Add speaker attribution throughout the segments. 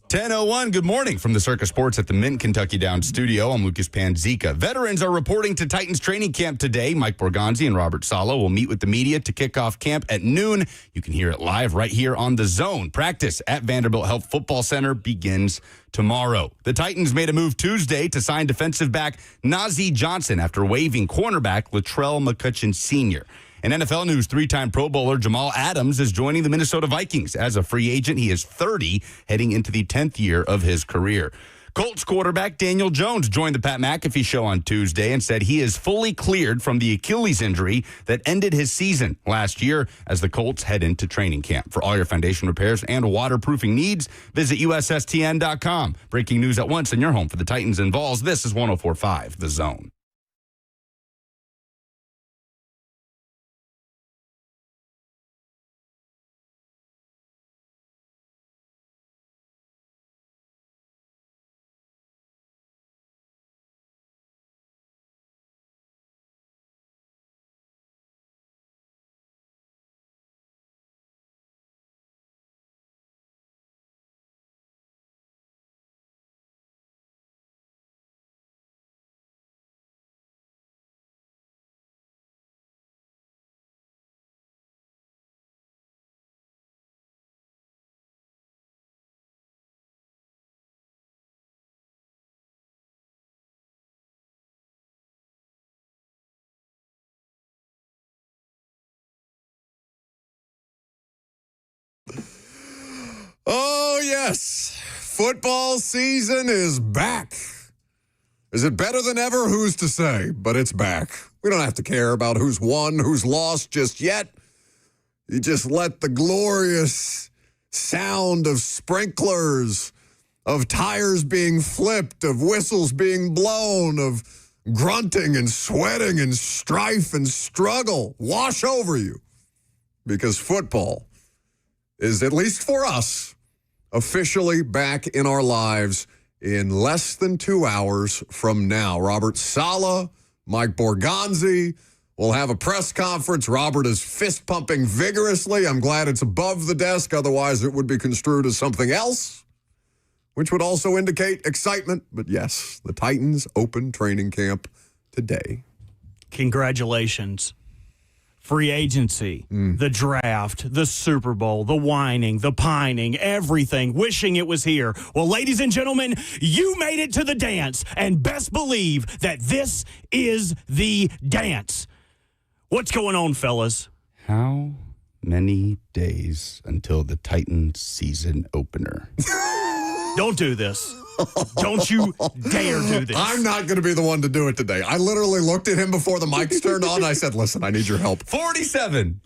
Speaker 1: 10:01, good morning from the Circus Sports at the Mint Kentucky Downs studio. I'm Lucas Panzica. Veterans are reporting to Titans training camp today. Mike Borgonzi and Robert Saleh will meet with the media to kick off camp at noon. You can hear it live right here on The Zone. Practice at Vanderbilt Health Football Center begins tomorrow. The Titans made a move Tuesday to sign defensive back Najee Johnson after waiving cornerback Latrell McCutcheon Sr. In NFL news, three-time Pro Bowler Jamal Adams is joining the Minnesota Vikings. As a free agent, he is 30, heading into the 10th year of his career. Colts quarterback Daniel Jones joined the Pat McAfee show on Tuesday and said he is fully cleared from the Achilles injury that ended his season last year as the Colts head into training camp. For all your foundation repairs and waterproofing needs, visit USSTN.com. Breaking news at once in your home for the Titans and Vols. This is 104.5 The Zone.
Speaker 2: Oh, yes. Football season is back. Is it better than ever? Who's to say? But it's back. We don't have to care about who's won, who's lost just yet. You just let the glorious sound of sprinklers, of tires being flipped, of whistles being blown, of grunting and sweating and strife and struggle wash over you. Because football is, at least for us, officially back in our lives in less than 2 hours from now. Robert Saleh, Mike Borgonzi will have a press conference. Robert is fist-pumping vigorously. I'm glad it's above the desk. Otherwise, it would be construed as something else, which would also indicate excitement. But yes, the Titans open training camp today.
Speaker 3: Congratulations. Free agency, the draft, the Super Bowl, the whining, the pining, everything, wishing it was here. Well, ladies and gentlemen, you made it to the dance, and best believe that this is the dance. What's going on, fellas?
Speaker 1: How many days until the Titans season opener?
Speaker 3: Don't do this. Don't you dare do this.
Speaker 2: I'm not going to be the one to do it today. I literally looked at him before the mics turned on. I said, listen, I need your help.
Speaker 1: 47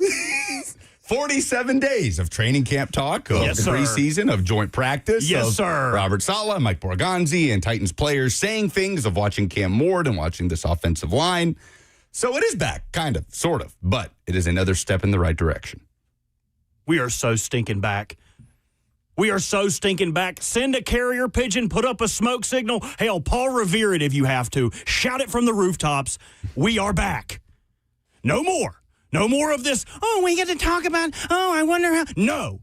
Speaker 1: days of training camp talk, of
Speaker 3: Yes,
Speaker 1: the
Speaker 3: sir.
Speaker 1: preseason, of joint practice.
Speaker 3: Yes,
Speaker 1: of
Speaker 3: sir.
Speaker 1: Robert Saleh, Mike Borgonzi, and Titans players saying things, of watching Cam Ward and watching this offensive line. So it is back, kind of, sort of, but it is another step in the right direction.
Speaker 3: We are so stinking back. We are so stinking back. Send a carrier pigeon, put up a smoke signal. Hell, Paul Revere it if you have to. Shout it from the rooftops. We are back. No more. No more of this, oh, we get to talk about, oh, I wonder how. No.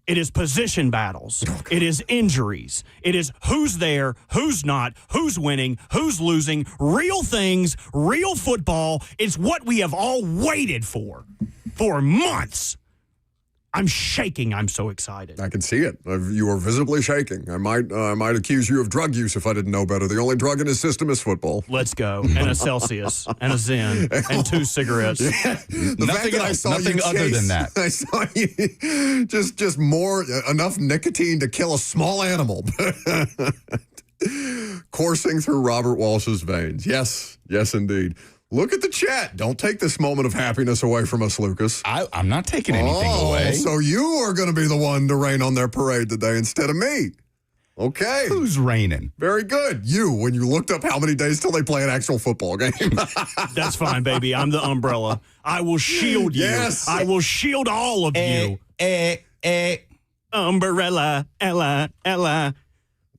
Speaker 3: It is position battles. It is injuries. It is who's there, who's not, who's winning, who's losing, real things, real football. It's what we have all waited for months. I'm shaking. I'm so excited.
Speaker 2: I can see it. You are visibly shaking. I might accuse you of drug use if I didn't know better. The only drug in his system is football.
Speaker 3: Let's go. And a Celsius and a Zen and 2 cigarettes.
Speaker 1: Nothing other than that.
Speaker 2: I saw you just more, enough nicotine to kill a small animal. Coursing through Robert Walsh's veins. Yes, indeed. Look at the chat. Don't take this moment of happiness away from us, Lucas.
Speaker 1: I'm not taking anything away.
Speaker 2: So you are going to be the one to rain on their parade today instead of me. Okay.
Speaker 1: Who's raining?
Speaker 2: Very good. You, when you looked up how many days till they play an actual football game.
Speaker 3: That's fine, baby. I'm the umbrella. I will shield you.
Speaker 2: Yes.
Speaker 3: I will shield all of you. Umbrella, Ella.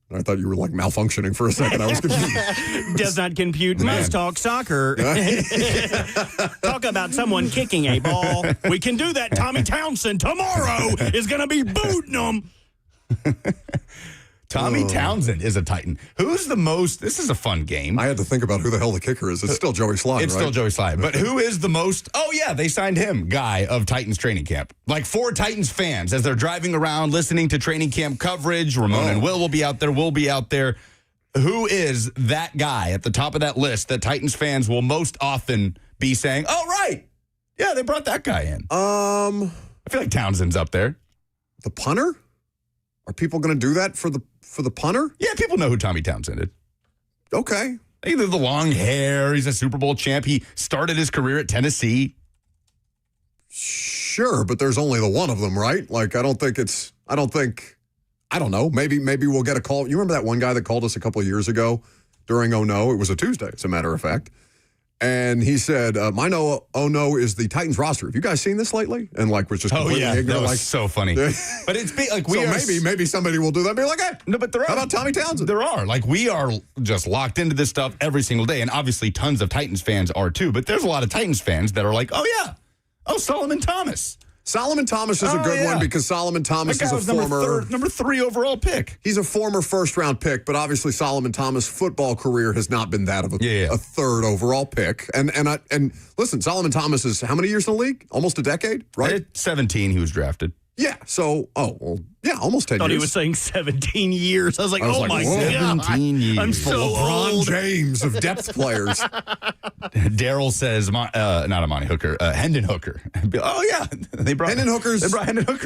Speaker 2: I thought you were like malfunctioning for a second. I was confused.
Speaker 3: Does not compute. Must talk soccer. Talk about someone kicking a ball. We can do that. Tommy Townsend tomorrow is going to be booting them.
Speaker 1: Tommy Townsend is a Titan. Who's the most, this is a fun game.
Speaker 2: I had to think about who the hell the kicker is. It's still Joey Slye,
Speaker 1: It's
Speaker 2: right?
Speaker 1: still Joey Slye. But who is the most, oh yeah, they signed him, guy of Titans training camp. Like 4 Titans fans as they're driving around listening to training camp coverage. Ramon and Will be out there. We'll be out there. Who is that guy at the top of that list that Titans fans will most often be saying, oh, right. Yeah, they brought that guy in. I feel like Townsend's up there.
Speaker 2: The punter? Are people going to do that for the punter?
Speaker 1: Yeah, people know who Tommy Townsend is.
Speaker 2: Okay.
Speaker 1: Either the long hair, he's a Super Bowl champ. He started his career at Tennessee.
Speaker 2: Sure, but there's only the one of them, right? Like, I don't know. Maybe we'll get a call. You remember that one guy that called us a couple of years ago during Oh No? It was a Tuesday, as a matter of fact. And he said, my no, oh no is the Titans roster. Have you guys seen this lately? And like was just completely ignorant.
Speaker 1: That was
Speaker 2: like,
Speaker 1: so funny. But it's like we
Speaker 2: so
Speaker 1: are
Speaker 2: maybe somebody will do that. Be like, hey,
Speaker 1: no, but there are.
Speaker 2: How about Tommy Townsend?
Speaker 1: There are. Like we are just locked into this stuff every single day. And obviously tons of Titans fans are too. But there's a lot of Titans fans that are like, oh yeah. Oh, Solomon Thomas.
Speaker 2: Solomon Thomas is a good one because Solomon Thomas is a former
Speaker 1: number 3 overall pick.
Speaker 2: He's a former first-round pick, but obviously Solomon Thomas' football career has not been that of a third overall pick. And listen, Solomon Thomas is how many years in the league? Almost a decade, right?
Speaker 1: At 17, he was drafted.
Speaker 2: Yeah. So, almost 10
Speaker 3: I thought
Speaker 2: years.
Speaker 3: he was saying 17 years. I was like, oh my God.
Speaker 1: 17 years.
Speaker 3: I'm so
Speaker 2: LeBron
Speaker 3: old.
Speaker 2: James of depth players.
Speaker 1: Daryl says, not Amani Hooker, Hendon Hooker. Oh, yeah. They brought Hendon Hooker.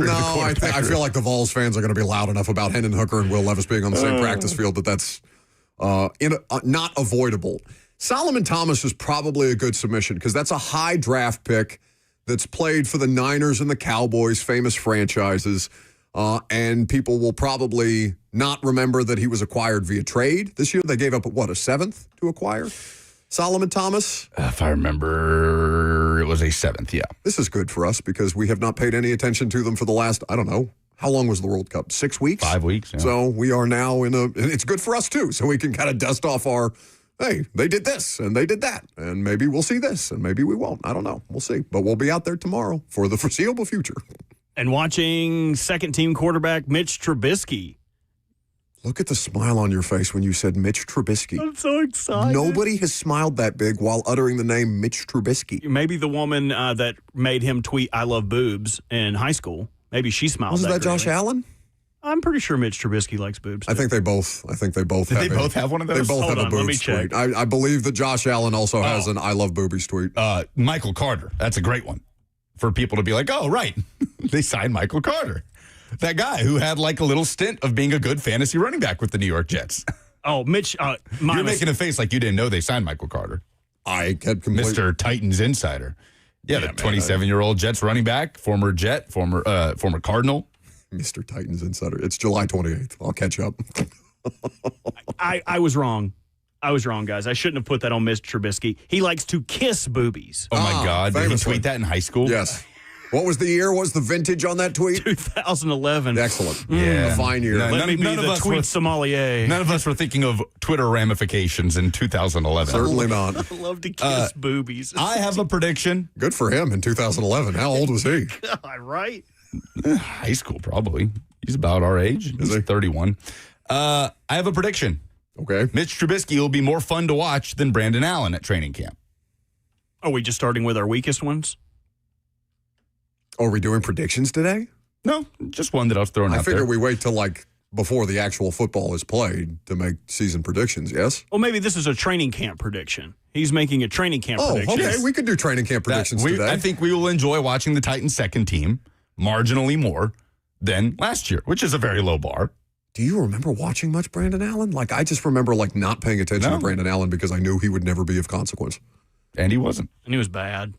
Speaker 2: No, I feel like the Vols fans are going to be loud enough about Hendon Hooker and Will Levis being on the same practice field that's not avoidable. Solomon Thomas is probably a good submission because that's a high draft pick that's played for the Niners and the Cowboys, famous franchises. And people will probably not remember that he was acquired via trade this year. They gave up, a 7th to acquire Solomon Thomas?
Speaker 1: If I remember, it was a 7th, yeah.
Speaker 2: This is good for us because we have not paid any attention to them for the last, I don't know, how long was the World Cup? 6 weeks?
Speaker 1: 5 weeks, yeah.
Speaker 2: So we are now and it's good for us too. So we can kind of dust off our, hey, they did this and they did that. And maybe we'll see this and maybe we won't. I don't know. We'll see. But we'll be out there tomorrow for the foreseeable future.
Speaker 3: And watching second-team quarterback Mitch Trubisky.
Speaker 2: Look at the smile on your face when you said Mitch Trubisky.
Speaker 3: I'm so excited.
Speaker 2: Nobody has smiled that big while uttering the name Mitch Trubisky.
Speaker 3: Maybe the woman that made him tweet "I love boobs" in high school. Maybe she smiled.
Speaker 2: Wasn't that Josh
Speaker 3: greatly.
Speaker 2: Allen?
Speaker 3: I'm pretty sure Mitch Trubisky likes boobs.
Speaker 2: I think they both.
Speaker 1: Did they both have one of those?
Speaker 2: They both
Speaker 3: Hold
Speaker 2: have
Speaker 3: on,
Speaker 2: a
Speaker 3: let me
Speaker 2: boobs
Speaker 3: check.
Speaker 2: tweet. I believe that Josh Allen also has an "I love boobies" tweet.
Speaker 1: Michael Carter. That's a great one for people to be like, oh, right. They signed Michael Carter. That guy who had like a little stint of being a good fantasy running back with the New York Jets.
Speaker 3: Oh, Mitch.
Speaker 1: You're making a face like you didn't know they signed Michael Carter.
Speaker 2: I had completely.
Speaker 1: Mr. Titans insider. Yeah, the
Speaker 2: man,
Speaker 1: 27-year-old Jets running back, former Jet, former Cardinal.
Speaker 2: Mr. Titans insider. It's July 28th. I'll catch up.
Speaker 3: I was wrong. I was wrong, guys. I shouldn't have put that on Mitch Trubisky. He likes to kiss boobies.
Speaker 1: Oh, my God. Did he
Speaker 2: famously.
Speaker 1: tweet that in high school?
Speaker 2: Yes. What was the year? What was the vintage on that tweet?
Speaker 3: 2011.
Speaker 2: Excellent.
Speaker 1: Yeah.
Speaker 2: A fine year.
Speaker 1: No,
Speaker 3: Let me be
Speaker 1: none of
Speaker 3: the
Speaker 1: us
Speaker 3: tweet
Speaker 1: were-
Speaker 3: sommelier.
Speaker 1: None of us were thinking of Twitter ramifications in 2011.
Speaker 2: Certainly not.
Speaker 3: I love to kiss boobies.
Speaker 1: I have a prediction.
Speaker 2: Good for him in 2011. How old was he?
Speaker 3: Right?
Speaker 1: High school, probably. He's about our age. He's
Speaker 2: he?
Speaker 1: 31. I have a prediction.
Speaker 2: Okay.
Speaker 1: Mitch Trubisky will be more fun to watch than Brandon Allen at training camp.
Speaker 3: Are we just starting with our weakest ones?
Speaker 2: Are we doing predictions today?
Speaker 1: No, just one that I was throwing
Speaker 2: I
Speaker 1: out
Speaker 2: figure
Speaker 1: there.
Speaker 2: we wait till like before the actual football is played to make season predictions, yes?
Speaker 3: Well, maybe this is a training camp prediction. He's making a training camp
Speaker 2: Oh,
Speaker 3: prediction.
Speaker 2: okay. We could do training camp predictions today.
Speaker 1: I think we will enjoy watching the Titans' second team marginally more than last year, which is a very low bar.
Speaker 2: Do you remember watching much Brandon Allen? Like, I just remember like not paying attention
Speaker 1: No.
Speaker 2: to Brandon Allen because I knew he would never be of consequence.
Speaker 1: And he wasn't.
Speaker 3: And he was bad.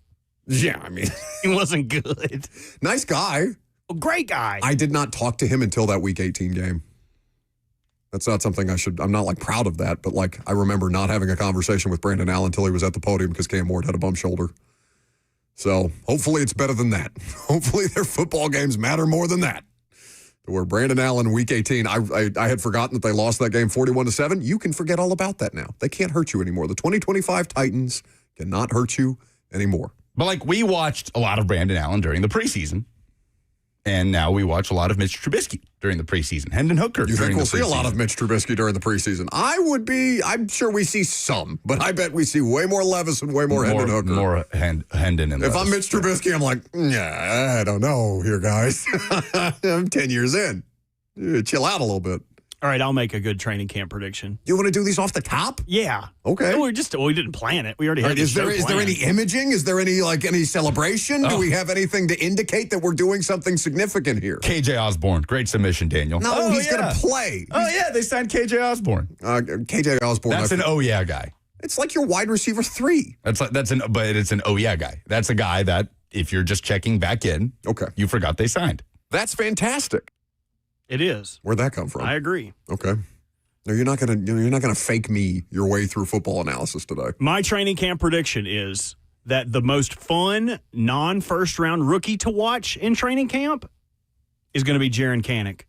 Speaker 2: Yeah, I mean,
Speaker 3: He wasn't good.
Speaker 2: nice guy.
Speaker 3: Oh, great guy.
Speaker 2: I did not talk to him until that Week 18 game. That's not something I'm not like proud of that, but like I remember not having a conversation with Brandon Allen until he was at the podium because Cam Ward had a bum shoulder. So hopefully it's better than that. Hopefully their football games matter more than that. Where Brandon Allen, Week 18, I had forgotten that they lost that game 41-7. You can forget all about that now. They can't hurt you anymore. The 2025 Titans cannot hurt you anymore.
Speaker 1: But like we watched a lot of Brandon Allen during the preseason. And now we watch a lot of Mitch Trubisky during the preseason. Hendon Hooker.
Speaker 2: You think we'll see a lot of
Speaker 1: preseason.
Speaker 2: Mitch Trubisky during the preseason? I'm sure we see some, but I bet we see way more Levis and way more Hendon Hooker.
Speaker 1: More Hendon and
Speaker 2: If
Speaker 1: Levis.
Speaker 2: I'm Mitch Trubisky, I'm like, yeah, I don't know here, guys. I'm 10 years in. Chill out a little bit.
Speaker 3: All right, I'll make a good training camp prediction.
Speaker 2: You want to do these off the top?
Speaker 3: Yeah.
Speaker 2: Okay.
Speaker 3: No, we didn't plan it. We already
Speaker 2: All
Speaker 3: had
Speaker 2: right,
Speaker 3: the
Speaker 2: is there any imaging? Is there any celebration? Do we have anything to indicate that we're doing something significant here?
Speaker 1: KJ Osborne. Great submission, Daniel.
Speaker 2: No, he's going to play.
Speaker 1: Oh, yeah, they signed KJ Osborne.
Speaker 2: KJ Osborne.
Speaker 1: That's an oh yeah guy.
Speaker 2: It's like your wide receiver 3.
Speaker 1: But it's an oh yeah guy. That's a guy that if you're just checking back in,
Speaker 2: Okay.
Speaker 1: you forgot they signed.
Speaker 2: That's fantastic.
Speaker 3: It is.
Speaker 2: Where'd that come from?
Speaker 3: I agree.
Speaker 2: Okay. No, you're not gonna fake me your way through football analysis today.
Speaker 3: My training camp prediction is that the most fun non-first round rookie to watch in training camp is going to be Jaren Kanak.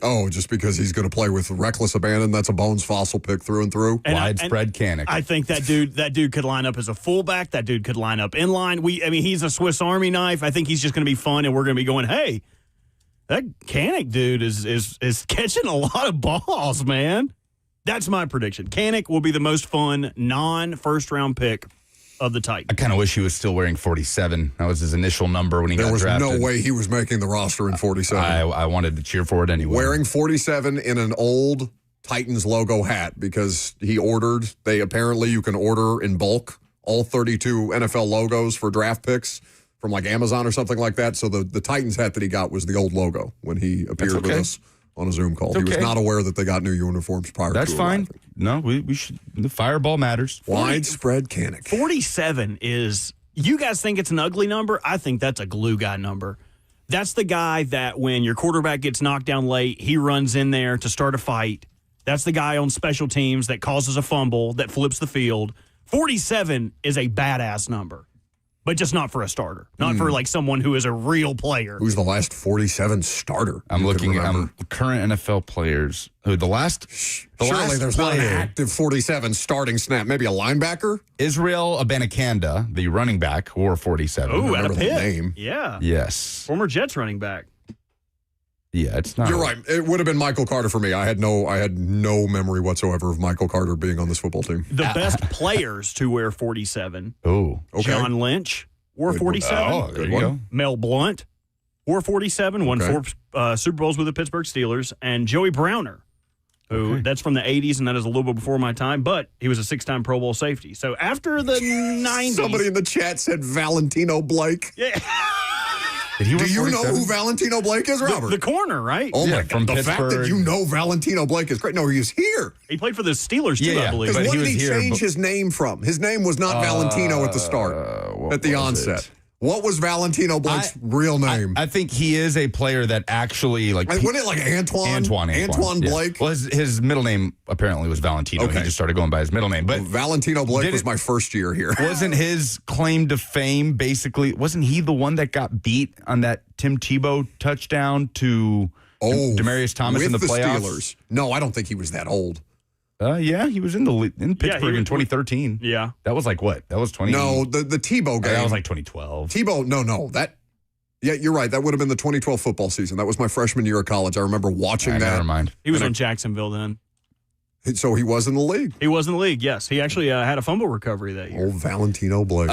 Speaker 2: Oh, just because he's going to play with reckless abandon, that's a Bones Fossil pick through and through.
Speaker 1: Widespread Kanak.
Speaker 3: I think that dude could line up as a fullback. That dude could line up in line. He's a Swiss Army knife. I think he's just going to be fun, and we're going to be going, hey, that Kanak dude is catching a lot of balls, man. That's my prediction. Kanak will be the most fun non-first round pick of the
Speaker 1: I
Speaker 3: Titans.
Speaker 1: kind of wish he was still wearing 47. That was his initial number when he
Speaker 2: There
Speaker 1: got
Speaker 2: was
Speaker 1: drafted.
Speaker 2: no way he was making the roster in 47.
Speaker 1: I wanted to cheer for it anyway.
Speaker 2: Wearing 47 in an old Titans logo hat because he ordered. You can order in bulk all 32 NFL logos for draft picks from like Amazon or something like that. So the Titans hat that he got was the old logo when he appeared with us on a Zoom call. He was not aware that they got new uniforms prior
Speaker 1: That's
Speaker 2: to
Speaker 1: fine.
Speaker 2: arriving.
Speaker 1: No, we should. The fireball matters.
Speaker 2: Widespread Kanak.
Speaker 3: 47 is, you guys think it's an ugly number? I think that's a glue guy number. That's the guy that when your quarterback gets knocked down late, he runs in there to start a fight. That's the guy on special teams that causes a fumble, that flips the field. 47 is a badass number, but just not for a starter. Not for like someone who is a real player.
Speaker 2: Who's the last 47 starter?
Speaker 1: I'm
Speaker 2: you
Speaker 1: looking
Speaker 2: can
Speaker 1: at
Speaker 2: remember?
Speaker 1: current NFL players. Who
Speaker 2: Surely there's not an active 47 starting snap. Maybe a linebacker?
Speaker 1: Israel Abanikanda, the running back, wore 47.
Speaker 3: Ooh, at a
Speaker 2: remember the
Speaker 3: pit.
Speaker 2: name.
Speaker 3: Yeah.
Speaker 1: Yes.
Speaker 3: Former Jets running back.
Speaker 1: Yeah, it's not.
Speaker 2: You're right. It would have been Michael Carter for me. I had no memory whatsoever of Michael Carter being on this football team.
Speaker 3: The best players to wear 47.
Speaker 1: Oh,
Speaker 2: Okay.
Speaker 3: John Lynch wore 47.
Speaker 1: Oh, there you
Speaker 2: one.
Speaker 1: go.
Speaker 3: Mel Blount wore 47, won
Speaker 2: Okay.
Speaker 3: 4 Super Bowls with the Pittsburgh Steelers, and Joey Browner, who that's from the 80s, and that is a little bit before my time, but he was a 6-time Pro Bowl safety. So after the 90s.
Speaker 2: Somebody in the chat said Valentino Blake.
Speaker 3: Yeah,
Speaker 1: Did he wear
Speaker 2: Do you know
Speaker 1: 47?
Speaker 2: who Valentino Blake is, Robert?
Speaker 3: the corner, right?
Speaker 2: Oh
Speaker 1: Yeah,
Speaker 2: my
Speaker 1: from
Speaker 2: God! The fact that
Speaker 1: Pittsburgh.
Speaker 2: you know Valentino Blake is great. No, he was here.
Speaker 3: He played for the Steelers, too,
Speaker 1: Yeah,
Speaker 3: I believe.
Speaker 2: Because
Speaker 1: But
Speaker 2: what
Speaker 1: he
Speaker 2: did he
Speaker 1: was here,
Speaker 2: change
Speaker 1: but-
Speaker 2: his name from? His name was not Valentino at the start,
Speaker 1: what
Speaker 2: at the
Speaker 1: was
Speaker 2: onset.
Speaker 1: it?
Speaker 2: What was Valentino Blake's real name?
Speaker 1: I think he is a player that actually
Speaker 2: Wasn't it like Antoine?
Speaker 1: Antoine
Speaker 2: Yeah.
Speaker 1: Blake. Well, his middle name apparently was Valentino.
Speaker 2: Okay.
Speaker 1: He just started going by his middle name. But
Speaker 2: Valentino Blake
Speaker 1: Did
Speaker 2: was
Speaker 1: it-
Speaker 2: my first year here.
Speaker 1: wasn't his claim to fame basically, wasn't he the one that got beat on that Tim Tebow touchdown to Demaryius Thomas in the playoffs?
Speaker 2: Steelers. No, I don't think he was that old.
Speaker 1: Yeah, he was in Pittsburgh in 2013.
Speaker 3: Yeah.
Speaker 1: That was like what? That was 20.
Speaker 2: No, the Tebow game.
Speaker 1: that was like 2012.
Speaker 2: Tebow, no. Yeah, you're right. That would have been the 2012 football season. That was my freshman year of college. I remember watching that.
Speaker 1: Never mind.
Speaker 3: He was on Jacksonville then.
Speaker 2: So he was in the league.
Speaker 3: He was in the league, yes. He actually had a fumble recovery that year.
Speaker 2: Old Valentino Blake.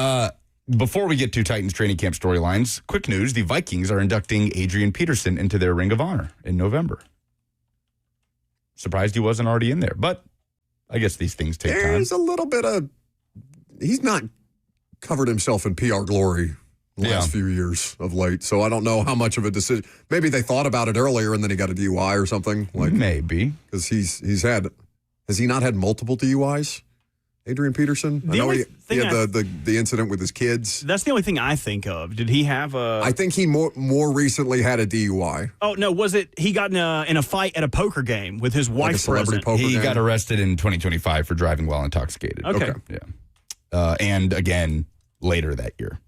Speaker 1: Before we get to Titans training camp storylines, quick news: the Vikings are inducting Adrian Peterson into their Ring of Honor in November. Surprised he wasn't already in there, but I guess these things take time.
Speaker 2: There's a little bit of... He's not covered himself in PR glory the last few years of late, so I don't know how much of a decision... Maybe they thought about it earlier and then he got a DUI or something.
Speaker 1: Maybe.
Speaker 2: Because he's had... Has he not had multiple DUIs, Adrian Peterson?
Speaker 3: The
Speaker 2: I know
Speaker 3: only
Speaker 2: he
Speaker 3: thing
Speaker 2: had the incident with his kids.
Speaker 3: That's the only thing I think of. Did he have a...
Speaker 2: I think he more recently had a DUI.
Speaker 3: Oh, no, was it he got in a fight at a poker game with his
Speaker 2: Like a
Speaker 3: wife
Speaker 2: celebrity
Speaker 3: present?
Speaker 2: poker
Speaker 1: He
Speaker 2: game.
Speaker 1: got arrested in 2025 for driving while intoxicated.
Speaker 3: Okay.
Speaker 1: Yeah. And again later that year.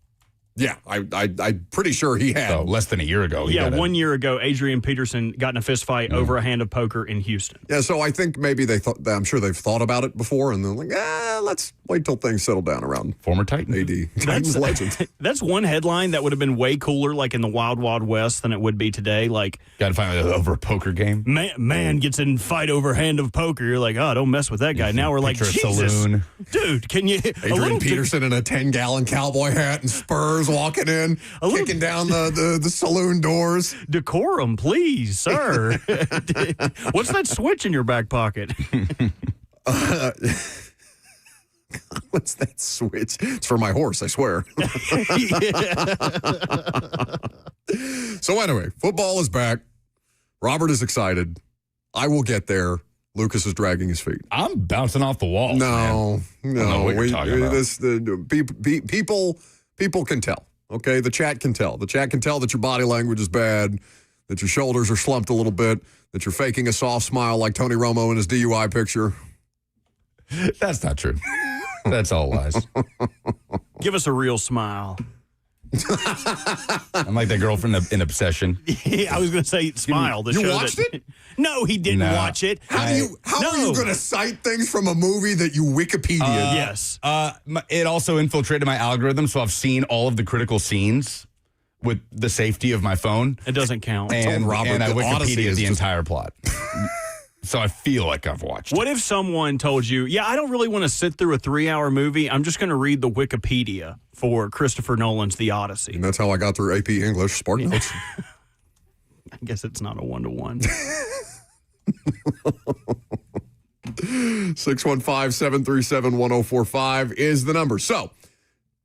Speaker 2: Yeah, I'm pretty sure he had.
Speaker 1: So less than a year ago.
Speaker 3: Yeah, 1 year ago, Adrian Peterson got in a fist fight over a hand of poker in Houston.
Speaker 2: Yeah, so I think maybe I'm sure they've thought about it before, and they're like, let's wait till things settle down around
Speaker 1: Former Titan.
Speaker 2: AD. Titans legend.
Speaker 3: That's one headline that would have been way cooler, like in the Wild Wild West, than it would be today. Like,
Speaker 1: Got to find out over a poker game.
Speaker 3: man gets in fight over hand of poker. You're like, oh, don't mess with that guy. Now we're like,
Speaker 1: Picture a
Speaker 3: Jesus,
Speaker 1: saloon.
Speaker 3: dude, can you?
Speaker 2: Adrian Peterson in a 10-gallon cowboy hat and Spurs walking in, kicking down the saloon doors.
Speaker 3: Decorum, please, sir. What's that switch in your back pocket?
Speaker 2: What's that switch? It's for my horse, I swear. So anyway, football is back. Robert is excited. I will get there. Lucas is dragging his feet.
Speaker 1: I'm bouncing off the walls.
Speaker 2: No.
Speaker 1: I don't know what you're talking about.
Speaker 2: People can tell. Okay, the chat can tell. The chat can tell that your body language is bad, that your shoulders are slumped a little bit, that you're faking a soft smile like Tony Romo in his DUI picture.
Speaker 1: That's not true. That's all lies.
Speaker 3: Give us a real smile.
Speaker 1: I'm like that girl from in Obsession.
Speaker 3: I was going to say smile.
Speaker 2: You watched it?
Speaker 3: No, he didn't watch it.
Speaker 2: How are you going to cite things from a movie that you Wikipedia?
Speaker 3: Yes.
Speaker 1: It also infiltrated my algorithm, so I've seen all of the critical scenes with the safety of my phone.
Speaker 3: It doesn't count.
Speaker 1: And I
Speaker 2: the Odyssey
Speaker 1: Wikipedia
Speaker 2: is
Speaker 1: the
Speaker 2: just-
Speaker 1: entire plot. So I feel like I've watched
Speaker 3: What
Speaker 1: it.
Speaker 3: if someone told you, yeah, I don't really want to sit through a 3-hour movie. I'm just going to read the Wikipedia for Christopher Nolan's The Odyssey.
Speaker 2: And that's how I got through AP English, Spark Notes.
Speaker 3: I guess it's not a 1-to-1.
Speaker 2: 615-737-1045 is the number. So,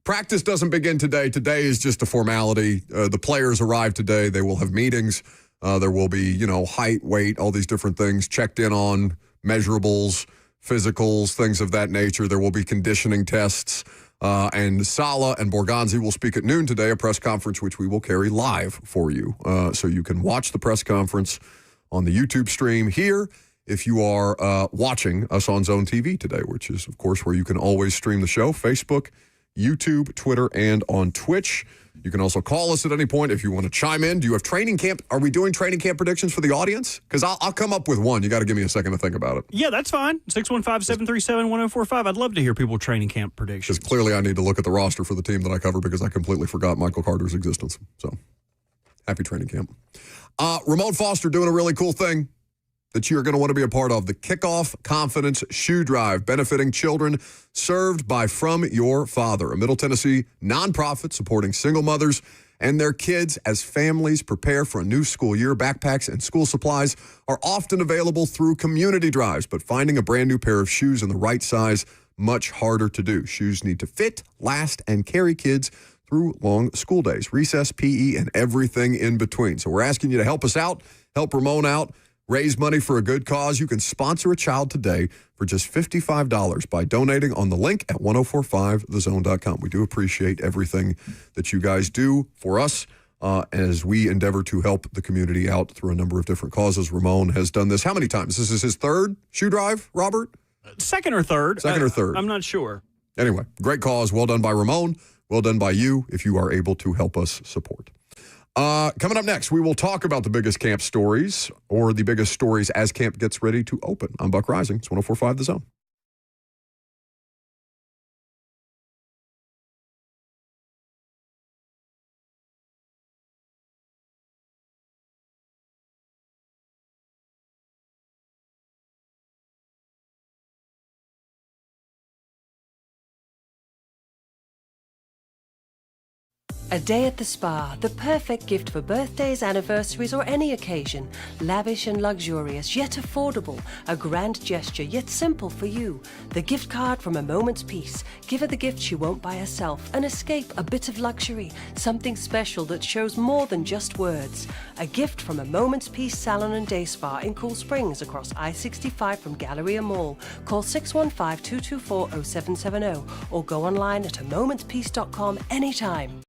Speaker 2: practice doesn't begin today. Today is just a formality. The players arrive today. They will have meetings. There will be, height, weight, all these different things checked in on, measurables, physicals, things of that nature. There will be conditioning tests. And Saleh and Borgonzi will speak at noon today, a press conference which we will carry live for you. So you can watch the press conference on the YouTube stream here if you are watching us on Zone TV today, which is, of course, where you can always stream the show, Facebook, YouTube, Twitter, and on Twitch. You can also call us at any point if you want to chime in. Do you have training camp? Are we doing training camp predictions for the audience? Because I'll come up with one. You got to give me a second to think about it.
Speaker 3: Yeah, that's fine. 615-737-1045. I'd love to hear people training camp predictions.
Speaker 2: Because clearly I need to look at the roster for the team that I cover because I completely forgot Michael Carter's existence. So, happy training camp. Ramon Foster doing a really cool thing that you're going to want to be a part of. The Kickoff Confidence Shoe Drive, benefiting children served by From Your Father, a Middle Tennessee nonprofit supporting single mothers and their kids as families prepare for a new school year. Backpacks and school supplies are often available through community drives, but finding a brand new pair of shoes in the right size, much harder to do. Shoes need to fit, last, and carry kids through long school days, recess, PE, and everything in between. So we're asking you to help us out, help Ramon out, raise money for a good cause. You can sponsor a child today for just $55 by donating on the link at 1045thezone.com. We do appreciate everything that you guys do for us as we endeavor to help the community out through a number of different causes. Ramon has done this how many times? This is his third shoe drive, Robert?
Speaker 3: Second or third.
Speaker 2: Second or third.
Speaker 3: I'm not sure.
Speaker 2: Anyway, great cause. Well done by Ramon. Well done by you if you are able to help us support. Coming up next, we will talk about the biggest camp stories or the biggest stories as camp gets ready to open. I'm Buck Rising. It's 104.5 The Zone.
Speaker 4: A day at the spa, the perfect gift for birthdays, anniversaries, or any occasion. Lavish and luxurious, yet affordable. A grand gesture, yet simple for you. The gift card from A Moment's Peace. Give her the gift she won't buy herself. An escape, a bit of luxury. Something special that shows more than just words. A gift from A Moment's Peace Salon and Day Spa in Cool Springs across I-65 from Galleria Mall. Call 615-224-0770 or go online at amomentspeace.com anytime.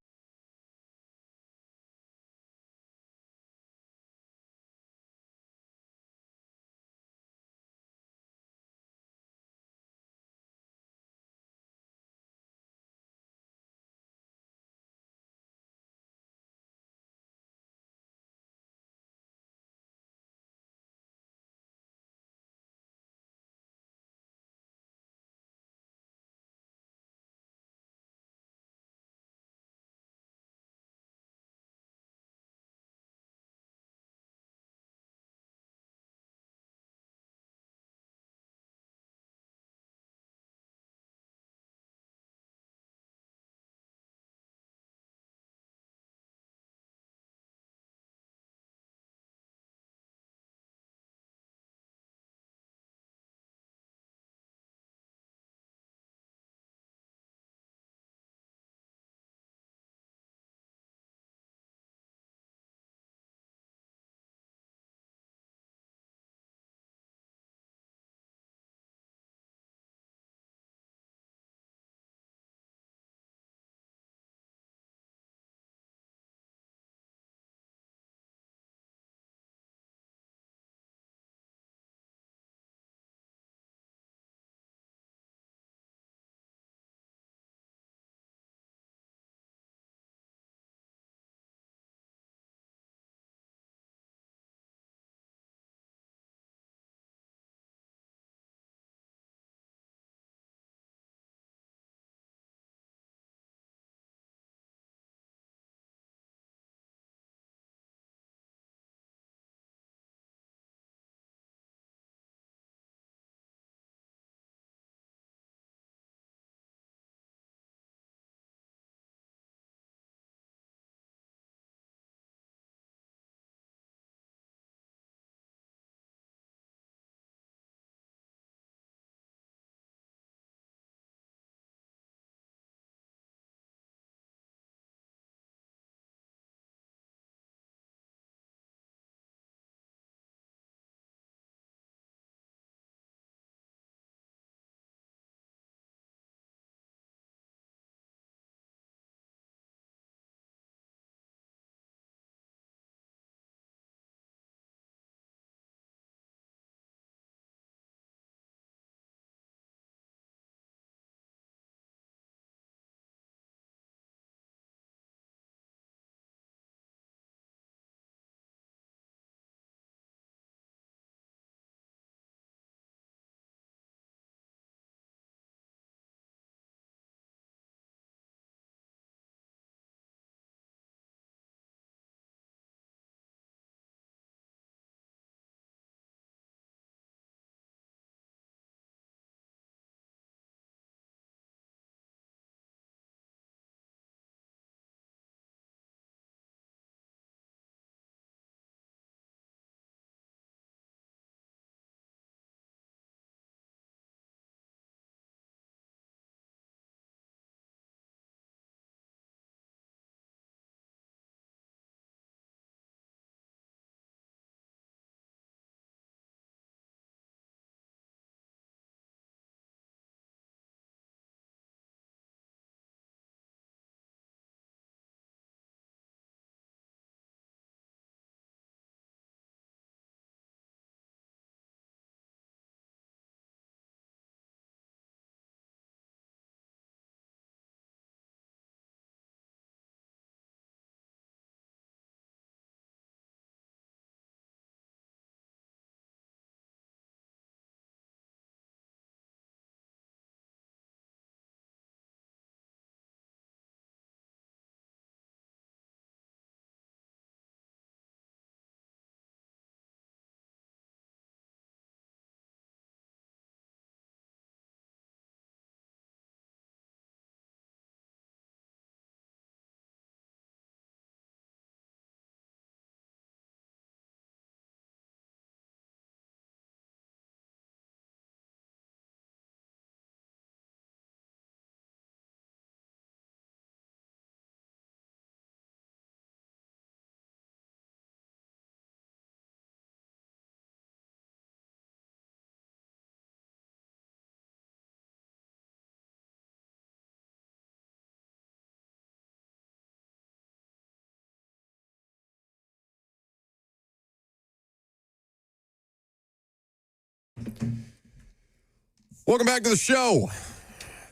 Speaker 2: Welcome back to the show.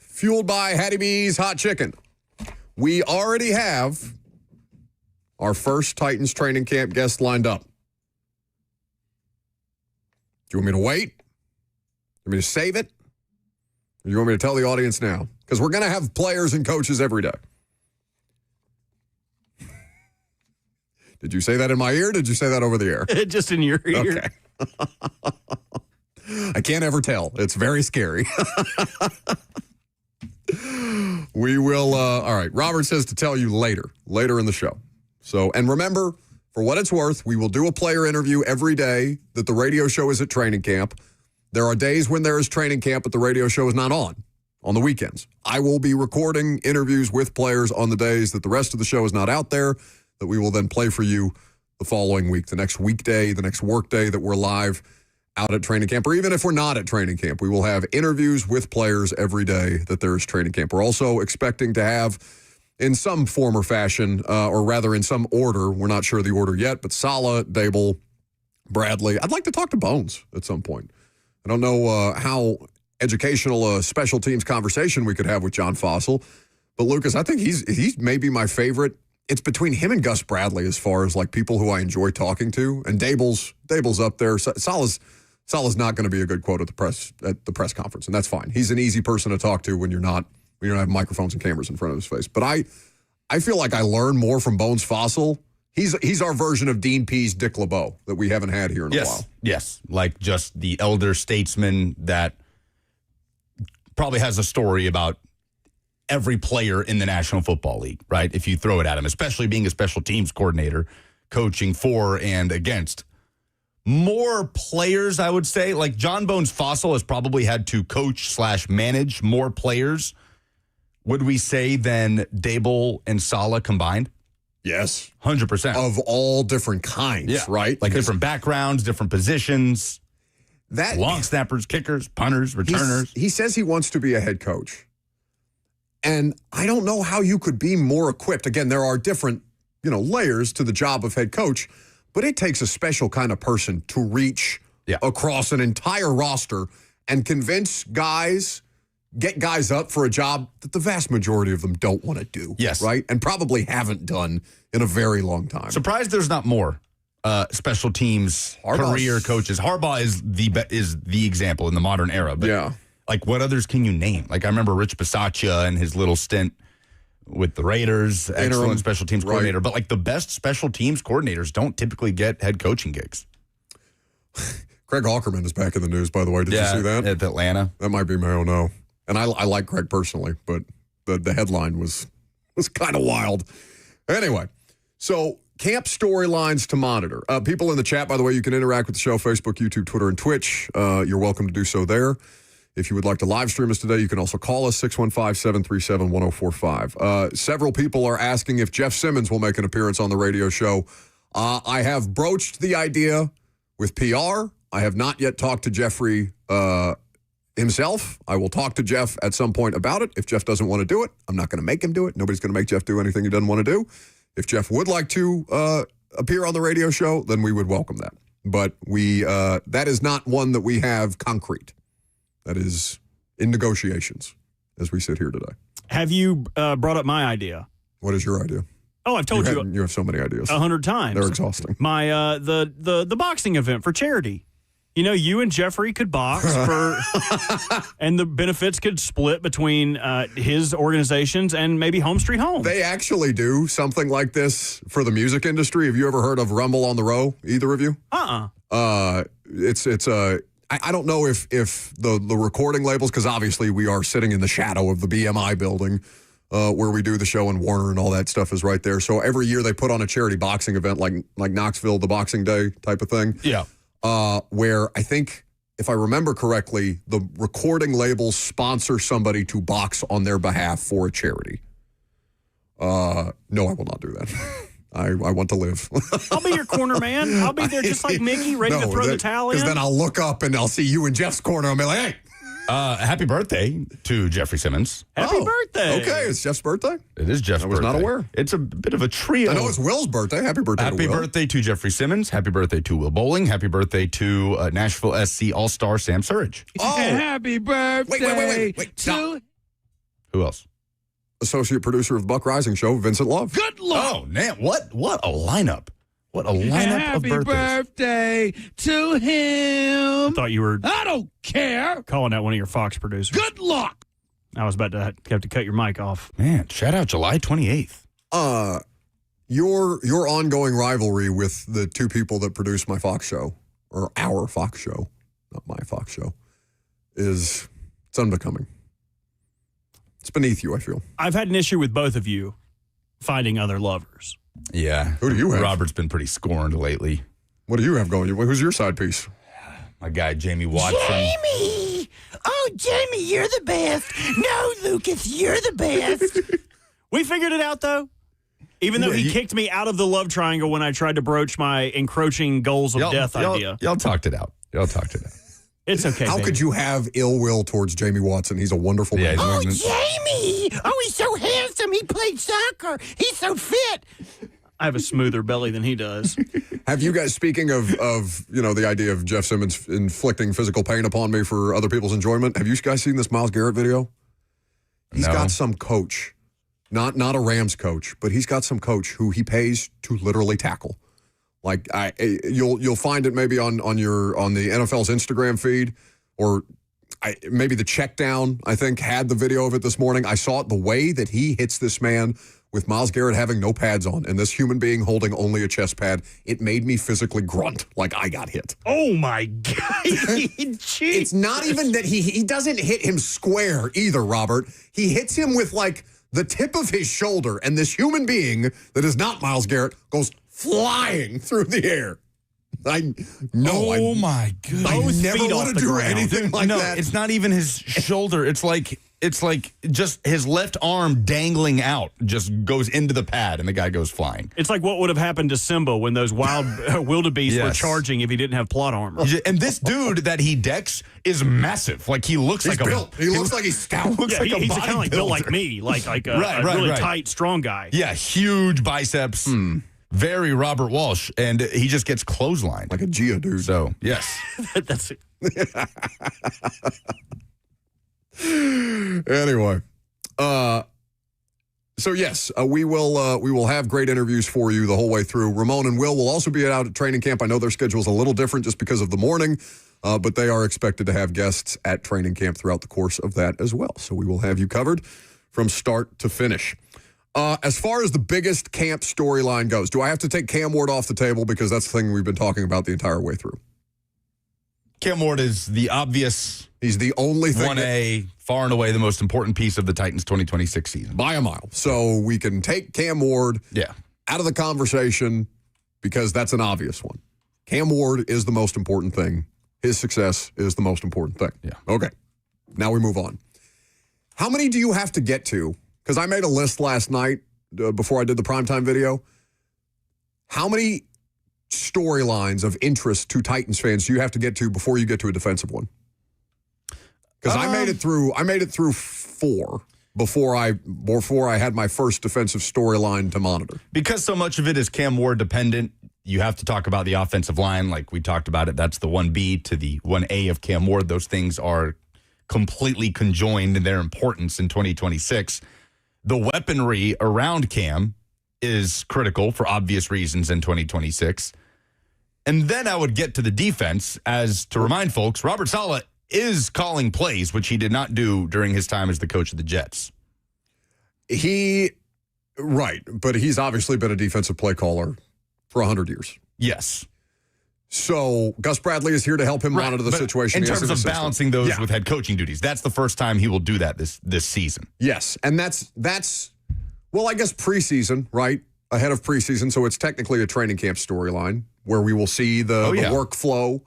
Speaker 2: Fueled by Hattie B's Hot Chicken. We already have our first Titans training camp guest lined up. Do you want me to wait? You want me to save it? Or do you want me to tell the audience now? Because we're going to have players and coaches every day. Did you say that in my ear? Or did you say that over the air?
Speaker 3: Just in your ear.
Speaker 2: Okay. I can't ever tell. It's very scary. We will, all right. Robert says to tell you later in the show. So, and remember, for what it's worth, we will do a player interview every day that the radio show is at training camp. There are days when there is training camp, but the radio show is not on the weekends. I will be recording interviews with players on the days that the rest of the show is not out there, that we will then play for you the following week, the next weekday, the next work day that we're live out at training camp, or even if we're not at training camp, we will have interviews with players every day that there is training camp. We're also expecting to have, in some form or fashion, or rather in some order, we're not sure the order yet, but Saleh, Dable, Bradley. I'd like to talk to Bones at some point. I don't know how educational a special teams conversation we could have with John Fossil, but Lucas, I think he's maybe my favorite. It's between him and Gus Bradley as far as like people who I enjoy talking to, and Dable's up there. Saleh's not going to be a good quote at the press conference, and that's fine. He's an easy person to talk to when you don't have microphones and cameras in front of his face. But I feel like I learn more from Bones Fossil. He's our version of Dean Pease, Dick LeBeau that we haven't had here in a while.
Speaker 1: Yes, like just the elder statesman that probably has a story about every player in the National Football League, right? If you throw it at him, especially being a special teams coordinator, coaching for and against more players, I would say. Like John Bones Fossil has probably had to coach/manage more players, would we say, than Dable and Saleh combined?
Speaker 2: Yes.
Speaker 1: 100%.
Speaker 2: Of all different kinds, right?
Speaker 1: Like different backgrounds, different positions, long snappers, kickers, punters, returners.
Speaker 2: He says he wants to be a head coach. And I don't know how you could be more equipped. Again, there are different, layers to the job of head coach, but it takes a special kind of person to reach across an entire roster and convince guys, get guys up for a job that the vast majority of them don't want to do.
Speaker 1: Yes.
Speaker 2: Right? And probably haven't done in a very long time.
Speaker 1: Surprised there's not more special teams career coaches. Harbaugh is the example in the modern era. But like, what others can you name? Like, I remember Rich Bisaccia and his little stint with the Raiders, excellent special teams coordinator. But like the best special teams coordinators don't typically get head coaching gigs.
Speaker 2: Craig Hawkerman is back in the news, by the way. Did you see that?
Speaker 1: At Atlanta.
Speaker 2: That might be my own no. And I like Craig personally, but the headline was kind of wild. Anyway, so camp storylines to monitor. People in the chat, by the way, you can interact with the show, Facebook, YouTube, Twitter, and Twitch. You're welcome to do so there. If you would like to live stream us today, you can also call us, 615-737-1045. Several people are asking if Jeff Simmons will make an appearance on the radio show. I have broached the idea with PR. I have not yet talked to Jeffrey himself. I will talk to Jeff at some point about it. If Jeff doesn't want to do it, I'm not going to make him do it. Nobody's going to make Jeff do anything he doesn't want to do. If Jeff would like to appear on the radio show, then we would welcome that. But that is not one that we have concrete. That is in negotiations as we sit here today.
Speaker 3: Have you brought up my idea?
Speaker 2: What is your idea?
Speaker 3: Oh, I've told you.
Speaker 2: You have so many ideas.
Speaker 3: 100 times.
Speaker 2: They're exhausting.
Speaker 3: My the boxing event for charity. You and Jeffrey could box and the benefits could split between his organizations and maybe Home Street Home.
Speaker 2: They actually do something like this for the music industry. Have you ever heard of Rumble on the Row? Either of you? It's I don't know if the recording labels, because obviously we are sitting in the shadow of the BMI building where we do the show, and Warner and all that stuff is right there. So every year they put on a charity boxing event like Knoxville, the Boxing Day type of thing.
Speaker 1: Yeah.
Speaker 2: Where I think, if I remember correctly, the recording labels sponsor somebody to box on their behalf for a charity. No, I will not do that. I want to live.
Speaker 3: I'll be your corner man. I'll be there just like Mickey, ready to throw the towel in.
Speaker 2: Because then I'll look up and I'll see you in Jeff's corner and I'll be like, hey.
Speaker 1: Happy birthday to Jeffrey Simmons.
Speaker 3: Happy birthday.
Speaker 2: Okay, it's Jeff's birthday.
Speaker 1: It is Jeff's birthday.
Speaker 2: I was not aware.
Speaker 1: It's a bit of a trio.
Speaker 2: I know it's Will's birthday. Happy birthday to
Speaker 1: Happy
Speaker 2: Will.
Speaker 1: birthday to Jeffrey Simmons. Happy birthday to Will Bowling. Happy birthday to Nashville SC All-Star Sam Surridge.
Speaker 2: Oh.
Speaker 5: Happy birthday
Speaker 2: Wait.
Speaker 5: to...
Speaker 2: Stop.
Speaker 1: Who else?
Speaker 2: Associate producer of the Buck Rising Show, Vincent Love.
Speaker 5: Good luck.
Speaker 1: Oh, man. What a lineup. What a lineup
Speaker 5: Happy
Speaker 1: of birthdays.
Speaker 5: birthday to him.
Speaker 3: I thought you were
Speaker 5: I don't care.
Speaker 3: calling out one of your Fox producers.
Speaker 5: Good luck.
Speaker 3: I was about to have to cut your mic off.
Speaker 1: Man, shout out July 28th.
Speaker 2: Your ongoing rivalry with the two people that produce my Fox show, or our Fox show, not my Fox show, it's unbecoming. It's beneath you, I feel.
Speaker 3: I've had an issue with both of you finding other lovers.
Speaker 1: Yeah.
Speaker 2: Who do you have?
Speaker 1: Robert's been pretty scorned lately.
Speaker 2: What do you have going? Who's your side piece?
Speaker 1: My guy, Jamie Watson.
Speaker 5: Jamie. Oh, Jamie, you're the best. No, Lucas, you're the best.
Speaker 3: We figured it out, though. Even though he kicked me out of the love triangle when I tried to broach my encroaching goals of death idea.
Speaker 1: Y'all talked it out.
Speaker 3: It's okay,
Speaker 2: How
Speaker 3: baby.
Speaker 2: could you have ill will towards Jamie Watson? He's a wonderful man.
Speaker 5: Oh, Jamie. Oh, he's so handsome. He played soccer. He's so fit.
Speaker 3: I have a smoother belly than he does.
Speaker 2: Have you guys, speaking of the idea of Jeff Simmons inflicting physical pain upon me for other people's enjoyment, have you guys seen this Myles Garrett video? He's got some coach, not a Rams coach, but he's got some coach who he pays to literally tackle. Like you'll find it maybe on the NFL's Instagram feed, or maybe the Check Down, I think, had the video of it this morning. I saw it, the way that he hits this man with Myles Garrett having no pads on and this human being holding only a chest pad. It made me physically grunt like I got hit.
Speaker 3: Oh, my God.
Speaker 2: It's not even that he doesn't hit him square either, Robert. He hits him with like the tip of his shoulder, and this human being that is not Myles Garrett goes flying through the air.
Speaker 1: my goodness.
Speaker 2: I
Speaker 3: Both
Speaker 2: never
Speaker 3: feet
Speaker 2: want
Speaker 3: off
Speaker 2: to
Speaker 3: the
Speaker 2: do
Speaker 3: ground.
Speaker 2: anything like
Speaker 1: No,
Speaker 2: that.
Speaker 1: it's not even his shoulder. It's like just his left arm dangling out just goes into the pad and the guy goes flying.
Speaker 3: It's like what would have happened to Simba when those wild wildebeest were
Speaker 1: Yes.
Speaker 3: charging if he didn't have plot armor.
Speaker 1: And this dude that he decks is massive. Like he looks
Speaker 2: He's
Speaker 1: like
Speaker 2: built. He looks like he's stout.
Speaker 1: looks
Speaker 3: Yeah,
Speaker 1: like a
Speaker 3: he's kind of like built like
Speaker 1: bodybuilder.
Speaker 3: me, like a
Speaker 1: Right,
Speaker 3: really
Speaker 1: right.
Speaker 3: tight, strong guy.
Speaker 1: Yeah, huge biceps. Very Robert Walsh, and he just gets clotheslined.
Speaker 2: Like a Geodude.
Speaker 1: So, yes.
Speaker 3: That's it.
Speaker 2: Anyway, so yes, we will have great interviews for you the whole way through. Ramon and Will also be out at training camp. I know their schedule's a little different just because of the morning, but they are expected to have guests at training camp throughout the course of that as well. So we will have you covered from start to finish. As far as the biggest camp storyline goes, do I have to take Cam Ward off the table because that's the thing we've been talking about the entire way through?
Speaker 1: Cam Ward is the obvious
Speaker 2: He's the only thing
Speaker 1: 1A, far and away the most important piece of the Titans 2026 season.
Speaker 2: by a mile. So we can take Cam Ward out of the conversation because that's an obvious one. Cam Ward is the most important thing. His success is the most important thing.
Speaker 1: Yeah.
Speaker 2: Okay. Now we move on. How many do you have to get to? Because I made a list last night before I did the primetime video. How many storylines of interest to Titans fans do you have to get to before you get to a defensive one? Because I made it through 4 before I had my first defensive storyline to monitor.
Speaker 1: Because so much of it is Cam Ward dependent, you have to talk about the offensive line like we talked about it. That's the 1B to the 1A of Cam Ward. Those things are completely conjoined in their importance in 2026. The weaponry around Cam is critical for obvious reasons in 2026. And then I would get to the defense, as to remind folks, Robert Saleh is calling plays, which he did not do during his time as the coach of the Jets.
Speaker 2: Right, but he's obviously been a defensive play caller for 100 years.
Speaker 1: Yes.
Speaker 2: So Gus Bradley is here to help him monitor the
Speaker 1: But
Speaker 2: situation.
Speaker 1: In
Speaker 2: He has
Speaker 1: terms
Speaker 2: an
Speaker 1: of
Speaker 2: assistant.
Speaker 1: balancing those with head coaching duties, that's the first time he will do that this season.
Speaker 2: Yes, and that's well, I guess preseason, right? Ahead of preseason, so it's technically a training camp storyline where we will see the workflow,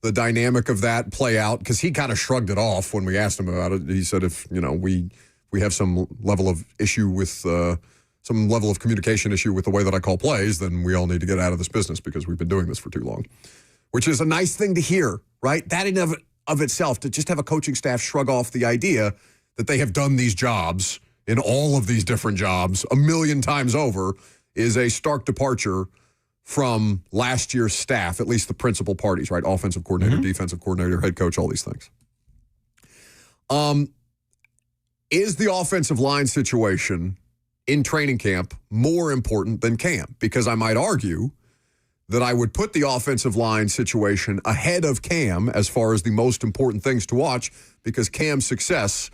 Speaker 2: the dynamic of that play out, because he kind of shrugged it off when we asked him about it. He said if, we have some level of issue with some level of communication issue with the way that I call plays, then we all need to get out of this business because we've been doing this for too long, which is a nice thing to hear, right? That in of of itself, to just have a coaching staff shrug off the idea that they have done these jobs in all of these different jobs a million times over, is a stark departure from last year's staff, at least the principal parties, right? Offensive coordinator, defensive coordinator, head coach, all these things. Is the offensive line situation in training camp more important than Cam? Because I might argue that I would put the offensive line situation ahead of Cam as far as the most important things to watch, because Cam's success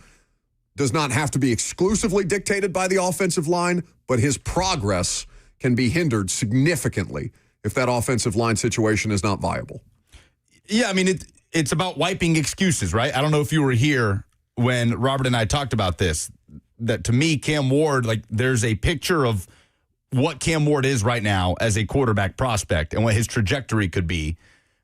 Speaker 2: does not have to be exclusively dictated by the offensive line, but his progress can be hindered significantly if that offensive line situation is not viable.
Speaker 1: Yeah, I mean, it's about wiping excuses, right? I don't know if you were here when Robert and I talked about this, that to me, Cam Ward, like, there's a picture of what Cam Ward is right now as a quarterback prospect and what his trajectory could be,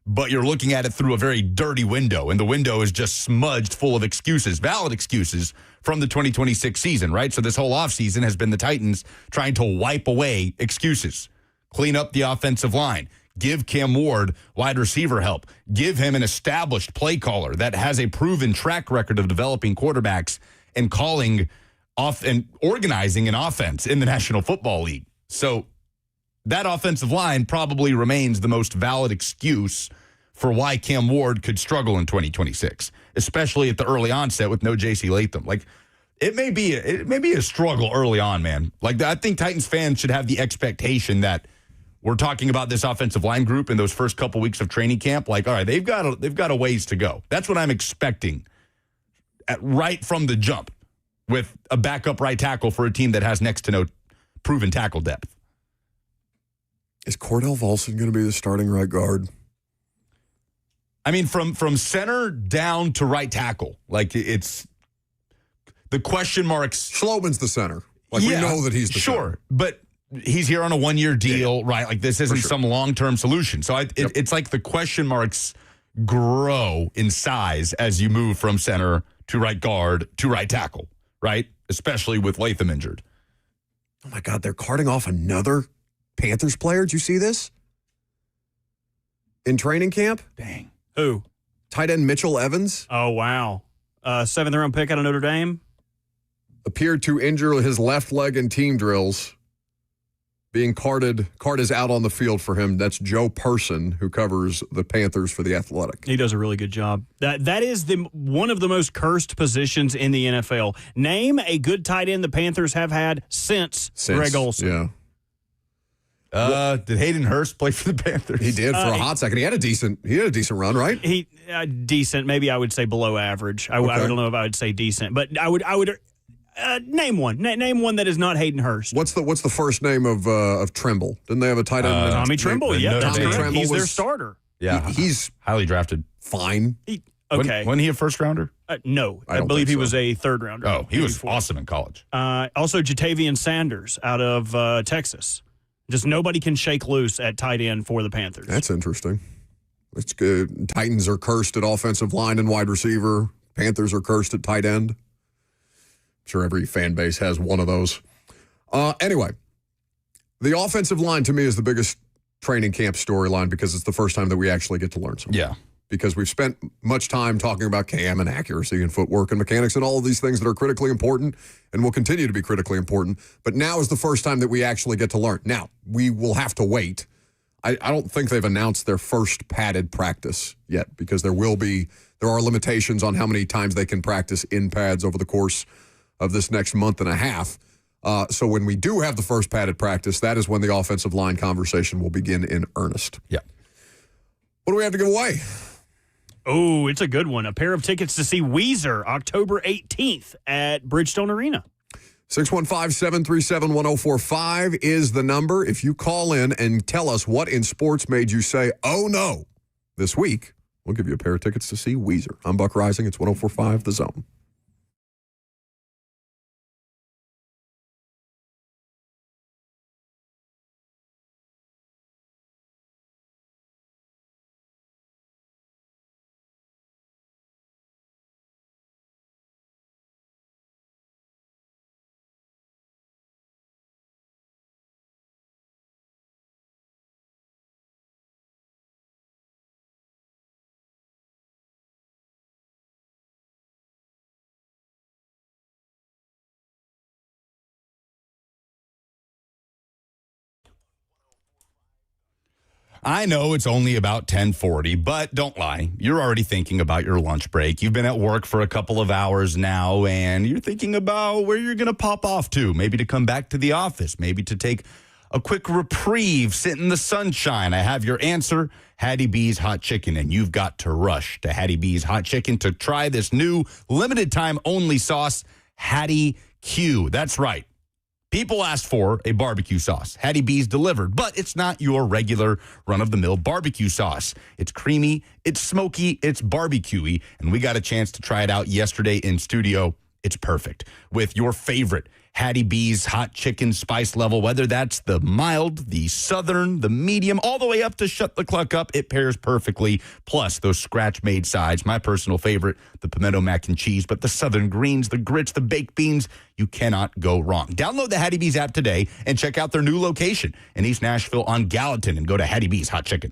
Speaker 1: but you're looking at it through a very dirty window, and the window is just smudged full of excuses, valid excuses from the 2026 season, right? So this whole offseason has been the Titans trying to wipe away excuses, clean up the offensive line, give Cam Ward wide receiver help, give him an established play caller that has a proven track record of developing quarterbacks and calling off and organizing an offense in the National Football League. So that offensive line probably remains the most valid excuse for why Cam Ward could struggle in 2026, especially at the early onset with no J.C. Latham. Like, it may be a struggle early on, man. Like, I think Titans fans should have the expectation that we're talking about this offensive line group in those first couple weeks of training camp. Like, all right, they've got a ways to go. That's what I'm expecting right from the jump, with a backup right tackle for a team that has next to no proven tackle depth.
Speaker 2: Is Cordell Volson going to be the starting right guard?
Speaker 1: I mean, from center down to right tackle, like, it's the question marks.
Speaker 2: Schloman's the center. Like, we know that he's the center.
Speaker 1: But he's here on a one-year deal, right? Like, this isn't some long-term solution. So it's like the question marks grow in size as you move from center to right guard to right tackle, right? Especially with Latham injured.
Speaker 2: Oh, my God, they're carting off another Panthers player. Did you see this? In training camp?
Speaker 1: Dang.
Speaker 3: Who?
Speaker 2: Tight end Mitchell Evans.
Speaker 3: Oh, wow. 7th-round pick out of Notre Dame.
Speaker 2: Appeared to injure his left leg in team drills. Being carted is out on the field for him. That's Joe Person, who covers the Panthers for The Athletic.
Speaker 3: He does a really good job. That is one of the most cursed positions in the NFL. Name a good tight end the Panthers have had since Greg Olsen.
Speaker 2: Yeah.
Speaker 1: Did Hayden Hurst play for the Panthers?
Speaker 2: He did for a hot second. He had a decent run, right?
Speaker 3: He decent. Maybe I would say below average. I don't know if I would say decent, but I would name one. Name one that is not Hayden Hurst.
Speaker 2: What's the first name of Trimble? Didn't they have a tight end?
Speaker 3: Tommy Trimble. Yeah, that's
Speaker 2: Tommy
Speaker 3: correct.
Speaker 2: Trimble
Speaker 3: He's their starter.
Speaker 1: Yeah,
Speaker 2: he's
Speaker 1: highly drafted.
Speaker 2: Fine.
Speaker 3: Okay.
Speaker 1: Wasn't he a first rounder?
Speaker 3: No,
Speaker 2: I don't
Speaker 3: believe
Speaker 2: think
Speaker 3: he
Speaker 2: so.
Speaker 3: was a third rounder.
Speaker 1: Oh, he was awesome in college.
Speaker 3: Also, Jatavian Sanders out of Texas. Just nobody can shake loose at tight end for the Panthers.
Speaker 2: That's interesting. It's good. Titans are cursed at offensive line and wide receiver. Panthers are cursed at tight end. I'm sure every fan base has one of those. Anyway, the offensive line to me is the biggest training camp storyline because it's the first time that we actually get to learn something.
Speaker 1: Yeah.
Speaker 2: Because we've spent much time talking about Cam and accuracy and footwork and mechanics and all of these things that are critically important and will continue to be critically important. But now is the first time that we actually get to learn. Now, we will have to wait. I don't think they've announced their first padded practice yet because there are limitations on how many times they can practice in pads over the course of this next month and a half. So when we do have the first padded practice, that is when the offensive line conversation will begin in earnest.
Speaker 1: Yeah.
Speaker 2: What do we have to give away?
Speaker 3: Oh, it's a good one. A pair of tickets to see Weezer October 18th at Bridgestone Arena.
Speaker 2: 615-737-1045 is the number. If you call in and tell us what in sports made you say, oh no, this week, we'll give you a pair of tickets to see Weezer. I'm Buck Rising. It's 1045 The Zone.
Speaker 1: I know it's only about 10:40, but don't lie. You're already thinking about your lunch break. You've been at work for a couple of hours now, and you're thinking about where you're going to pop off to. Maybe to come back to the office. Maybe to take a quick reprieve, sit in the sunshine. I have your answer, Hattie B's Hot Chicken, and you've got to rush to Hattie B's Hot Chicken to try this new limited time only sauce, Hattie Q. That's right. People asked for a barbecue sauce. Hattie B's delivered, but it's not your regular run-of-the-mill barbecue sauce. It's creamy, it's smoky, it's barbecuey, and we got a chance to try it out yesterday in studio. It's perfect. With your favorite Hattie B's hot chicken spice level, whether that's the mild, the southern, the medium, all the way up to shut the cluck up, it pairs perfectly. Plus, those scratch-made sides, my personal favorite, the pimento mac and cheese, but the southern greens, the grits, the baked beans, you cannot go wrong. Download the Hattie B's app today and check out their new location in East Nashville on Gallatin and go to Hattie B's Hot Chicken.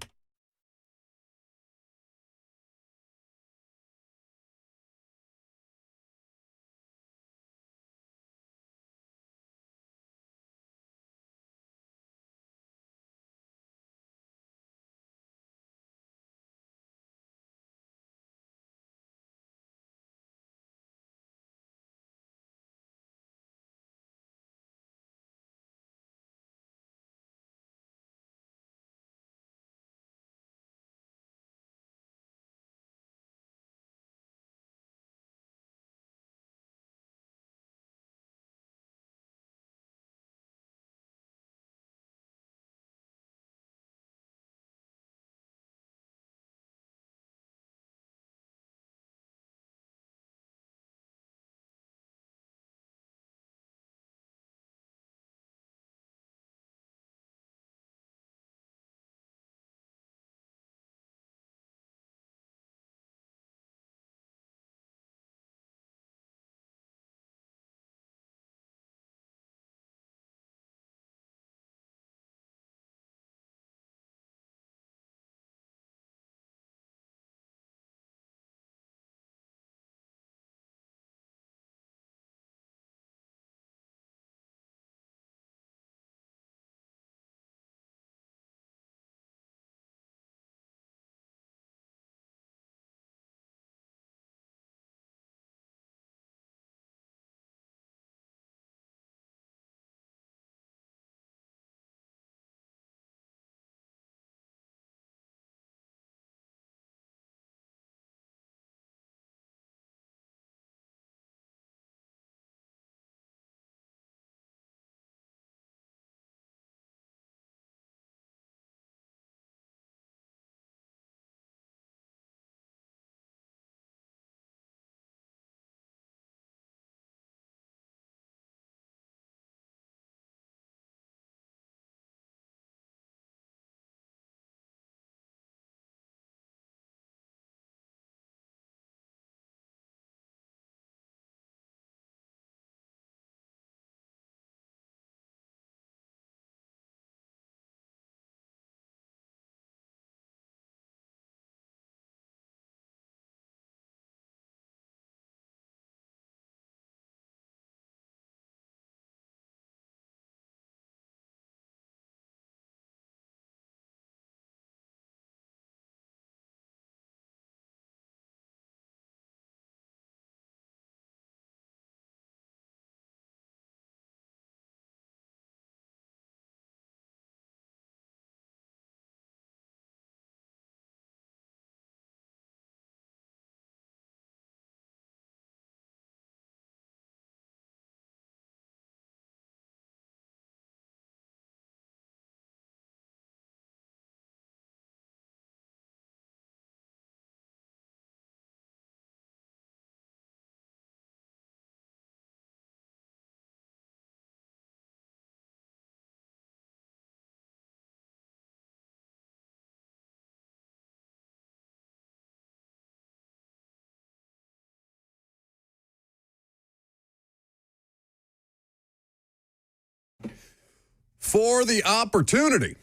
Speaker 2: For the opportunity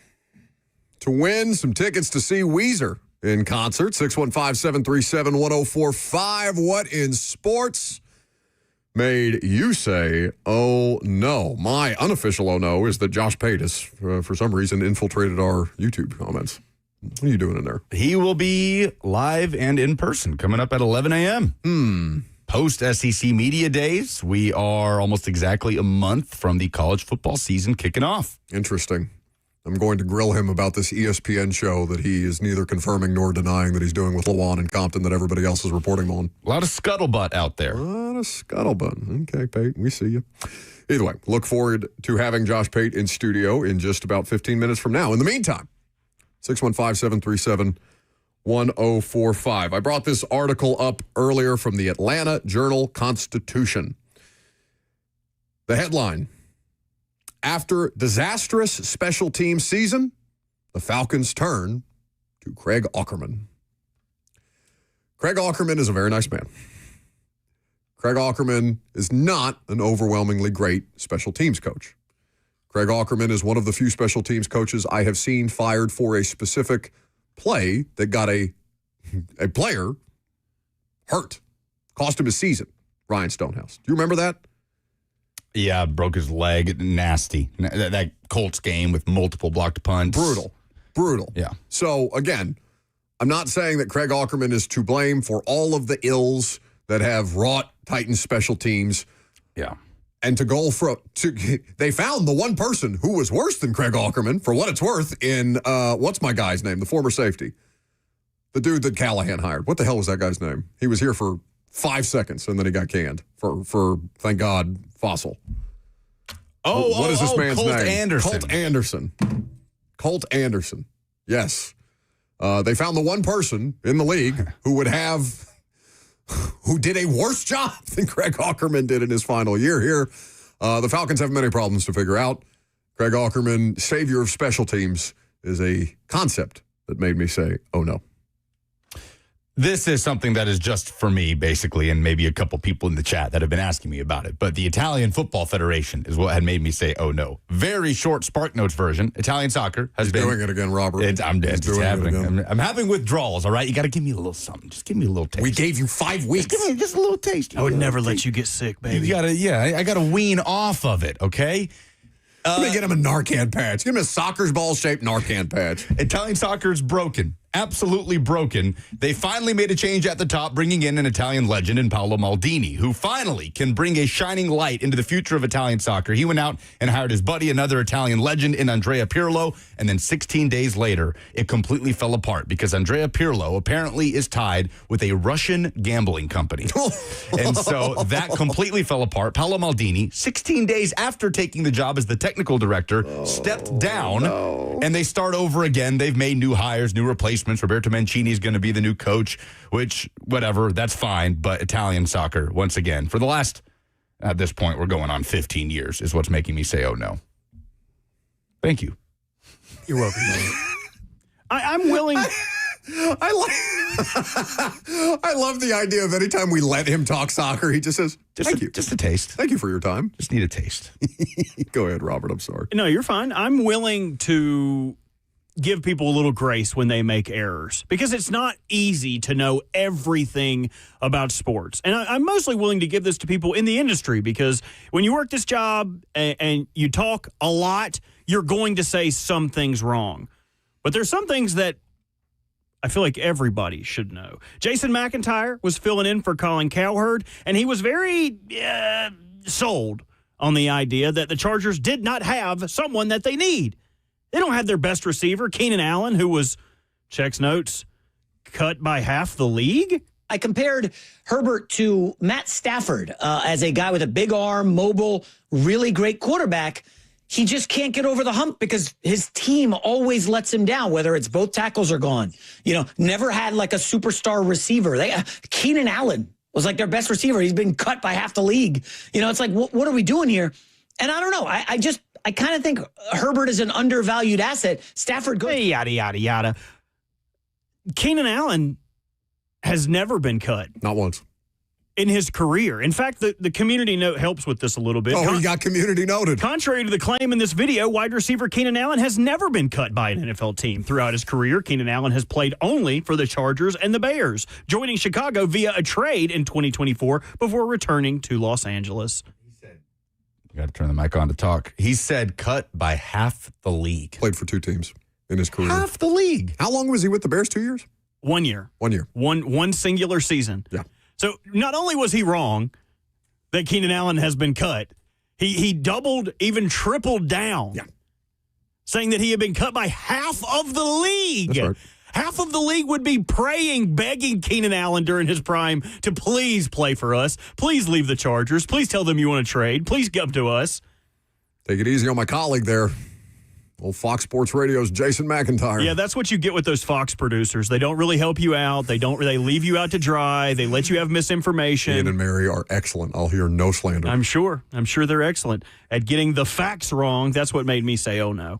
Speaker 2: to win some tickets to see Weezer in concert, 615-737-1045. What in sports made you say, oh no? My unofficial oh no is that Josh Pate has, for some reason, infiltrated our YouTube comments. What are you doing in there?
Speaker 1: He will be live and in person coming up at 11 a.m. Post SEC Media Days, we are almost exactly a month from the college football season kicking off.
Speaker 2: Interesting. I'm going to grill him about this ESPN show that he is neither confirming nor denying that he's doing with Lawan and Compton that everybody else is reporting on.
Speaker 1: A lot of scuttlebutt out there.
Speaker 2: A lot of scuttlebutt. Okay, Pate, we see you. Either way, look forward to having Josh Pate in studio in just about 15 minutes from now. In the meantime, 615-737-1045. I brought this article up earlier from the Atlanta Journal-Constitution. The headline: after disastrous special team season, the Falcons turn to Craig Aukerman. Craig Aukerman is a very nice man. Craig Aukerman is not an overwhelmingly great special teams coach. Craig Aukerman is one of the few special teams coaches I have seen fired for a specific play that got a player hurt, cost him his season. Ryan Stonehouse. Do you remember that?
Speaker 1: Yeah, broke his leg. Nasty. That Colts game with multiple blocked punts.
Speaker 2: Brutal.
Speaker 1: Yeah.
Speaker 2: So, again, I'm not saying that Craig Aukerman is to blame for all of the ills that have wrought Titans special teams.
Speaker 1: Yeah.
Speaker 2: And they found the one person who was worse than Craig Aukerman, for what it's worth, in, what's my guy's name? The former safety. The dude that Callahan hired. What the hell was that guy's name? He was here for 5 seconds, and then he got canned for thank God, Fossil. What is this man's
Speaker 1: Colt
Speaker 2: name?
Speaker 1: Anderson.
Speaker 2: Colt Anderson. Yes. They found the one person in the league who did a worse job than Craig Aukerman did in his final year here. The Falcons have many problems to figure out. Craig Aukerman, savior of special teams, is a concept that made me say, oh no.
Speaker 1: This is something that is just for me, basically, and maybe a couple people in the chat that have been asking me about it. But the Italian Football Federation is what had made me say, oh, no. Very short Spark Notes version. Italian soccer has been
Speaker 2: doing it again, Robert.
Speaker 1: It's happening. I'm having withdrawals, all right? You got to give me a little something. Just give me a little taste.
Speaker 2: We gave you 5 weeks.
Speaker 1: Just give me just a little taste.
Speaker 3: I would never let you get sick, baby.
Speaker 1: You gotta, I got to wean off of it, okay?
Speaker 2: Let me get him a Narcan patch. Give him a soccer's ball-shaped Narcan patch.
Speaker 1: Italian soccer is broken. Absolutely broken. They finally made a change at the top, bringing in an Italian legend in Paolo Maldini, who finally can bring a shining light into the future of Italian soccer. He went out and hired his buddy, another Italian legend in Andrea Pirlo, and then 16 days later, it completely fell apart because Andrea Pirlo apparently is tied with a Russian gambling company. And so that completely fell apart. Paolo Maldini, 16 days after taking the job as the technical director, stepped down, and they start over again. They've made new hires, new replacements. Roberto Mancini is going to be the new coach, which, whatever, that's fine. But Italian soccer, once again, for the last, at this point, we're going on 15 years, is what's making me say, oh, no. Thank you.
Speaker 3: You're welcome. I'm willing.
Speaker 2: I love the idea of anytime we let him talk soccer, he just says, thank you.
Speaker 1: Just a taste.
Speaker 2: Thank you for your time.
Speaker 1: Just need a taste.
Speaker 2: Go ahead, Robert. I'm sorry.
Speaker 3: No, you're fine. I'm willing to give people a little grace when they make errors because it's not easy to know everything about sports. And I'm mostly willing to give this to people in the industry because when you work this job and you talk a lot, you're going to say some things wrong. But there's some things that I feel like everybody should know. Jason McIntyre was filling in for Colin Cowherd, and he was very sold on the idea that the Chargers did not have someone that they need. They don't have their best receiver, Keenan Allen, who was, checks notes, cut by half the league.
Speaker 6: I compared Herbert to Matt Stafford as a guy with a big arm, mobile, really great quarterback. He just can't get over the hump because his team always lets him down, whether it's both tackles are gone. Never had like a superstar receiver. Keenan Allen was like their best receiver. He's been cut by half the league. It's like, what are we doing here? And I don't know. I kind of think Herbert is an undervalued asset. Stafford goes.
Speaker 3: Yada, yada, yada. Keenan Allen has never been cut.
Speaker 2: Not once.
Speaker 3: In his career. In fact, the community note helps with this a little bit.
Speaker 2: Oh, he got community noted.
Speaker 3: Contrary to the claim in this video, wide receiver Keenan Allen has never been cut by an NFL team. Throughout his career, Keenan Allen has played only for the Chargers and the Bears, joining Chicago via a trade in 2024 before returning to Los Angeles.
Speaker 1: You got to turn the mic on to talk. He said cut by half the league.
Speaker 2: Played for 2 teams. in his career.
Speaker 1: Half the league.
Speaker 2: How long was he with the Bears? 2 years?
Speaker 3: 1 year.
Speaker 2: 1 year.
Speaker 3: One singular season.
Speaker 2: Yeah.
Speaker 3: So not only was he wrong that Keenan Allen has been cut, he doubled, even tripled down, saying that he had been cut by half of the league.
Speaker 2: That's right.
Speaker 3: Half of the league would be praying, begging Keenan Allen during his prime to please play for us. Please leave the Chargers. Please tell them you want to trade. Please come to us.
Speaker 2: Take it easy on my colleague there. Old Fox Sports Radio's Jason McIntyre.
Speaker 3: Yeah, that's what you get with those Fox producers. They don't really help you out. They leave you out to dry. They let you have misinformation.
Speaker 2: Ian and Mary are excellent. I'll hear no slander.
Speaker 3: I'm sure they're excellent at getting the facts wrong. That's what made me say, oh, no.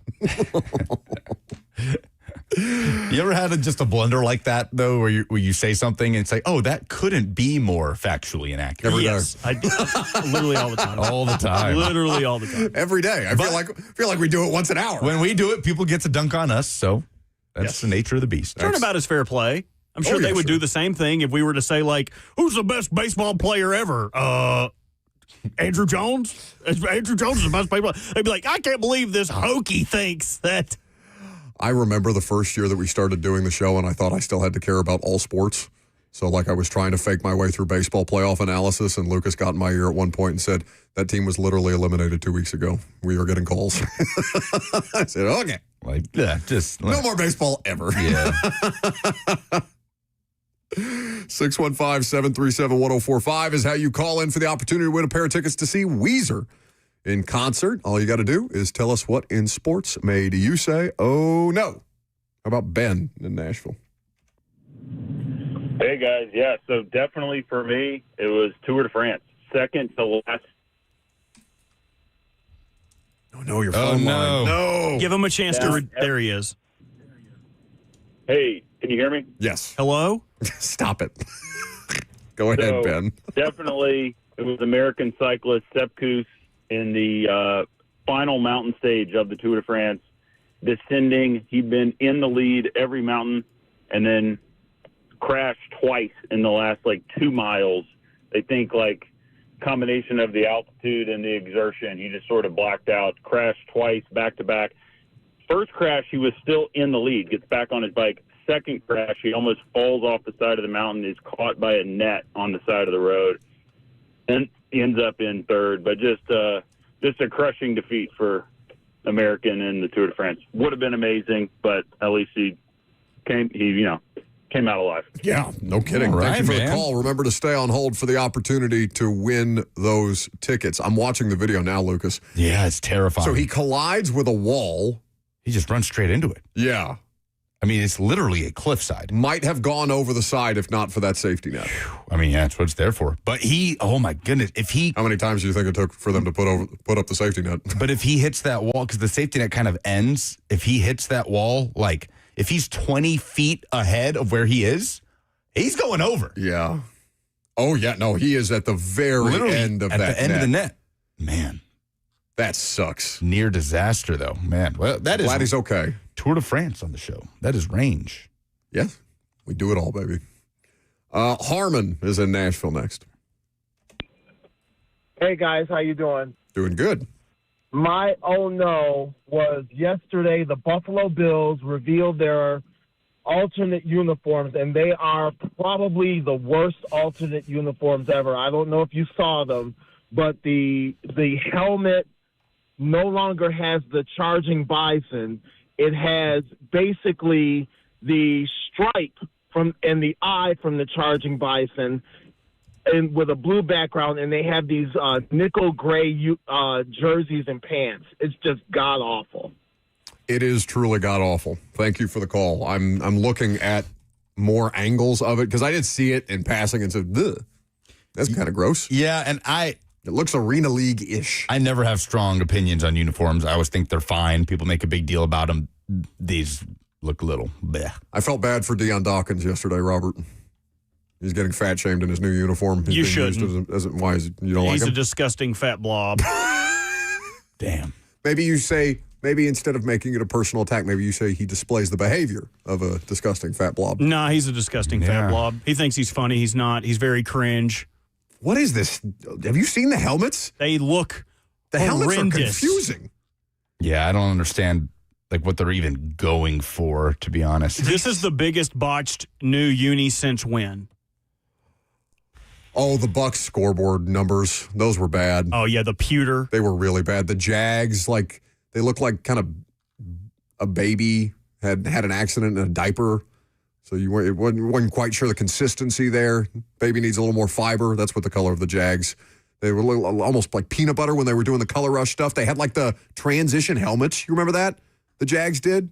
Speaker 1: You ever had just a blunder like that, though, where you say something and say, oh, that couldn't be more factually inaccurate?
Speaker 3: Yes, I do. Literally all the time.
Speaker 1: All the time.
Speaker 3: Literally all the time.
Speaker 2: Every day. I feel like we do it once an hour.
Speaker 1: When we do it, people get to dunk on us, so that's the nature of the beast.
Speaker 3: Turnabout is fair play. I'm sure they would do the same thing if we were to say, like, who's the best baseball player ever? Andrew Jones? Andrew Jones is the best baseball player. They'd be like, I can't believe this hokey thinks that.
Speaker 2: I remember the first year that we started doing the show, and I thought I still had to care about all sports. So, like, I was trying to fake my way through baseball playoff analysis, and Lucas got in my ear at one point and said, that team was literally eliminated 2 weeks ago. We are getting calls. I said, okay.
Speaker 1: Like, yeah, just
Speaker 2: No more baseball ever.
Speaker 1: Yeah.
Speaker 2: 615-737-1045 is how you call in for the opportunity to win a pair of tickets to see Weezer in concert. All you got to do is tell us what in sports made you say, oh, no. How about Ben in Nashville?
Speaker 7: Hey, guys. Yeah, so definitely for me, it was Tour de France. Second to last.
Speaker 2: Oh, no, your phone line. No.
Speaker 3: Give him a chance to. There he is.
Speaker 7: Hey, can you hear me?
Speaker 2: Yes.
Speaker 3: Hello?
Speaker 2: Stop it. Go ahead, Ben.
Speaker 7: Definitely, it was American cyclist Sepp Kuss in the final mountain stage of the Tour de France, descending. He'd been in the lead every mountain and then crashed twice in the last, 2 miles. They think, combination of the altitude and the exertion. He just sort of blacked out, crashed twice, back-to-back. First crash, he was still in the lead, gets back on his bike. Second crash, he almost falls off the side of the mountain, is caught by a net on the side of the road, and he ends up in third. But just a crushing defeat for American in the Tour de France. Would have been amazing, but at least he came out alive.
Speaker 2: Yeah, no kidding.
Speaker 1: All right,
Speaker 2: Thank you for
Speaker 1: man.
Speaker 2: the call. Remember to stay on hold for the opportunity to win those tickets. I'm watching the video now, Lucas.
Speaker 1: Yeah, it's terrifying.
Speaker 2: So he collides with a wall.
Speaker 1: He just runs straight into it.
Speaker 2: Yeah.
Speaker 1: I mean, it's literally a cliffside.
Speaker 2: Might have gone over the side if not for that safety net.
Speaker 1: I mean, yeah, that's what it's there for. But oh my goodness,
Speaker 2: How many times do you think it took for them to put up the safety net?
Speaker 1: But if he hits that wall, because the safety net kind of ends, if he hits that wall, if he's 20 feet ahead of where he is, he's going over.
Speaker 2: Yeah. Oh, yeah. No, he is at the very
Speaker 1: Literally
Speaker 2: end of
Speaker 1: at
Speaker 2: that
Speaker 1: the end
Speaker 2: net.
Speaker 1: of the net. Man,
Speaker 2: That sucks.
Speaker 1: near disaster, though. Man, well, that is
Speaker 2: Glad he's okay.
Speaker 1: Tour de France on the show. That is range.
Speaker 2: Yes. We do it all, baby. Harmon is in Nashville next.
Speaker 8: Hey guys, how you doing?
Speaker 2: Doing good.
Speaker 8: My oh no was yesterday the Buffalo Bills revealed their alternate uniforms, and they are probably the worst alternate uniforms ever. I don't know if you saw them, but the helmet no longer has the charging bison. It has basically the stripe and the eye from the charging bison, and with a blue background, and they have these nickel gray jerseys and pants. It's just god awful.
Speaker 2: It is truly god awful. Thank you for the call. I'm looking at more angles of it because I did see it in passing and said, ugh, that's kind of gross.
Speaker 1: Yeah, and
Speaker 2: It looks Arena League-ish.
Speaker 1: I never have strong opinions on uniforms. I always think they're fine. People make a big deal about them. These look a little bleh.
Speaker 2: I felt bad for Deion Dawkins yesterday, Robert. He's getting fat-shamed in his new uniform. He's
Speaker 3: You
Speaker 2: being used
Speaker 3: shouldn't.
Speaker 2: Why is it, you don't
Speaker 3: He's
Speaker 2: like
Speaker 3: a
Speaker 2: him?
Speaker 3: disgusting fat blob.
Speaker 1: Damn.
Speaker 2: Maybe instead of making it a personal attack, maybe you say he displays the behavior of a disgusting fat blob.
Speaker 3: Nah, he's a disgusting fat
Speaker 1: Yeah.
Speaker 3: blob. He thinks he's funny. He's not. He's very cringe.
Speaker 2: What is this? Have you seen the helmets?
Speaker 3: They look
Speaker 2: The helmets are
Speaker 3: horrendous.
Speaker 2: confusing.
Speaker 1: Yeah, I don't understand like what they're even going for, to be honest.
Speaker 3: This is the biggest botched new uni since when?
Speaker 2: Oh, the Bucks scoreboard numbers. Those were bad.
Speaker 3: Oh, yeah, the pewter.
Speaker 2: They were really bad. The Jags, like, they looked like kind of a baby had an accident in a diaper. So it wasn't quite sure the consistency there. Baby needs a little more fiber. That's what the color of the Jags. They were almost like peanut butter when they were doing the color rush stuff. They had like the transition helmets. You remember that? The Jags did?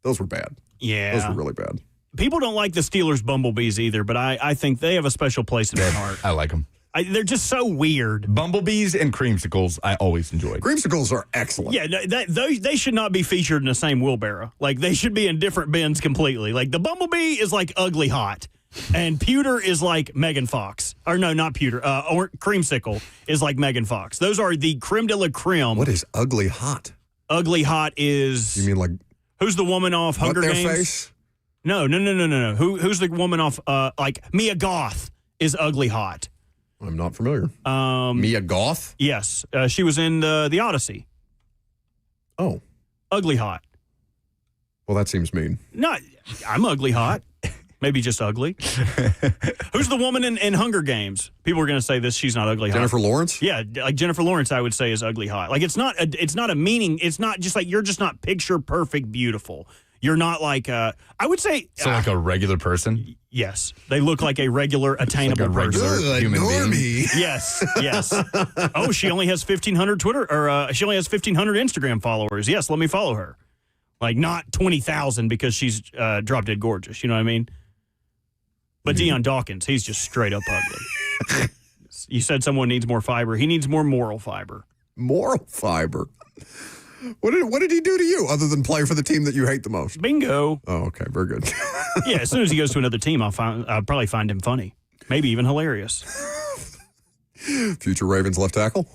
Speaker 2: Those were bad.
Speaker 3: Yeah.
Speaker 2: Those were really bad.
Speaker 3: People don't like the Steelers Bumblebees either, but I think they have a special place in my heart.
Speaker 1: I like them.
Speaker 3: They're just so weird.
Speaker 1: Bumblebees and creamsicles, I always enjoyed.
Speaker 2: Creamsicles are excellent.
Speaker 3: Yeah, they should not be featured in the same wheelbarrow. Like, they should be in different bins completely. Like, the Bumblebee is like ugly hot, and Pewter is like Megan Fox. Or no, not Pewter. Or Creamsicle is like Megan Fox. Those are the creme de la creme.
Speaker 2: What is ugly hot?
Speaker 3: Ugly hot is...
Speaker 2: You mean like...
Speaker 3: Who's the woman off Hunger
Speaker 2: their
Speaker 3: Games?
Speaker 2: face?
Speaker 3: No. Who's the woman off, like, Mia Goth is ugly hot.
Speaker 2: I'm not familiar. Mia Goth?
Speaker 3: Yes. She was in the Odyssey.
Speaker 2: Oh.
Speaker 3: Ugly hot.
Speaker 2: Well, that seems mean.
Speaker 3: No, I'm ugly hot. Maybe just ugly. Who's the woman in Hunger Games? People are going to say this. She's not ugly
Speaker 2: Jennifer
Speaker 3: hot.
Speaker 2: Lawrence?
Speaker 3: Yeah, like Jennifer Lawrence, I would say is ugly hot. Like it's not a meaning. It's not just like you're just not picture perfect beautiful. You're not like I would say.
Speaker 1: So like a regular person?
Speaker 3: Yes, they look like a regular attainable
Speaker 1: Like a regular
Speaker 3: person.
Speaker 1: human being.
Speaker 3: Yes. Oh, she only has 1,500 Twitter or she only has 1,500 Instagram followers. Yes, let me follow her. Like not 20,000 because she's drop dead gorgeous. You know what I mean? But Deion Dawkins, he's just straight up ugly. You said someone needs more fiber. He needs more moral fiber.
Speaker 2: Moral fiber? What did he do to you other than play for the team that you hate the most?
Speaker 3: Bingo.
Speaker 2: Oh, okay. Very good.
Speaker 3: Yeah, as soon as he goes to another team, I'll probably find him funny. Maybe even hilarious.
Speaker 2: Future Ravens left tackle?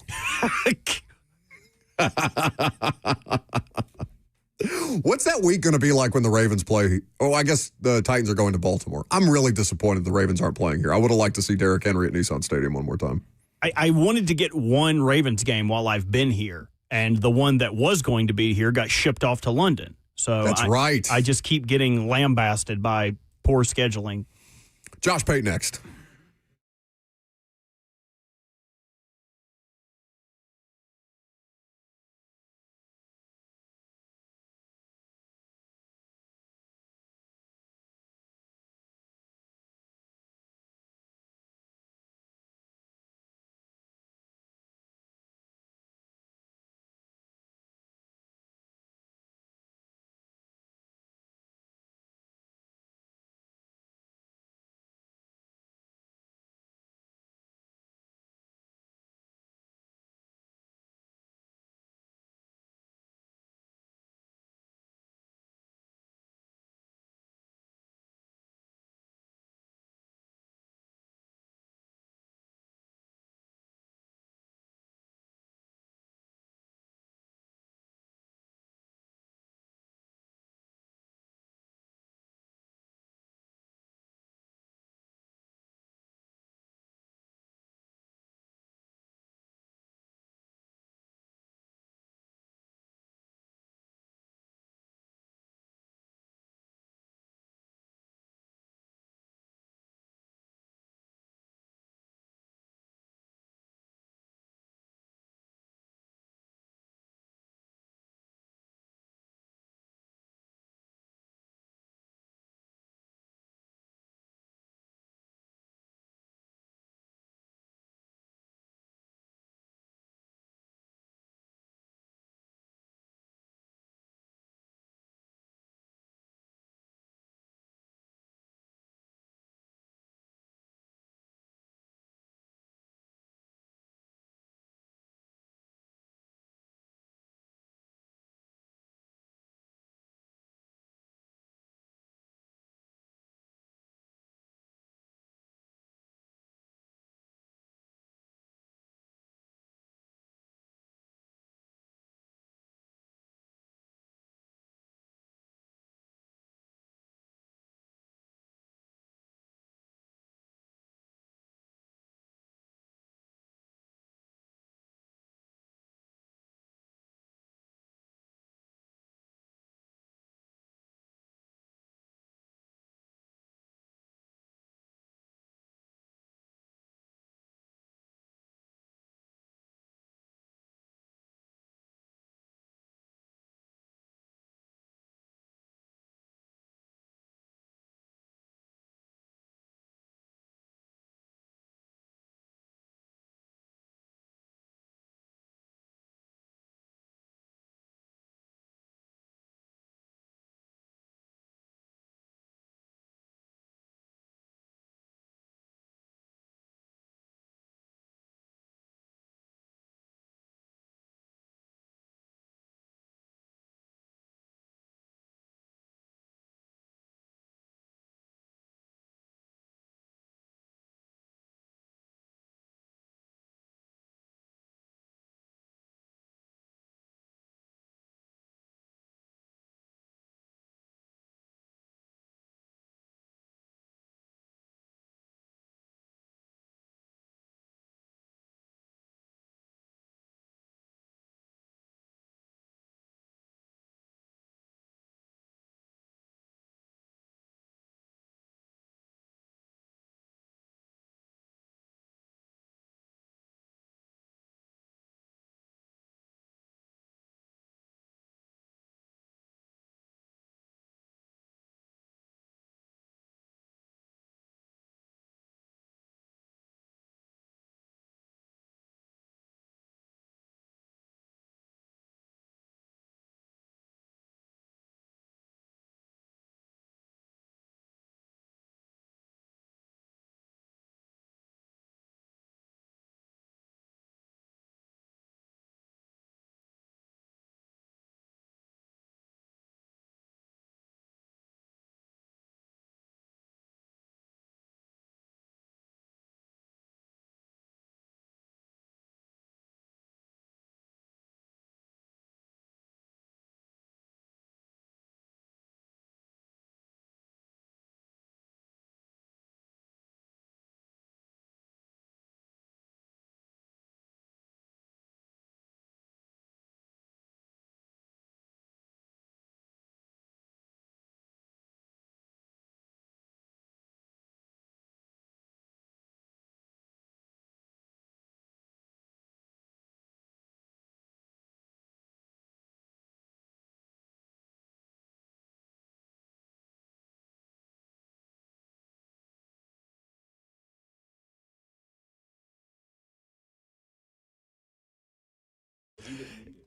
Speaker 2: What's that week going to be like when the Ravens play? Oh, I guess the Titans are going to Baltimore. I'm really disappointed the Ravens aren't playing here. I would have liked to see Derrick Henry at Nissan Stadium one more time.
Speaker 3: I wanted to get one Ravens game while I've been here, and the one that was going to be here got shipped off to London. So
Speaker 2: That's right.
Speaker 3: I just keep getting lambasted by poor scheduling.
Speaker 2: Josh Pate next.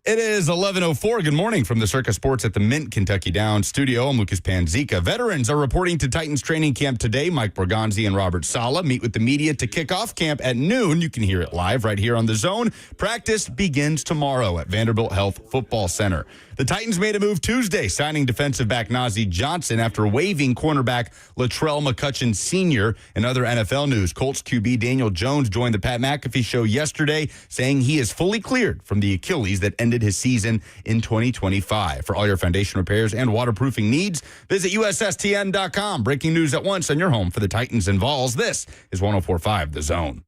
Speaker 1: It is 11:04. Good morning from the Circus Sports at the Mint Kentucky Downs studio. I'm Lucas Panzica. Veterans are reporting to Titans training camp today. Mike Borgonzi and Robert Saleh meet with the media to kick off camp at noon. You can hear it live right here on The Zone. Practice begins tomorrow at Vanderbilt Health Football Center. The Titans made a move Tuesday, signing defensive back Najee Johnson after waiving cornerback Latrell McCutcheon Sr. In other NFL news, Colts QB Daniel Jones joined the Pat McAfee show yesterday, saying he is fully cleared from the Achilles that ended his season in 2025. For all your foundation repairs and waterproofing needs, visit USSTN.com. Breaking news at once on your home for the Titans and Vols. This is 104.5 The Zone.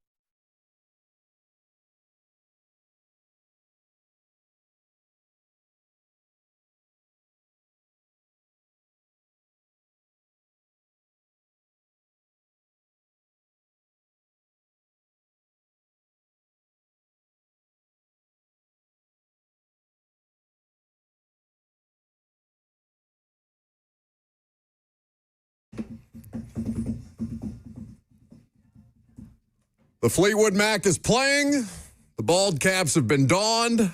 Speaker 2: The Fleetwood Mac is playing. The bald caps have been donned.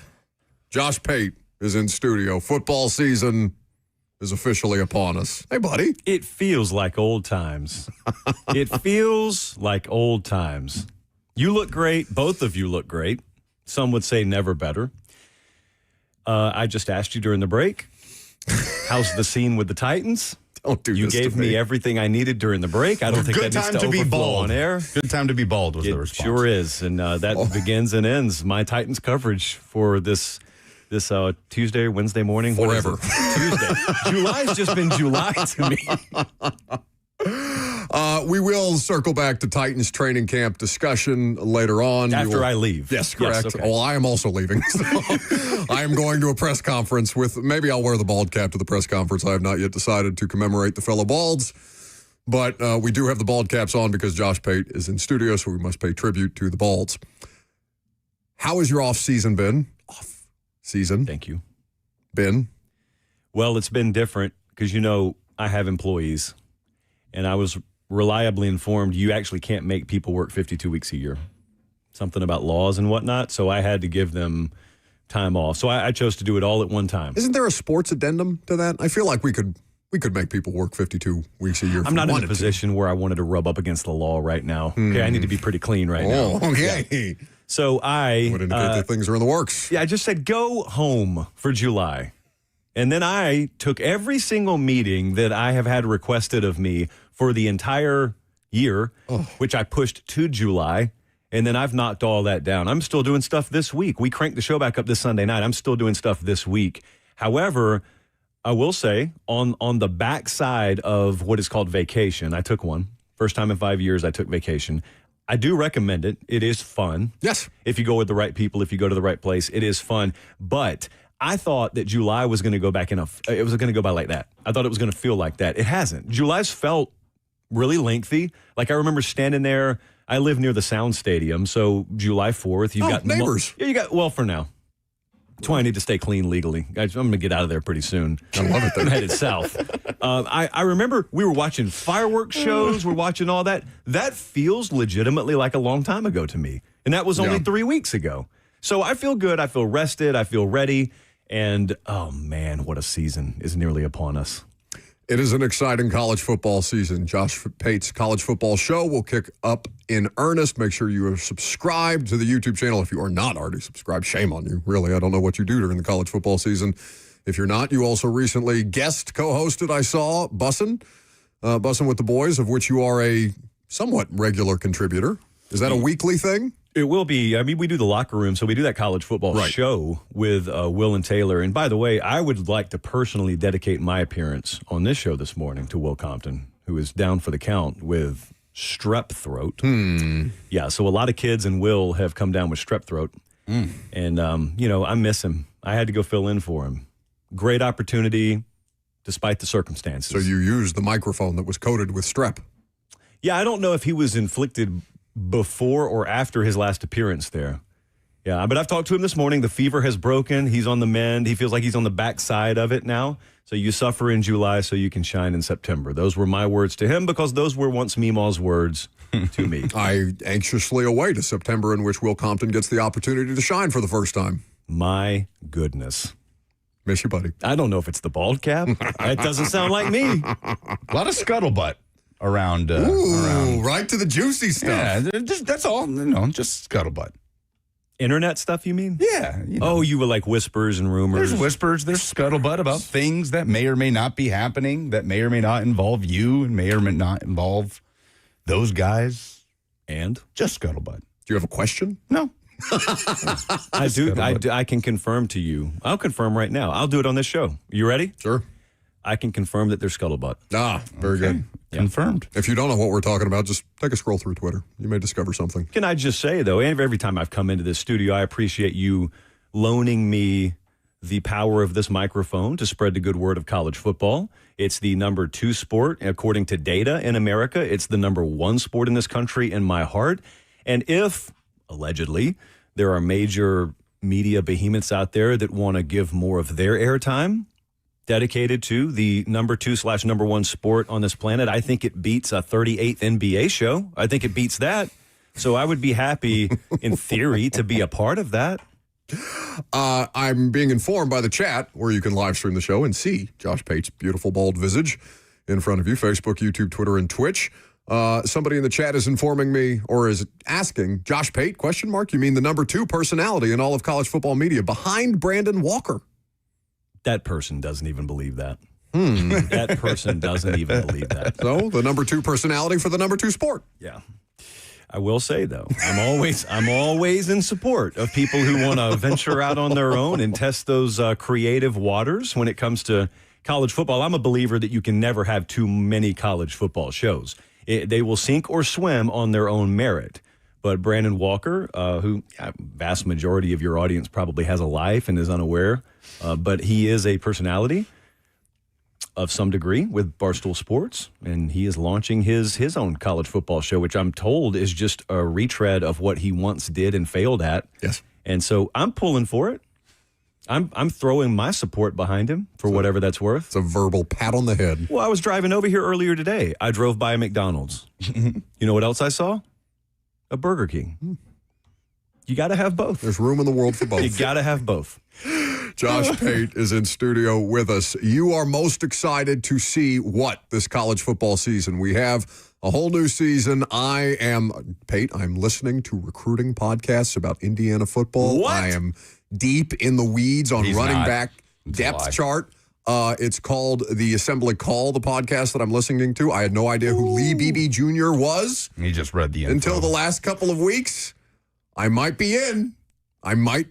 Speaker 2: Josh Pate is in studio. Football season is officially upon us. Hey, buddy.
Speaker 9: It feels like old times. It feels like old times. You look great. Both of you look great. Some would say never better. I just asked you during the break, how's the scene with the Titans?
Speaker 2: Don't do
Speaker 9: you
Speaker 2: this
Speaker 9: gave
Speaker 2: to
Speaker 9: me everything I needed during the break. I don't think
Speaker 1: Good
Speaker 9: that needs
Speaker 1: time
Speaker 9: to
Speaker 1: to be
Speaker 9: overflow
Speaker 1: bald.
Speaker 9: on air.
Speaker 1: Good time to be bald was the
Speaker 9: It
Speaker 1: response.
Speaker 9: sure is, and that begins and ends my Titans coverage for this Tuesday or Wednesday morning. What is
Speaker 2: Forever.
Speaker 9: it? Tuesday. July's just been July to me.
Speaker 2: We will circle back to Titans training camp discussion later on.
Speaker 9: After I leave.
Speaker 2: Yes, correct.
Speaker 9: Yes, okay.
Speaker 2: Well, I am also leaving. So I am going to a press conference with, maybe I'll wear the bald cap to the press conference. I have not yet decided to commemorate the fellow balds. But we do have the bald caps on because Josh Pate is in studio, so we must pay tribute to the balds. How has your off-season been? Off-season.
Speaker 9: Thank you.
Speaker 2: Been?
Speaker 9: Well, it's been different because, I have employees, and I was reliably informed you actually can't make people work 52 weeks a year. Something about laws and whatnot, so I had to give them time off. So I chose to do it all at one time.
Speaker 2: Isn't there a sports addendum to that? I feel like we could make people work 52 weeks a year.
Speaker 9: I'm not in a position where I wanted to rub up against the law right now. Okay, I need to be pretty clean right now.
Speaker 2: Okay.
Speaker 9: Yeah. So I
Speaker 2: would indicate that things are in the works.
Speaker 9: Yeah, I just said go home for July. And then I took every single meeting that I have had requested of me for the entire year, which I pushed to July. And then I've knocked all that down. I'm still doing stuff this week. We cranked the show back up this Sunday night. I'm still doing stuff this week. However, I will say on the backside of what is called vacation, I took one. First time in 5 years I took vacation. I do recommend it. It is fun.
Speaker 2: Yes.
Speaker 9: If you go with the right people, if you go to the right place, it is fun. But I thought that July was going to go back it was going to go by like that. I thought it was going to feel like that. It hasn't. July's felt really lengthy. Like I remember standing there. I live near the Sound Stadium, so July 4th, you've got
Speaker 2: neighbors.
Speaker 9: Well, for now. That's why I need to stay clean legally. I'm going to get out of there pretty soon.
Speaker 2: I love it.
Speaker 9: I'm headed south. I remember we were watching fireworks shows. We're watching all that. That feels legitimately like a long time ago to me. And that was only 3 weeks ago. So I feel good. I feel rested. I feel ready. And, oh, man, what a season is nearly upon us.
Speaker 2: It is an exciting college football season. Josh Pate's College Football Show will kick up in earnest. Make sure you are subscribed to the YouTube channel. If you are not already subscribed, shame on you. Really, I don't know what you do during the college football season. If you're not, you also recently guest co-hosted, I saw, Bussin' with the Boys, of which you are a somewhat regular contributor. Is that a weekly thing?
Speaker 9: It will be. I mean, we do the locker room, so we do that college football show with Will and Taylor. And by the way, I would like to personally dedicate my appearance on this show this morning to Will Compton, who is down for the count with strep throat. Yeah, so a lot of kids and Will have come down with strep throat. And, I miss him. I had to go fill in for him. Great opportunity, despite the circumstances.
Speaker 2: So you used the microphone that was coated with strep.
Speaker 9: Yeah, I don't know if he was inflicted before or after his last appearance there. Yeah, but I've talked to him this morning. The fever has broken. He's on the mend. He feels like he's on the backside of it now. So you suffer in July so you can shine in September. Those were my words to him because those were once Meemaw's words to me.
Speaker 2: I anxiously await a September in which Will Compton gets the opportunity to shine for the first time.
Speaker 9: My goodness.
Speaker 2: Miss you, buddy.
Speaker 9: I don't know if it's the bald cap. That doesn't sound like me.
Speaker 1: A lot of scuttlebutt around.
Speaker 2: Right to the juicy stuff.
Speaker 1: Yeah, that's all. Just scuttlebutt.
Speaker 9: Internet stuff, you mean?
Speaker 1: Yeah.
Speaker 9: Oh, you were like whispers and rumors.
Speaker 1: There's whispers, there's scuttlebutt about things that may or may not be happening, that may or may not involve you, and may or may not involve those guys.
Speaker 9: And?
Speaker 1: Just scuttlebutt.
Speaker 2: Do you have a question?
Speaker 1: No.
Speaker 9: I do. I can confirm to you. I'll confirm right now. I'll do it on this show. You ready?
Speaker 2: Sure.
Speaker 9: I can confirm that there's scuttlebutt.
Speaker 2: Very good.
Speaker 9: Yeah.
Speaker 1: Confirmed.
Speaker 2: If you don't know what we're talking about, just take a scroll through Twitter. You may discover something.
Speaker 9: Can I just say, though, every time I've come into this studio, I appreciate you loaning me the power of this microphone to spread the good word of college football. It's the number 2 sport, according to data in America. It's the number 1 sport in this country in my heart. And if, allegedly, there are major media behemoths out there that want to give more of their airtime dedicated to the number 2/number 1 sport on this planet, I think it beats a 38th NBA show. I think it beats that. So I would be happy, in theory, to be a part of that.
Speaker 2: I'm being informed by the chat, where you can live stream the show and see Josh Pate's beautiful bald visage in front of you, Facebook, YouTube, Twitter, and Twitch. Somebody in the chat is informing me, or is asking, Josh Pate, ? You mean the number 2 personality in all of college football media, behind Brandon Walker?
Speaker 9: That person doesn't even believe that. That person doesn't even believe that.
Speaker 2: So the number 2 personality for the number 2 sport.
Speaker 9: Yeah. I will say, though, I'm always in support of people who want to venture out on their own and test those creative waters when it comes to college football. I'm a believer that you can never have too many college football shows. They will sink or swim on their own merit. But Brandon Walker, who vast majority of your audience probably has a life and is unaware, but he is a personality of some degree with Barstool Sports, and he is launching his own college football show, which I'm told is just a retread of what he once did and failed at.
Speaker 2: Yes.
Speaker 9: And so I'm pulling for it. I'm throwing my support behind him for whatever that's worth.
Speaker 2: It's a verbal pat on the head.
Speaker 9: Well, I was driving over here earlier today. I drove by a McDonald's. You know what else I saw? A Burger King. You got to have both.
Speaker 2: There's room in the world for both.
Speaker 9: You got to have both.
Speaker 2: Josh Pate is in studio with us. You are most excited to see what this college football season? We have a whole new season. Pate, I'm listening to recruiting podcasts about Indiana football.
Speaker 9: What?
Speaker 2: I am deep in the weeds on
Speaker 1: He's
Speaker 2: running
Speaker 1: not.
Speaker 2: back
Speaker 1: It's a lie.
Speaker 2: depth chart. It's called The Assembly Call, the podcast that I'm listening to. I had no idea who Lee Beebe Jr. was
Speaker 1: He just read the info.
Speaker 2: until the last couple of weeks. I might be in. I might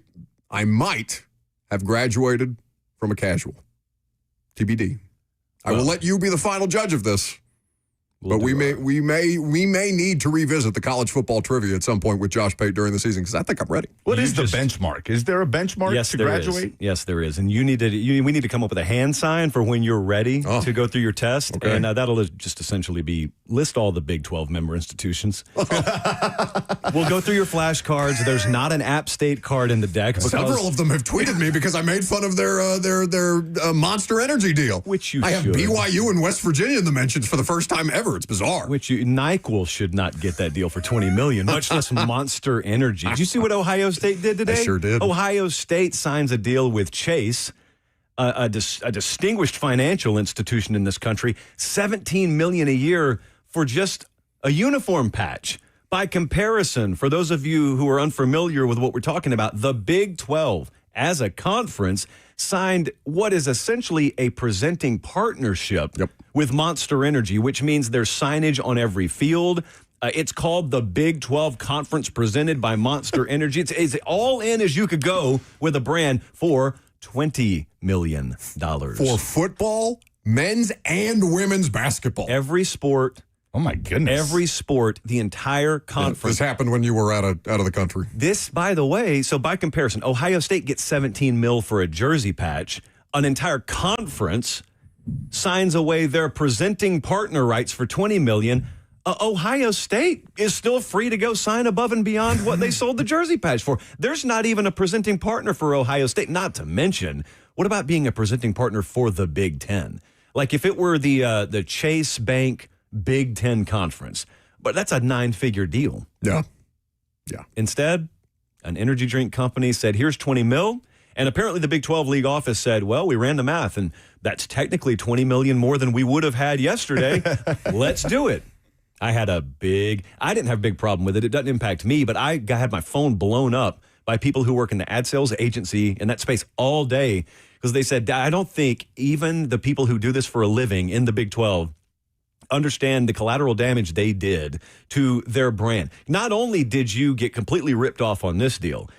Speaker 2: have graduated from a casual. TBD. I will let you be the final judge of this. But we may need to revisit the college football trivia at some point with Josh Pate during the season, because I think I'm ready.
Speaker 1: What is the benchmark? Is there a benchmark to graduate?
Speaker 9: Yes, there is. And we need to come up with a hand sign for when you're ready to go through your test.
Speaker 2: Okay.
Speaker 9: And that'll just essentially be list all the Big 12 member institutions. We'll go through your flashcards. There's not an App State card in the deck.
Speaker 2: Several of them have tweeted me because I made fun of their Monster Energy deal.
Speaker 9: Which you
Speaker 2: I have
Speaker 9: should.
Speaker 2: BYU and West Virginia in the mentions for the first time ever. It's bizarre.
Speaker 9: NyQuil should not get that deal for $20 million, much less Monster Energy. Did you see what Ohio State did today?
Speaker 2: I sure did.
Speaker 9: Ohio State signs a deal with Chase, a distinguished financial institution in this country, $17 million a year for just a uniform patch. By comparison, for those of you who are unfamiliar with what we're talking about, the Big 12 as a conference signed what is essentially a presenting partnership with Monster Energy, which means there's signage on every field. It's called the Big 12 Conference presented by Monster Energy. It's all in as you could go with a brand for $20 million.
Speaker 2: For football, men's and women's basketball.
Speaker 9: Every sport.
Speaker 1: Oh, my goodness.
Speaker 9: Every sport, the entire conference.
Speaker 2: This happened when you were out of the country.
Speaker 9: This, by the way, so by comparison, Ohio State gets $17 million for a jersey patch. An entire conference signs away their presenting partner rights for $20 million. Ohio State is still free to go sign above and beyond what they sold the jersey patch for. There's not even a presenting partner for Ohio State. Not to mention, what about being a presenting partner for the Big Ten? Like if it were the Chase Bank Big Ten Conference, but that's a 9-figure deal.
Speaker 2: Yeah.
Speaker 9: Instead, an energy drink company said, here's 20 mil. And apparently the Big 12 league office said, well, we ran the math, and that's technically 20 million more than we would have had yesterday. Let's do it. I didn't have a big problem with it. It doesn't impact me, but I had my phone blown up by people who work in the ad sales agency in that space all day because they said, I don't think even the people who do this for a living in the Big 12 understand the collateral damage they did to their brand. Not only did you get completely ripped off on this deal,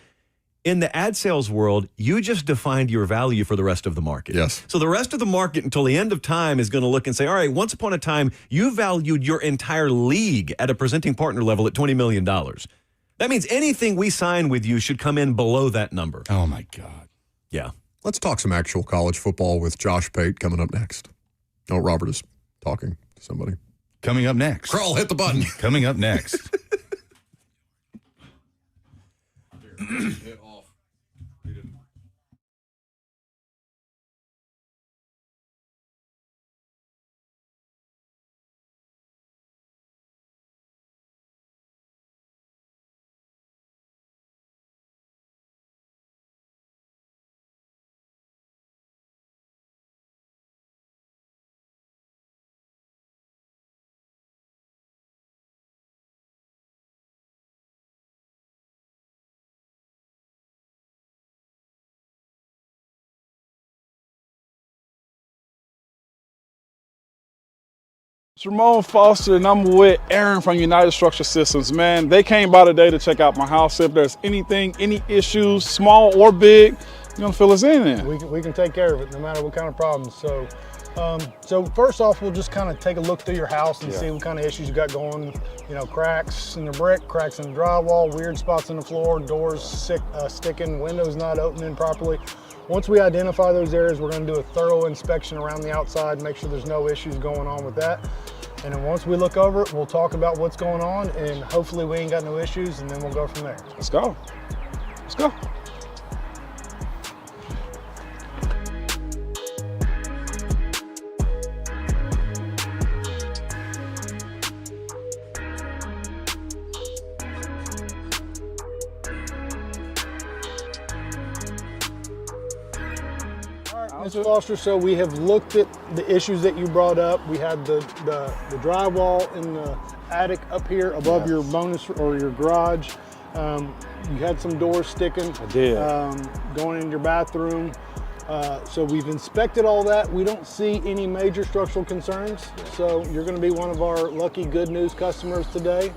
Speaker 9: in the ad sales world, you just defined your value for the rest of the market.
Speaker 2: Yes.
Speaker 9: So the rest of the market until the end of time is going to look and say, all right, once upon a time, you valued your entire league at a presenting partner level at $20 million. That means anything we sign with you should come in below that number.
Speaker 1: Oh, my God.
Speaker 9: Yeah.
Speaker 2: Let's talk some actual college football with Josh Pate coming up next. Oh, Robert is talking to somebody.
Speaker 1: Coming up next.
Speaker 2: Kroll, hit the button.
Speaker 1: Coming up next.
Speaker 10: It's Ramon Foster, and I'm with Aaron from United Structure Systems. Man, they came by today to check out my house. If there's anything, any issues, small or big, you're gonna fill us in there.
Speaker 11: We can take care of it no matter what kind of problems. So first off, we'll just kind of take a look through your house and see what kind of issues you got going. You know, cracks in the brick, cracks in the drywall, weird spots in the floor, doors sticking, windows not opening properly. Once we identify those areas, we're going to do a thorough inspection around the outside, make sure there's no issues going on with that. And then once we look over it, we'll talk about what's going on, and hopefully we ain't got no issues, and then we'll go from there.
Speaker 10: Let's go. Let's go.
Speaker 11: Mr. Foster, so we have looked at the issues that you brought up. We had the drywall in the attic up here above your bonus or your garage. You had some doors sticking.
Speaker 10: I did.
Speaker 11: Going in your bathroom. So we've inspected all that. We don't see any major structural concerns. So you're going to be one of our lucky good news customers today.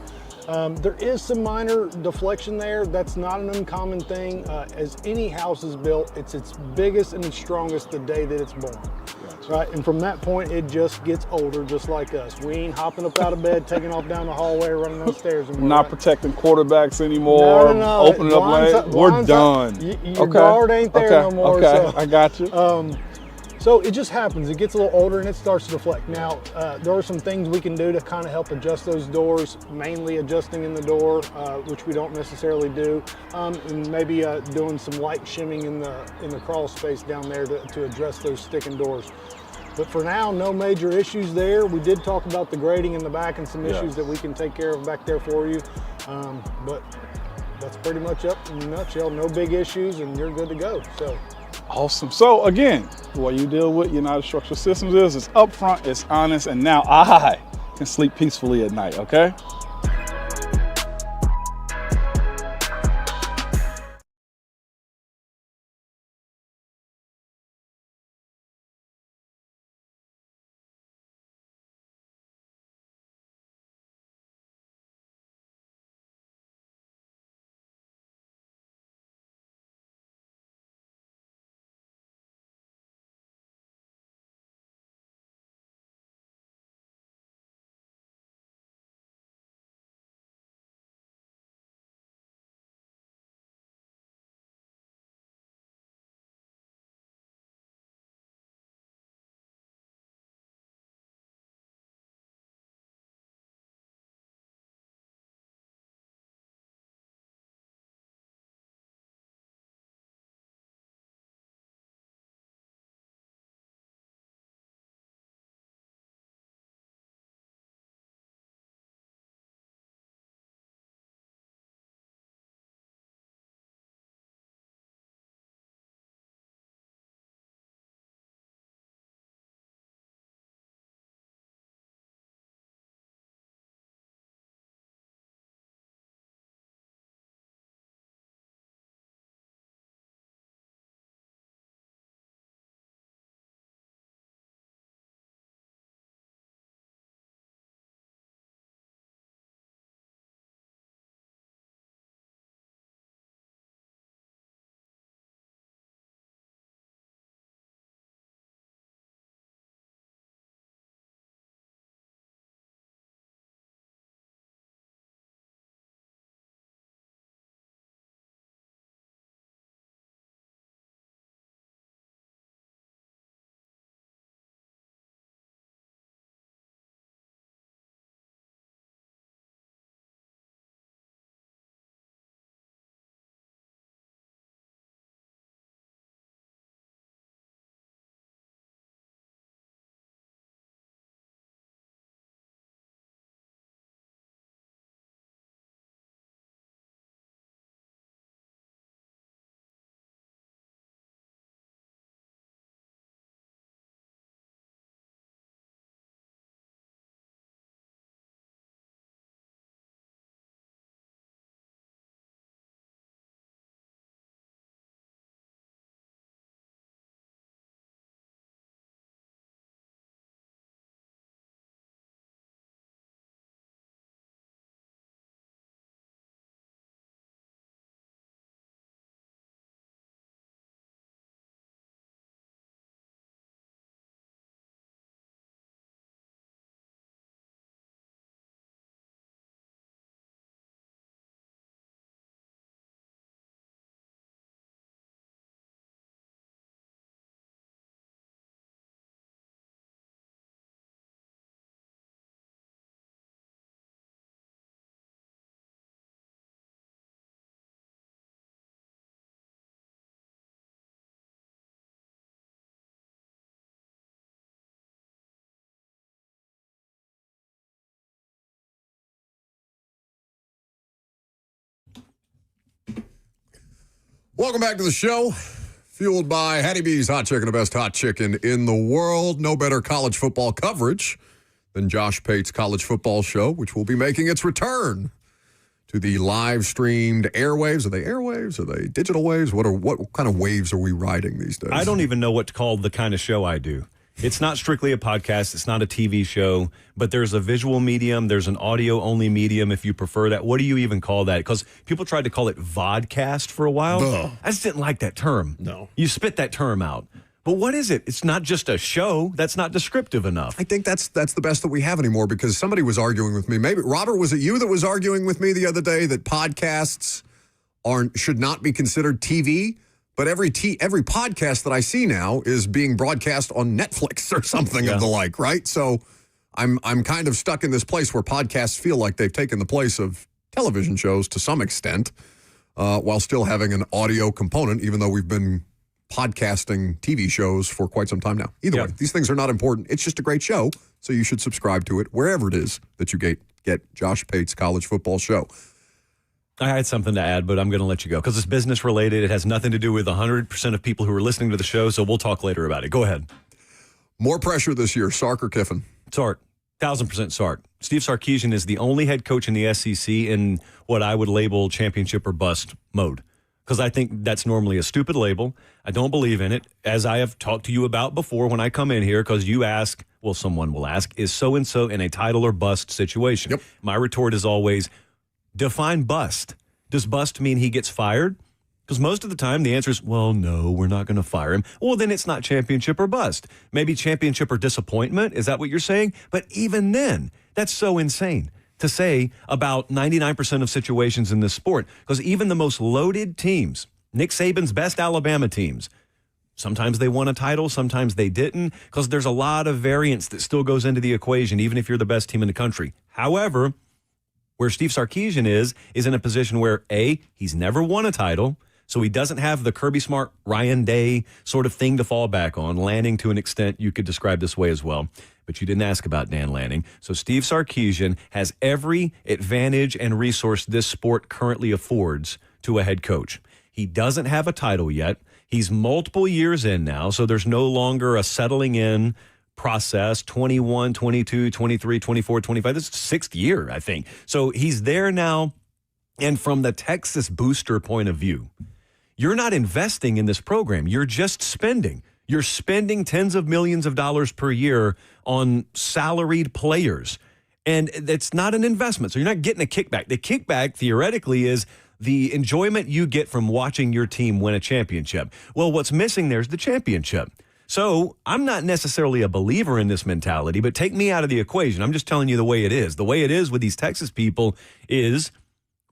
Speaker 11: There is some minor deflection there. That's not an uncommon thing. As any house is built, it's its biggest and its strongest the day that it's born. Gotcha. Right? And from that point, it just gets older, just like us. We ain't hopping up out of bed, taking off down the hallway, running those stairs anymore.
Speaker 10: Not protecting quarterbacks anymore.
Speaker 11: No.
Speaker 10: Opening up late. We're done.
Speaker 11: Your guard ain't there no more.
Speaker 10: Okay,
Speaker 11: so,
Speaker 10: I got you.
Speaker 11: So it just happens. It gets a little older and it starts to deflect. Now, there are some things we can do to kind of help adjust those doors, mainly adjusting in the door, which we don't necessarily do, and maybe doing some light shimming in the crawl space down there to address those sticking doors. But for now, no major issues there. We did talk about the grading in the back and some issues that we can take care of back there for you. But that's pretty much up in a nutshell. No big issues and you're good to go. So.
Speaker 10: Awesome. So again, what you deal with United Structural Systems is it's upfront, it's honest, and now I can sleep peacefully at night, okay?
Speaker 2: Welcome back to the show. Fueled by Hattie B's Hot Chicken, the best hot chicken in the world. No better college football coverage than Josh Pate's college football show, which will be making its return to the live-streamed airwaves. Are they airwaves? Are they digital waves? What kind of waves are we riding these days?
Speaker 9: I don't even know what to call the kind of show I do. It's not strictly a podcast. It's not a TV show, but there's a visual medium. There's an audio-only medium if you prefer that. What do you even call that? Because people tried to call it vodcast for a while.
Speaker 2: Ugh.
Speaker 9: I just didn't like that term.
Speaker 2: No.
Speaker 9: You spit that term out. But what is it? It's not just a show. That's not descriptive enough.
Speaker 2: I think that's the best that we have anymore, because somebody was arguing with me. Maybe, Robert, was it you that was arguing with me the other day that podcasts should not be considered TV? But every podcast that I see now is being broadcast on Netflix or something of the like, right? So I'm kind of stuck in this place where podcasts feel like they've taken the place of television shows to some extent, while still having an audio component, even though we've been podcasting TV shows for quite some time now. Either way, these things are not important. It's just a great show, so you should subscribe to it wherever it is that you get Josh Pate's college football show.
Speaker 9: I had something to add, but I'm going to let you go because it's business related. It has nothing to do with 100% of people who are listening to the show, so we'll talk later about it. Go ahead.
Speaker 2: More pressure this year, Sark or Kiffin?
Speaker 9: Sark. 1,000% Sark. Steve Sarkisian is the only head coach in the SEC in what I would label championship or bust mode, because I think that's normally a stupid label. I don't believe in it, as I have talked to you about before when I come in here, because you ask, well, someone will ask, is so-and-so in a title or bust situation?
Speaker 2: Yep.
Speaker 9: My retort is always, define bust. Does bust mean he gets fired? Because most of the time the answer is, well, no, we're not going to fire him. Well, then it's not championship or bust. Maybe championship or disappointment. Is that what you're saying? But even then, that's so insane to say about 99% of situations in this sport. Because even the most loaded teams, Nick Saban's best Alabama teams, sometimes they won a title, sometimes they didn't, because there's a lot of variance that still goes into the equation, even if you're the best team in the country. However, where Steve Sarkisian is in a position where, A, he's never won a title, so he doesn't have the Kirby Smart, Ryan Day sort of thing to fall back on. Lanning, to an extent, you could describe this way as well. But you didn't ask about Dan Lanning. So Steve Sarkisian has every advantage and resource this sport currently affords to a head coach. He doesn't have a title yet. He's multiple years in now, so there's no longer a settling in process, 21, 22, 23, 24, 25. This is 6th year, I think. So he's there now. And from the Texas booster point of view, you're not investing in this program. You're just spending. You're spending tens of millions of dollars per year on salaried players. And it's not an investment. So you're not getting a kickback. The kickback, theoretically, is the enjoyment you get from watching your team win a championship. Well, what's missing there is the championship. So I'm not necessarily a believer in this mentality, but take me out of the equation. I'm just telling you the way it is. The way it is with these Texas people is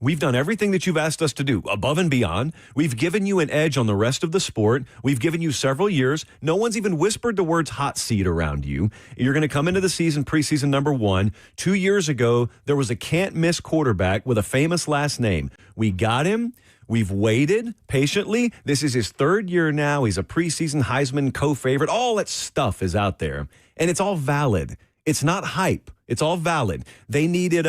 Speaker 9: we've done everything that you've asked us to do, above and beyond. We've given you an edge on the rest of the sport. We've given you several years. No one's even whispered the words hot seat around you. You're going to come into the season, preseason number 1. 2 years ago, there was a can't-miss quarterback with a famous last name. We got him. We've waited patiently. This is his 3rd year now. He's a preseason Heisman co-favorite. All that stuff is out there, and it's all valid. It's not hype. It's all valid. They needed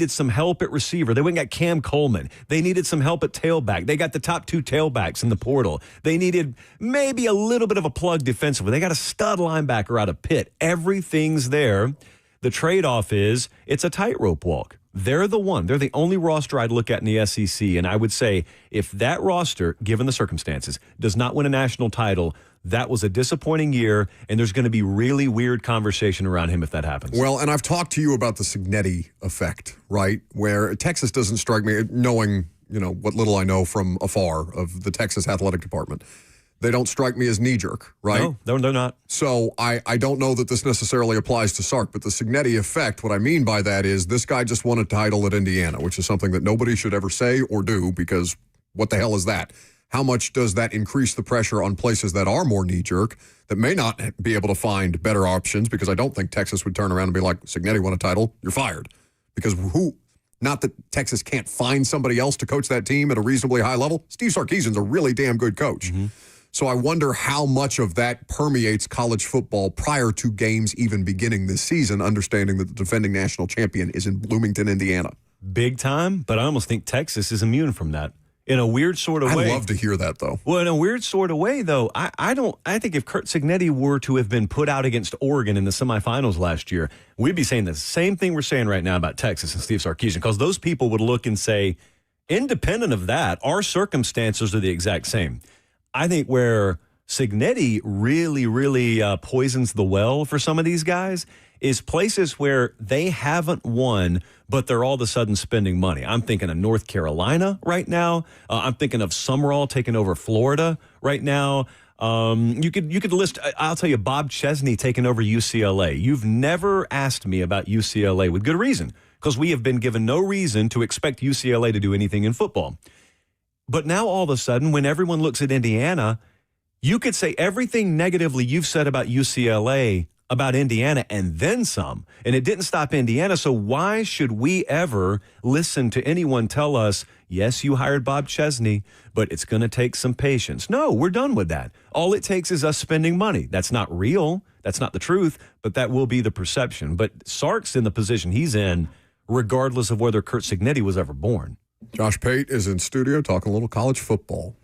Speaker 9: some help at receiver. They went and got Cam Coleman. They needed some help at tailback. They got the top 2 tailbacks in the portal. They needed maybe a little bit of a plug defensively. They got a stud linebacker out of Pitt. Everything's there. The trade-off is it's a tightrope walk. They're the one. They're the only roster I'd look at in the SEC. And I would say if that roster, given the circumstances, does not win a national title, that was a disappointing year, and there's going to be really weird conversation around him if that happens.
Speaker 2: Well, and I've talked to you about the Cignetti effect, right? Where Texas doesn't strike me, knowing, what little I know from afar of the Texas athletic department. They don't strike me as knee-jerk, right?
Speaker 9: No, they're not.
Speaker 2: So I don't know that this necessarily applies to Sark, but the Cignetti effect, what I mean by that is this guy just won a title at Indiana, which is something that nobody should ever say or do, because what the hell is that? How much does that increase the pressure on places that are more knee-jerk, that may not be able to find better options? Because I don't think Texas would turn around and be like, Cignetti won a title, you're fired. Because not that Texas can't find somebody else to coach that team at a reasonably high level. Steve Sarkisian's a really damn good coach. Mm-hmm. So I wonder how much of that permeates college football prior to games even beginning this season, understanding that the defending national champion is in Bloomington, Indiana.
Speaker 9: Big time, but I almost think Texas is immune from that. In a weird sort of way.
Speaker 2: I'd love to hear that, though.
Speaker 9: Well, in a weird sort of way, though, I think if Kurt Cignetti were to have been put out against Oregon in the semifinals last year, we'd be saying the same thing we're saying right now about Texas and Steve Sarkisian, because those people would look and say, independent of that, our circumstances are the exact same. I think where Cignetti really, really poisons the well for some of these guys is places where they haven't won, but they're all of a sudden spending money. I'm thinking of North Carolina right now. I'm thinking of Summerall taking over Florida right now. You could list, I'll tell you, Bob Chesney taking over UCLA. You've never asked me about UCLA with good reason, because we have been given no reason to expect UCLA to do anything in football. But now all of a sudden, when everyone looks at Indiana, you could say everything negatively you've said about UCLA about Indiana and then some. And it didn't stop Indiana. So why should we ever listen to anyone tell us, yes, you hired Bob Chesney, but it's going to take some patience? No, we're done with that. All it takes is us spending money. That's not real. That's not the truth, but that will be the perception. But Sark's in the position he's in, regardless of whether Kurt Cignetti was ever born.
Speaker 2: Josh Pate is in studio talking a little college football.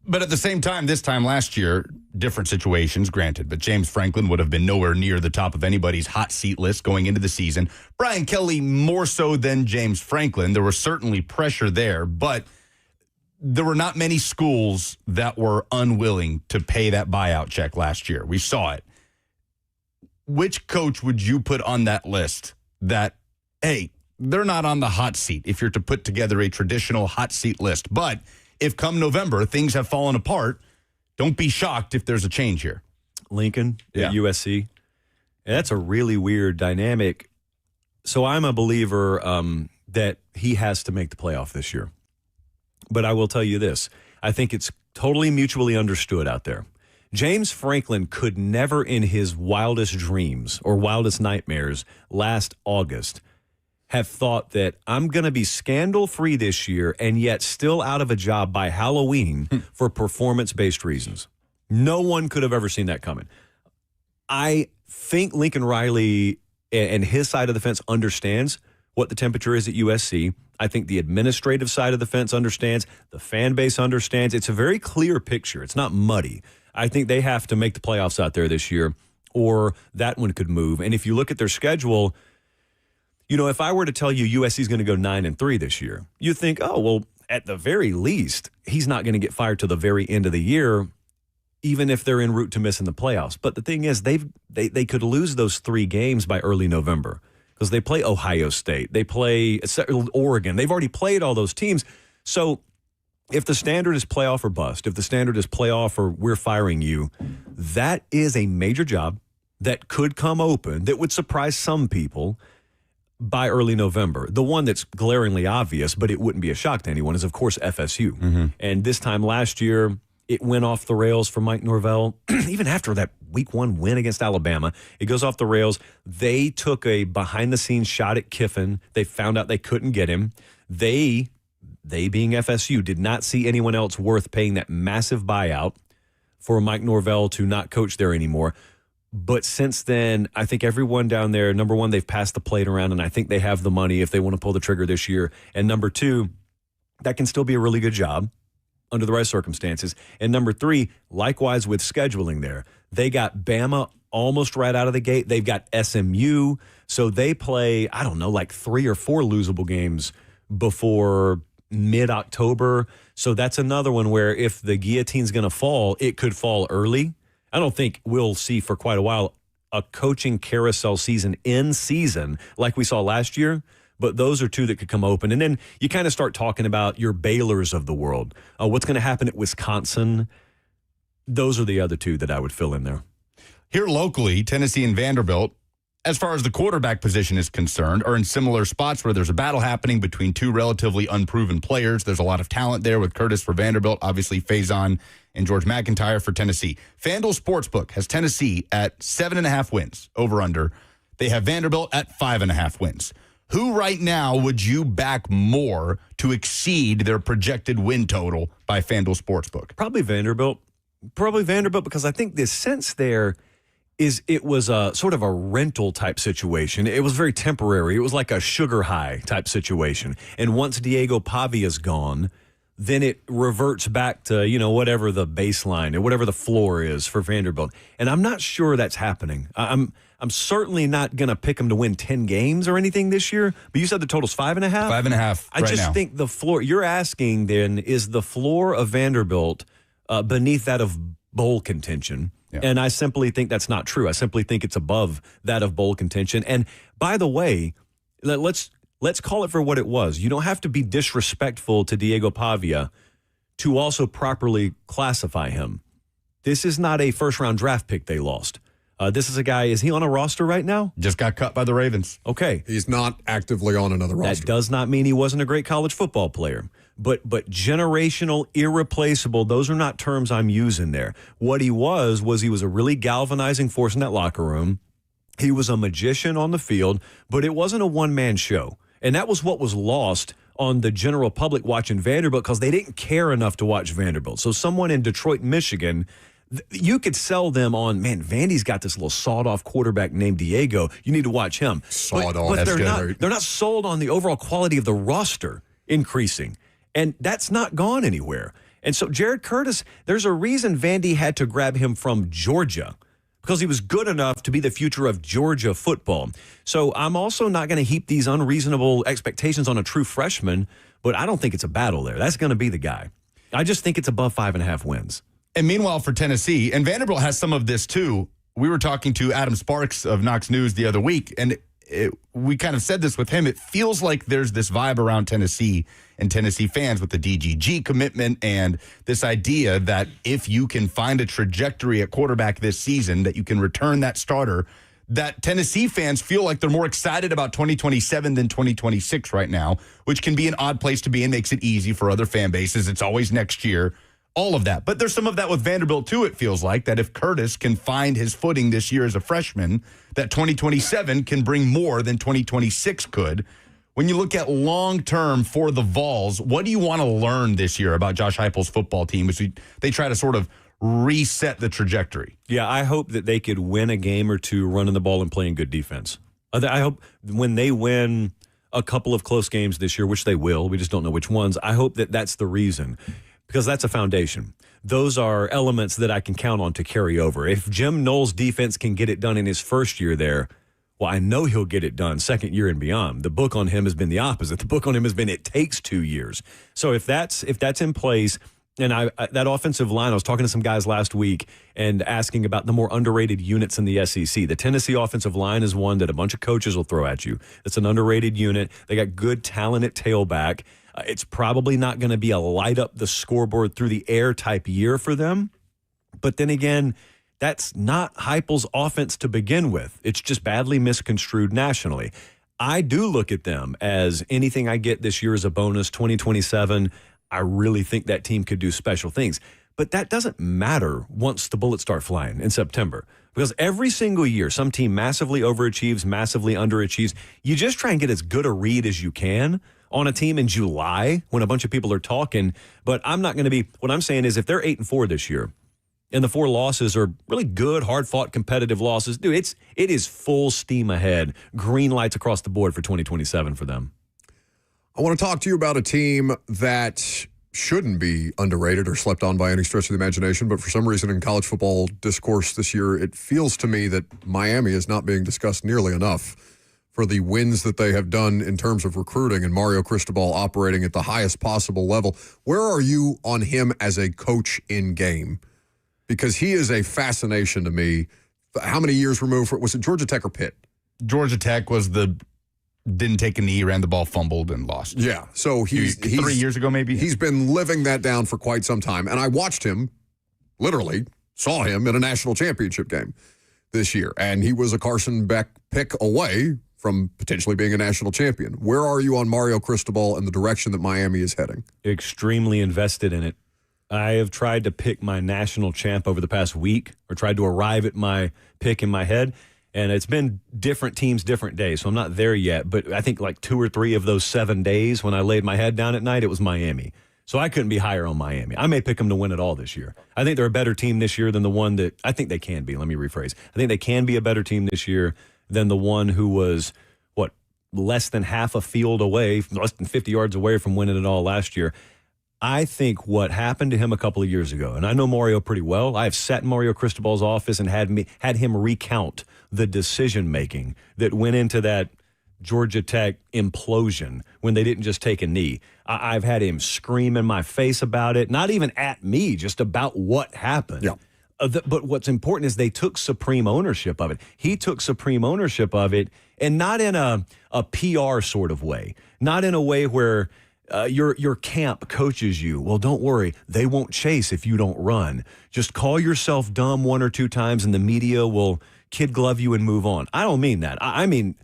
Speaker 1: But at the same time, this time last year, different situations, granted, but James Franklin would have been nowhere near the top of anybody's hot seat list going into the season. Brian Kelly more so than James Franklin. There was certainly pressure there, but there were not many schools that were unwilling to pay that buyout check last year. We saw it. Which coach would you put on that list that, hey, they're not on the hot seat if you're to put together a traditional hot seat list, but if come November things have fallen apart, don't be shocked if there's a change here.
Speaker 9: Lincoln at USC. And that's a really weird dynamic. So I'm a believer that he has to make the playoff this year. But I will tell you this. I think it's totally mutually understood out there. James Franklin could never in his wildest dreams or wildest nightmares last August have thought that I'm going to be scandal-free this year and yet still out of a job by Halloween for performance-based reasons. No one could have ever seen that coming. I think Lincoln Riley and his side of the fence understands what the temperature is at USC. I think the administrative side of the fence understands. The fan base understands. It's a very clear picture. It's not muddy. I think they have to make the playoffs out there this year, or that one could move. And if you look at their schedule, you know, if I were to tell you USC is going to go 9-3 this year, you think, oh, well, at the very least, he's not going to get fired to the very end of the year, even if they're en route to missing the playoffs. But the thing is, they could lose those 3 games by early November because they play Ohio State, they play Oregon. They've already played all those teams. So if the standard is playoff or bust, if the standard is playoff or we're firing you, that is a major job that could come open that would surprise some people by early November. The one that's glaringly obvious, but it wouldn't be a shock to anyone, is, of course, FSU. Mm-hmm. And this time last year, it went off the rails for Mike Norvell. Even after that week 1 win against Alabama, it goes off the rails. They took a behind-the-scenes shot at Kiffin. They found out they couldn't get him. They being FSU, did not see anyone else worth paying that massive buyout for Mike Norvell to not coach there anymore. But since then, I think everyone down there, number one, they've passed the plate around, and I think they have the money if they want to pull the trigger this year. And number 2, that can still be a really good job under the right circumstances. And number 3, likewise with scheduling there. They got Bama almost right out of the gate. They've got SMU. So they play, I don't know, like 3 or 4 losable games before mid-October. So that's another one where if the guillotine's going to fall, it could fall early. I don't think we'll see for quite a while a coaching carousel season in season like we saw last year, but those are 2 that could come open. And then you kind of start talking about your Baylors of the world. What's going to happen at Wisconsin? Those are the other 2 that I would fill in there.
Speaker 1: Here locally, Tennessee and Vanderbilt, as far as the quarterback position is concerned, are in similar spots where there's a battle happening between 2 relatively unproven players. There's a lot of talent there with Curtis for Vanderbilt, obviously Faison and George McIntyre for Tennessee. FanDuel Sportsbook has Tennessee at 7.5 wins, over under. They have Vanderbilt at 5.5 wins. Who right now would you back more to exceed their projected win total by FanDuel Sportsbook?
Speaker 9: Probably Vanderbilt. Because I think the sense there is it was a sort of a rental type situation. It was very temporary. It was like a sugar high type situation. And once Diego Pavia's gone, then it reverts back to, whatever the baseline or whatever the floor is for Vanderbilt. And I'm not sure that's happening. I'm certainly not going to pick them to win 10 games or anything this year, but you said the total's 5.5?
Speaker 1: 5.5
Speaker 9: I just think the floor, you're asking then, is the floor of Vanderbilt beneath that of bowl contention? Yeah. And I simply think that's not true. I simply think it's above that of bowl contention. And by the way, let's call it for what it was. You don't have to be disrespectful to Diego Pavia to also properly classify him. This is not a first-round draft pick they lost. This is a guy, is he on a roster right now?
Speaker 1: Just got cut by the Ravens.
Speaker 9: Okay.
Speaker 2: He's not actively on another roster.
Speaker 9: That does not mean he wasn't a great college football player. But generational, irreplaceable, those are not terms I'm using there. What he was he was a really galvanizing force in that locker room. He was a magician on the field, but it wasn't a one-man show. And that was what was lost on the general public watching Vanderbilt because they didn't care enough to watch Vanderbilt. So someone in Detroit, Michigan, you could sell them on, man, Vandy's got this little sawed-off quarterback named Diego. You need to watch him.
Speaker 2: Sawed-off.
Speaker 9: But they're not sold on the overall quality of the roster increasing. And that's not gone anywhere. And so Jared Curtis, there's a reason Vandy had to grab him from Georgia because he was good enough to be the future of Georgia football. So I'm also not going to heap these unreasonable expectations on a true freshman, but I don't think it's a battle there. That's going to be the guy. I just think it's above 5.5 wins.
Speaker 1: And meanwhile, for Tennessee, and Vanderbilt has some of this too. We were talking to Adam Sparks of Knox News the other week, and we kind of said this with him. It feels like there's this vibe around Tennessee and Tennessee fans with the DGG commitment and this idea that if you can find a trajectory at quarterback this season, that you can return that starter, that Tennessee fans feel like they're more excited about 2027 than 2026 right now, which can be an odd place to be and makes it easy for other fan bases. It's always next year. All of that. But there's some of that with Vanderbilt, too, it feels like, that if Curtis can find his footing this year as a freshman, that 2027 can bring more than 2026 could. When you look at long-term for the Vols, what do you want to learn this year about Josh Heupel's football team as they try to sort of reset the trajectory?
Speaker 9: Yeah, I hope that they could win a game or two running the ball and playing good defense. I hope when they win a couple of close games this year, which they will, we just don't know which ones, I hope that that's the reason. Because that's a foundation. Those are elements that I can count on to carry over. If Jim Knowles' defense can get it done in his first year there, well, I know he'll get it done second year and beyond. The book on him has been the opposite. The book on him has been it takes 2 years. So if that's in place, and that offensive line, I was talking to some guys last week and asking about the more underrated units in the SEC. The Tennessee offensive line is one that a bunch of coaches will throw at you. It's an underrated unit. They got good talent at tailback. It's probably not going to be a light up the scoreboard through the air type year for them. But then again, that's not Heupel's offense to begin with. It's just badly misconstrued nationally. I do look at them as anything I get this year is a bonus. 2027, I really think that team could do special things. But that doesn't matter once the bullets start flying in September. Because every single year, some team massively overachieves, massively underachieves. You just try and get as good a read as you can on a team in July when a bunch of people are talking. But I'm not going to be, what I'm saying is if they're 8-4 this year and the 4 losses are really good, hard-fought, competitive losses, dude, it is full steam ahead. Green lights across the board for 2027 for them.
Speaker 2: I want to talk to you about a team that shouldn't be underrated or slept on by any stretch of the imagination, but for some reason in college football discourse this year, it feels to me that Miami is not being discussed nearly enough for the wins that they have done in terms of recruiting and Mario Cristobal operating at the highest possible level. Where are you on him as a coach in game? Because he is a fascination to me. How many years removed? Was it Georgia Tech or Pitt?
Speaker 1: Georgia Tech was didn't take a knee, ran the ball, fumbled, and lost.
Speaker 2: Yeah, so he's
Speaker 1: 3 years ago maybe?
Speaker 2: He's been living that down for quite some time. And I watched him, literally saw him in a national championship game this year. And he was a Carson Beck pick away from potentially being a national champion. Where are you on Mario Cristobal and the direction that Miami is heading?
Speaker 9: Extremely invested in it. I have tried to pick my national champ over the past week or tried to arrive at my pick in my head, and it's been different teams, different days, so I'm not there yet. But I think like 2 or 3 of those 7 days when I laid my head down at night, it was Miami. So I couldn't be higher on Miami. I may pick them to win it all this year. I think they're a better team this year than the one that I think they can be. Let me rephrase. I think they can be a better team this year than the one who was, less than half a field away, less than 50 yards away from winning it all last year. I think what happened to him a couple of years ago, and I know Mario pretty well. I have sat in Mario Cristobal's office and had him recount the decision making that went into that Georgia Tech implosion when they didn't just take a knee. I've had him scream in my face about it, not even at me, just about what happened.
Speaker 2: Yeah.
Speaker 9: But what's important is they took supreme ownership of it. He took supreme ownership of it, and not in a PR sort of way, not in a way where your camp coaches you. Well, don't worry, they won't chase if you don't run. Just call yourself dumb one or two times, and the media will kid glove you and move on. I don't mean that. I mean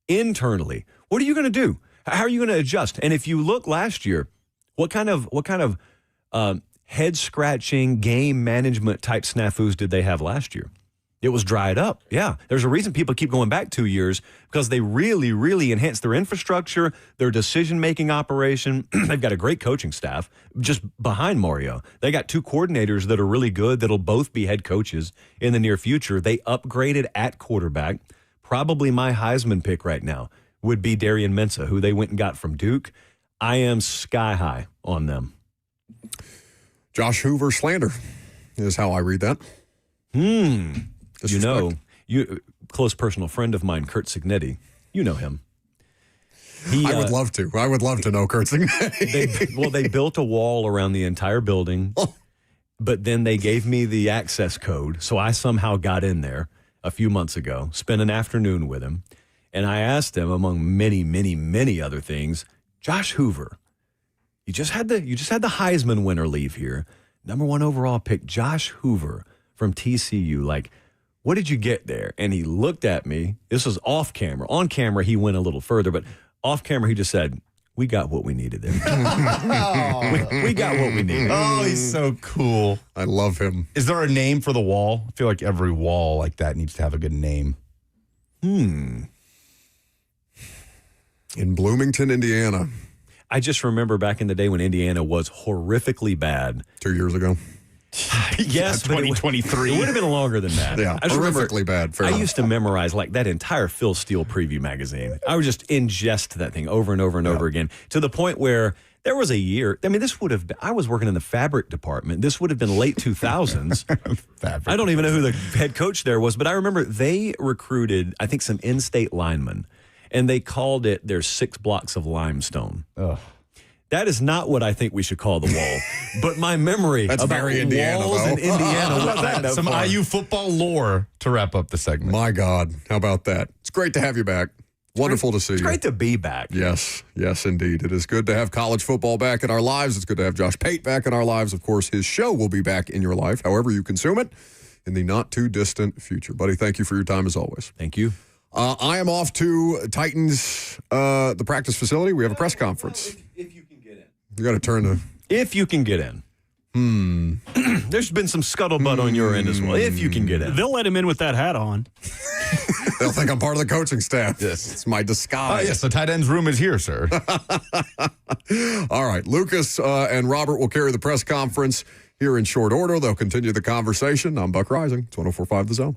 Speaker 9: internally. What are you going to do? How are you going to adjust? And if you look last year, what kind of head scratching game management type snafus did they have last year? It was dried up. Yeah. There's a reason people keep going back 2 years, because they really, really enhanced their infrastructure, their decision-making operation. They've got a great coaching staff just behind Mario. They got 2 coordinators that are really good that'll both be head coaches in the near future. They upgraded at quarterback. Probably my Heisman pick right now would be Darian Mensah, who they went and got from Duke. I am sky high on them.
Speaker 2: Josh Hoover slander is how I read that.
Speaker 9: You know, close personal friend of mine, Kurt Signetti. You know him.
Speaker 2: I would love to. I would love to know Kurt Signetti.
Speaker 9: They built a wall around the entire building, but then they gave me the access code, so I somehow got in there a few months ago, spent an afternoon with him, and I asked him, among many, many, many other things, Josh Hoover, you just had the Heisman winner leave here, #1 overall pick, Josh Hoover from TCU. Like, what did you get there? And he looked at me. This was off camera. On camera, he went a little further, but off camera, he just said, we got what we needed there. we got what we needed.
Speaker 1: Oh, he's so cool.
Speaker 2: I love him.
Speaker 1: Is there a name for the wall? I feel like every wall like that needs to have a good name.
Speaker 2: In Bloomington, Indiana.
Speaker 9: I just remember back in the day when Indiana was horrifically bad.
Speaker 2: 2 years ago.
Speaker 9: Yes, but
Speaker 1: 2023.
Speaker 9: It would have been longer than that.
Speaker 2: Yeah,
Speaker 9: I just
Speaker 2: horrifically bad.
Speaker 9: I used to memorize like that entire Phil Steele preview magazine. I would just ingest that thing over and over and over again, to the point where there was a year. I mean, this would have been, I was working in the fabric department. This would have been late 2000s. I don't even know who the head coach there was, but I remember they recruited, I think, some in-state linemen, and they called it their 6 blocks of limestone.
Speaker 1: Ugh.
Speaker 9: That is not what I think we should call the wall. But my memory
Speaker 2: That's
Speaker 9: about
Speaker 2: very Indiana,
Speaker 9: walls
Speaker 2: though.
Speaker 9: in Indiana. went back that
Speaker 1: Some
Speaker 9: far.
Speaker 1: IU football lore to wrap up the segment.
Speaker 2: My God, how about that? It's great to have you back. Wonderful to see you.
Speaker 9: It's great to be back.
Speaker 2: Yes, yes, indeed. It is good to have college football back in our lives. It's good to have Josh Pate back in our lives. Of course, his show will be back in your life, however you consume it, in the not-too-distant future. Buddy, thank you for your time as always.
Speaker 9: Thank you.
Speaker 2: I am off to Titans, the practice facility. We have a press conference.
Speaker 9: If you can get in.
Speaker 2: You got to turn the...
Speaker 9: If you can get in. There's been some scuttlebutt on your end as well. If you can get in.
Speaker 3: They'll let him in with that hat on.
Speaker 2: They'll think I'm part of the coaching staff. Yes. It's my disguise.
Speaker 1: Yes, the tight end's room is here, sir.
Speaker 2: All right. Lucas and Robert will carry the press conference here in short order. They'll continue the conversation. I'm Buck Rising. It's 104.5 The Zone.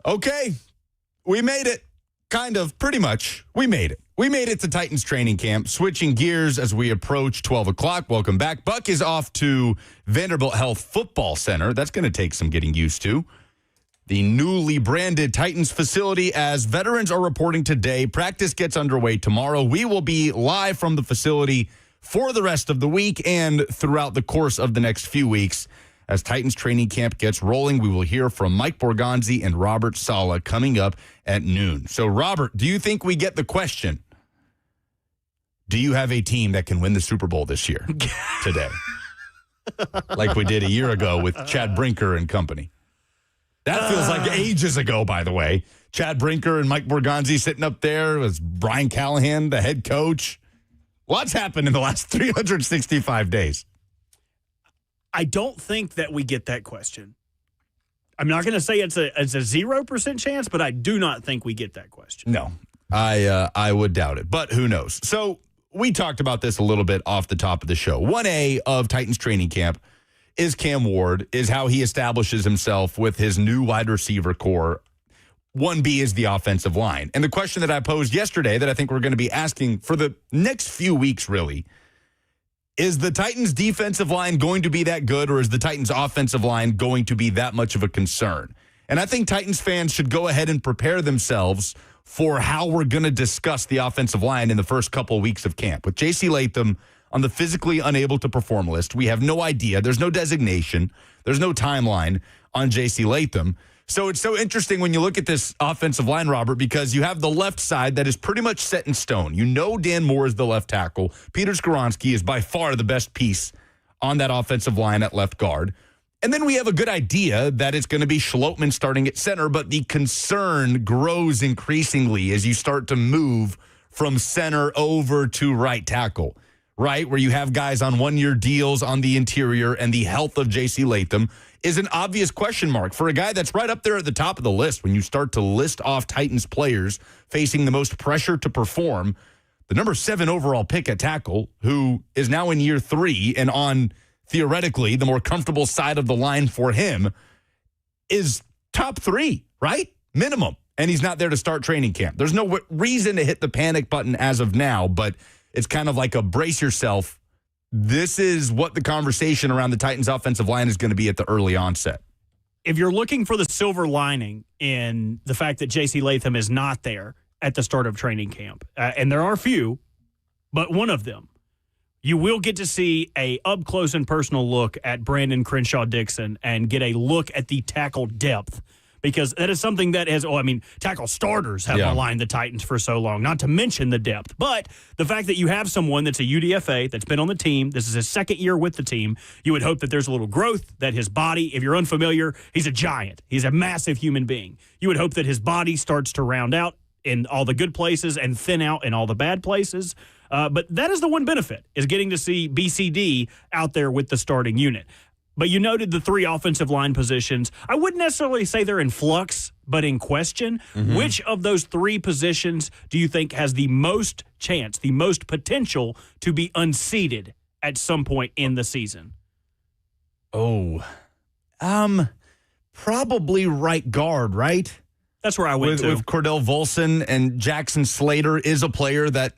Speaker 1: Okay, we made it. Kind of, pretty much. We made it. We made it to Titans training camp. Switching gears as we approach 12 o'clock. Welcome back. Buck is off to Vanderbilt Health Football Center. That's going to take some getting used to. The newly branded Titans facility, as veterans are reporting today. Practice gets underway tomorrow. We will be live from the facility for the rest of the week and throughout the course of the next few weeks. As Titans training camp gets rolling, we will hear from Mike Borgonzi and Robert Saleh coming up at noon. So, Robert, do you think we get the question, do you have a team that can win the Super Bowl this year, today? Like we did a year ago with Chad Brinker and company. That feels like ages ago, by the way. Chad Brinker and Mike Borgonzi sitting up there. Was Brian Callahan, the head coach. What's happened in the last 365 days?
Speaker 3: I don't think that we get that question. I'm not going to say it's a 0% chance, but I do not think we get that question.
Speaker 1: No, I would doubt it, but who knows? So we talked about this a little bit off the top of the show. 1A of Titans training camp is Cam Ward, is how he establishes himself with his new wide receiver core. 1B is the offensive line. And the question that I posed yesterday that I think we're going to be asking for the next few weeks, really, is the Titans defensive line going to be that good, or is the Titans offensive line going to be that much of a concern? And I think Titans fans should go ahead and prepare themselves for how we're going to discuss the offensive line in the first couple of weeks of camp. With J.C. Latham on the physically unable to perform list, we have no idea. There's no designation. There's no timeline on J.C. Latham. So it's so interesting when you look at this offensive line, Robert, because you have the left side that is pretty much set in stone. You know Dan Moore is the left tackle. Peter Skoronski is by far the best piece on that offensive line at left guard. And then we have a good idea that it's going to be Schlottmann starting at center, but the concern grows increasingly as you start to move from center over to right tackle, right? Where you have guys on one-year deals on the interior, and the health of J.C. Latham is an obvious question mark for a guy that's right up there at the top of the list. When you start to list off Titans players facing the most pressure to perform, the number 7 overall pick at tackle, who is now in year 3 and on theoretically the more comfortable side of the line for him, is top 3, right? Minimum. And he's not there to start training camp. There's no reason to hit the panic button as of now, but it's kind of like a brace yourself. This is what the conversation around the Titans offensive line is going to be at the early onset.
Speaker 3: If you're looking for the silver lining in the fact that J.C. Latham is not there at the start of training camp, and there are few, but one of them, you will get to see a up-close and personal look at Brandon Crenshaw-Dixon and get a look at the tackle depth, because that is something that has, tackle starters have aligned the Titans for so long, not to mention the depth. But the fact that you have someone that's a UDFA, that's been on the team, this is his second year with the team, you would hope that there's a little growth, that his body, if you're unfamiliar, he's a giant. He's a massive human being. You would hope that his body starts to round out in all the good places and thin out in all the bad places. But that is the one benefit, is getting to see BCD out there with the starting unit. But you noted the 3 offensive line positions. I wouldn't necessarily say they're in flux, but in question. Mm-hmm. Which of those 3 positions do you think has the most chance, the most potential to be unseated at some point in the season?
Speaker 1: Probably right guard, right?
Speaker 3: That's where I went to.
Speaker 1: With Cordell Volson, and Jackson Slater is a player that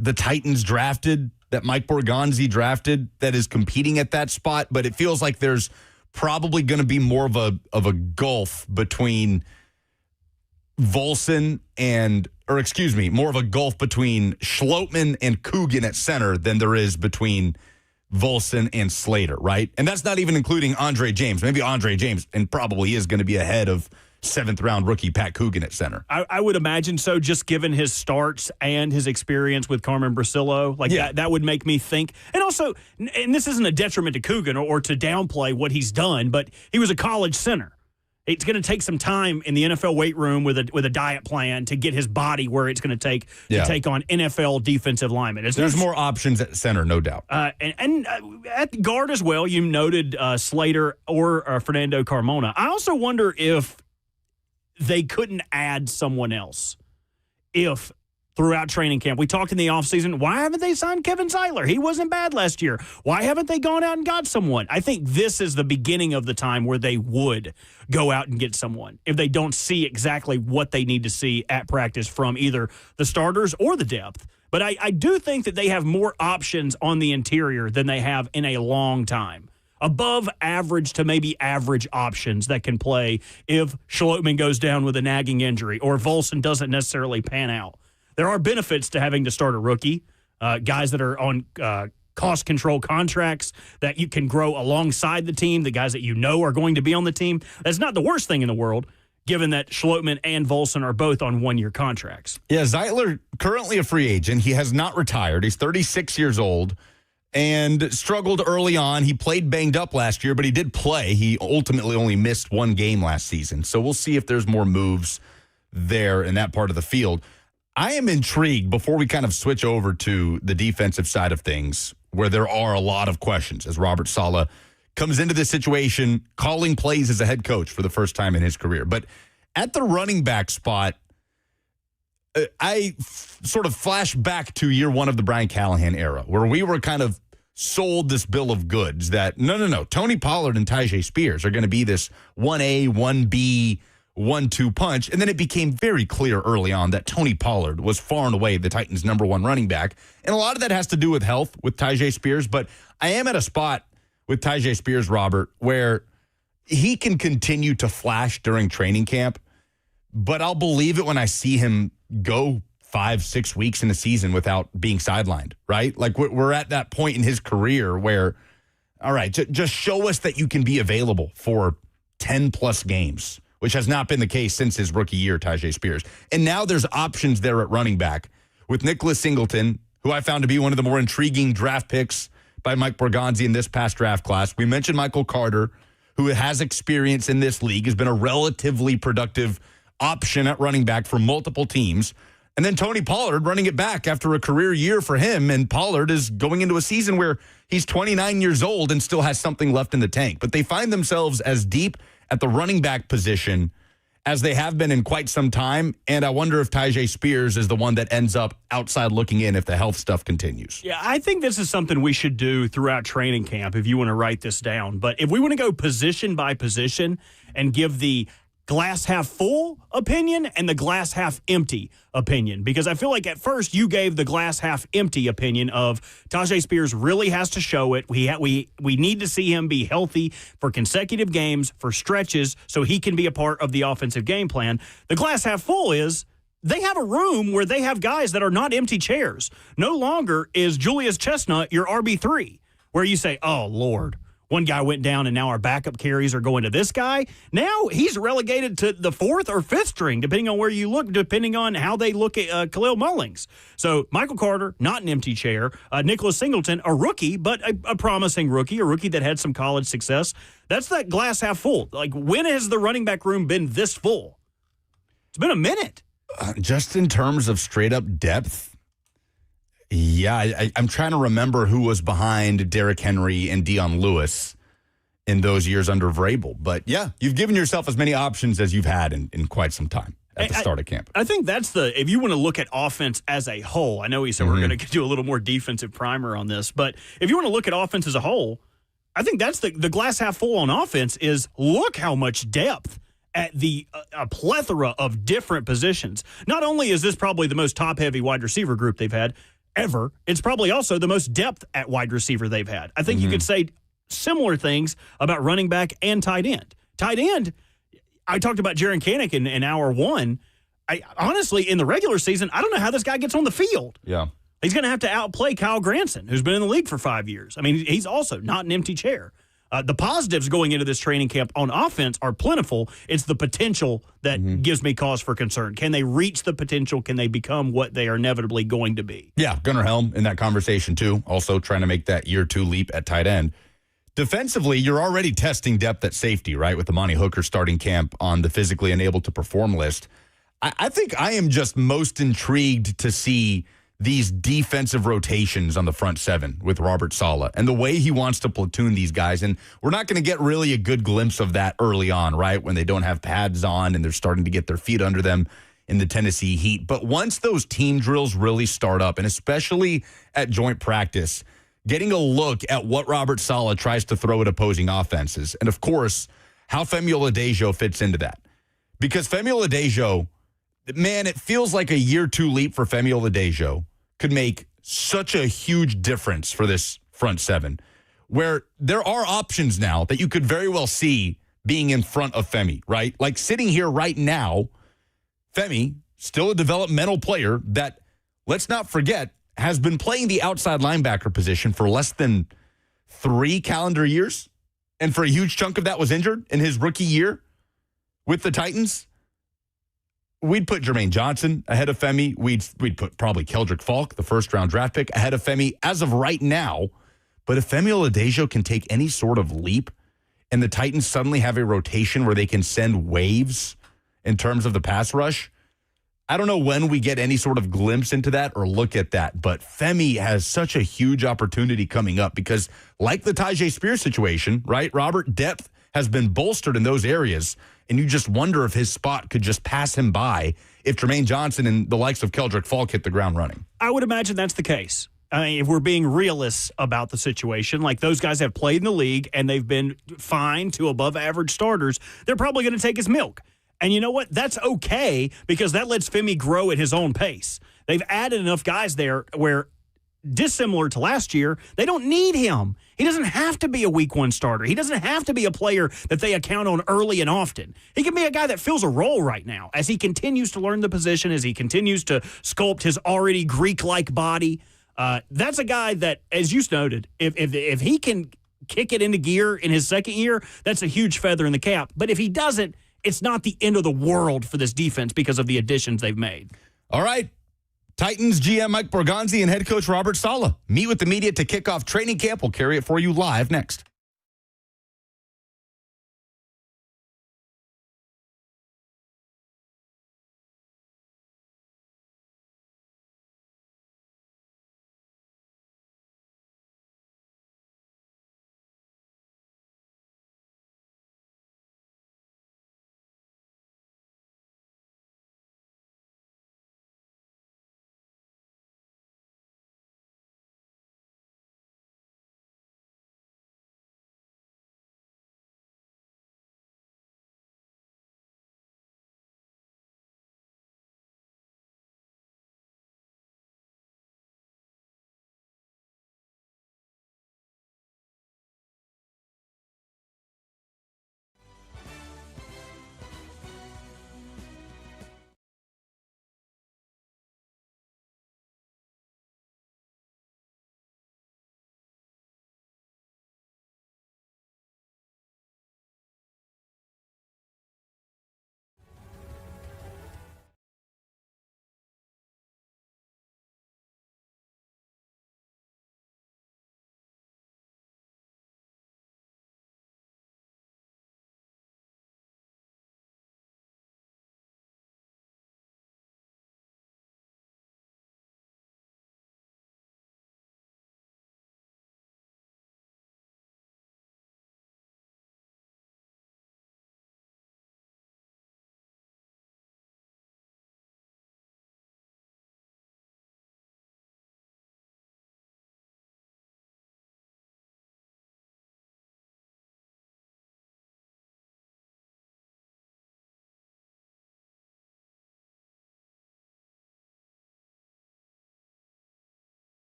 Speaker 1: the Titans drafted, that Mike Borgonzi drafted, that is competing at that spot, but it feels like there's probably going to be more of a gulf between Volson more of a gulf between Schlottmann and Coogan at center than there is between Volson and Slater, right? And that's not even including Andre James. Maybe Andre James and probably is going to be ahead of 7th-round rookie Pat Coogan at center.
Speaker 3: I would imagine so, just given his starts and his experience with Carmen Brasillo. That would make me think. And also, and this isn't a detriment to Coogan or to downplay what he's done, but he was a college center. It's going to take some time in the NFL weight room with a diet plan to get his body where it's going to take to take on NFL defensive linemen.
Speaker 1: There's more options at center, no doubt.
Speaker 3: And at guard as well, you noted Slater or Fernando Carmona. I also wonder if they couldn't add someone else if throughout training camp. We talked in the offseason, why haven't they signed Kevin Zeitler? He wasn't bad last year. Why haven't they gone out and got someone? I think this is the beginning of the time where they would go out and get someone if they don't see exactly what they need to see at practice from either the starters or the depth. But I do think that they have more options on the interior than they have in a long time. Above average to maybe average options that can play if Schlotman goes down with a nagging injury or Volson doesn't necessarily pan out. There are benefits to having to start a rookie, guys that are on cost control contracts that you can grow alongside the team, the guys that you know are going to be on the team. That's not the worst thing in the world, given that Schlotman and Volson are both on one-year contracts.
Speaker 1: Yeah, Zeitler, currently a free agent. He has not retired. He's 36 years old. And struggled early on. He played banged up last year, but he did play. He ultimately only missed one game last season. So we'll see if there's more moves there in that part of the field. I am intrigued before we kind of switch over to the defensive side of things, where there are a lot of questions as Robert Saleh comes into this situation, calling plays as a head coach for the first time in his career. But at the running back spot, I sort of flash back to year one of the Brian Callahan era, where we were kind of sold this bill of goods that, no, Tony Pollard and Tyjae Spears are going to be this 1A, 1B, 1-2 punch. And then it became very clear early on that Tony Pollard was far and away the Titans' number one running back. And a lot of that has to do with health with Tyjae Spears. But I am at a spot with Tyjae Spears, Robert, where he can continue to flash during training camp, but I'll believe it when I see him go 5-6 weeks in a season without being sidelined, right? Like we're at that point in his career where, all right, just show us that you can be available for 10 plus games, which has not been the case since his rookie year, Tyjae Spears. And now there's options there at running back with Nicholas Singleton, who I found to be one of the more intriguing draft picks by Mike Borgonzi in this past draft class. We mentioned Michael Carter, who has experience in this league, has been a relatively productive option at running back for multiple teams. And then Tony Pollard running it back after a career year for him. And Pollard is going into a season where he's 29 years old and still has something left in the tank. But they find themselves as deep at the running back position as they have been in quite some time. And I wonder if Tyjae Spears is the one that ends up outside looking in if the health stuff continues.
Speaker 3: Yeah, I think this is something we should do throughout training camp if you want to write this down. But if we want to go position by position and give the glass half full opinion and the glass half empty opinion, because I feel like at first you gave the glass half empty opinion of Tyjae Spears really has to show it. We need to see him be healthy for consecutive games, for stretches, so he can be a part of the offensive game plan. The glass half full is they have a room where they have guys that are not empty chairs. No longer is Julius Chestnut your RB3, where you say, oh, Lord, one guy went down and now our backup carries are going to this guy. Now he's relegated to the fourth or fifth string, depending on where you look, depending on how they look at Khalil Mullings. So Michael Carter, not an empty chair. Nicholas Singleton, a rookie, but a promising rookie, a rookie that had some college success. That's that glass half full. Like, when has the running back room been this full? It's been a minute.
Speaker 1: Just in terms of straight up depth, yeah, I'm trying to remember who was behind Derrick Henry and Dion Lewis in those years under Vrabel. But yeah, you've given yourself as many options as you've had in quite some time at the start of camp.
Speaker 3: I think that's if you want to look at offense as a whole, I know we said we're going to do a little more defensive primer on this, but if you want to look at offense as a whole, I think that's the glass half full on offense is look how much depth at a plethora of different positions. Not only is this probably the most top-heavy wide receiver group they've had ever, it's probably also the most depth at wide receiver they've had. I think you could say similar things about running back and tight end. Tight end, I talked about Jaron Kanak in hour one. Honestly, in the regular season, I don't know how this guy gets on the field.
Speaker 1: Yeah.
Speaker 3: He's going to have to outplay Kyle Granson, who's been in the league for 5 years. I mean, he's also not an empty chair. The positives going into this training camp on offense are plentiful. It's the potential that gives me cause for concern. Can they reach the potential? Can they become what they are inevitably going to be?
Speaker 1: Yeah, Gunnar Helm in that conversation too, also trying to make that year two leap at tight end. Defensively, you're already testing depth at safety, right, with Amani Hooker starting camp on the physically unable to perform list. I think I am just most intrigued to see these defensive rotations on the front seven with Robert Saleh and the way he wants to platoon these guys. And we're not going to get really a good glimpse of that early on, right, when they don't have pads on and they're starting to get their feet under them. in the Tennessee Heat. But once those team drills really start up, and especially at joint practice, getting a look at what Robert Saleh tries to throw at opposing offenses, and of course, how Femi Oladejo fits into that. Because Femi Oladejo, man, it feels like a year two leap for Femi Oladejo could make such a huge difference for this front seven, where there are options now that you could very well see being in front of Femi, right? Like sitting here right now, Femi, still a developmental player that, let's not forget, has been playing the outside linebacker position for less than 3 calendar years. And for a huge chunk of that was injured in his rookie year with the Titans. We'd put Jermaine Johnson ahead of Femi. We'd put probably Keldrick Falk, the first-round draft pick, ahead of Femi as of right now. But if Femi Oladejo can take any sort of leap and the Titans suddenly have a rotation where they can send waves in terms of the pass rush, I don't know when we get any sort of glimpse into that or look at that, but Femi has such a huge opportunity coming up because like the Tyjae Spears situation, right, Robert, depth has been bolstered in those areas, and you just wonder if his spot could just pass him by if Jermaine Johnson and the likes of Keldrick Falk hit the ground running.
Speaker 3: I would imagine that's the case. I mean, if we're being realists about the situation, like those guys have played in the league and they've been fine to above average starters, they're probably going to take his milk. And you know what? That's okay because that lets Femi grow at his own pace. They've added enough guys there where, dissimilar to last year, they don't need him. He doesn't have to be a week one starter. He doesn't have to be a player that they account on early and often. He can be a guy that fills a role right now as he continues to learn the position, as he continues to sculpt his already Greek-like body. That's a guy that, as you noted, if he can kick it into gear in his second year, that's a huge feather in the cap. But if he doesn't, it's not the end of the world for this defense because of the additions they've made.
Speaker 1: All right. Titans GM Mike Borgonzi and head coach Robert Saleh meet with the media to kick off training camp. We'll carry it for you live next.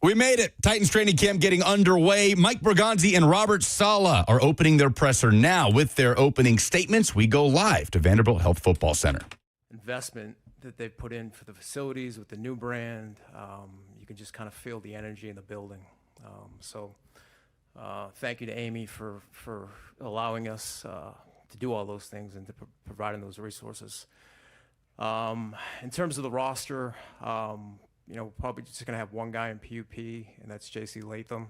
Speaker 1: We made it. Titans training camp getting underway. Mike Borgonzi and Robert Saleh are opening their presser now. With their opening statements, we go live to Vanderbilt Health Football Center.
Speaker 12: Investment that they've put in for the facilities with the new brand, you can just kind of feel the energy in the building. Thank you to Amy for allowing us to do all those things and to providing those resources. In terms of the roster, probably just going to have one guy in PUP, and that's J.C. Latham.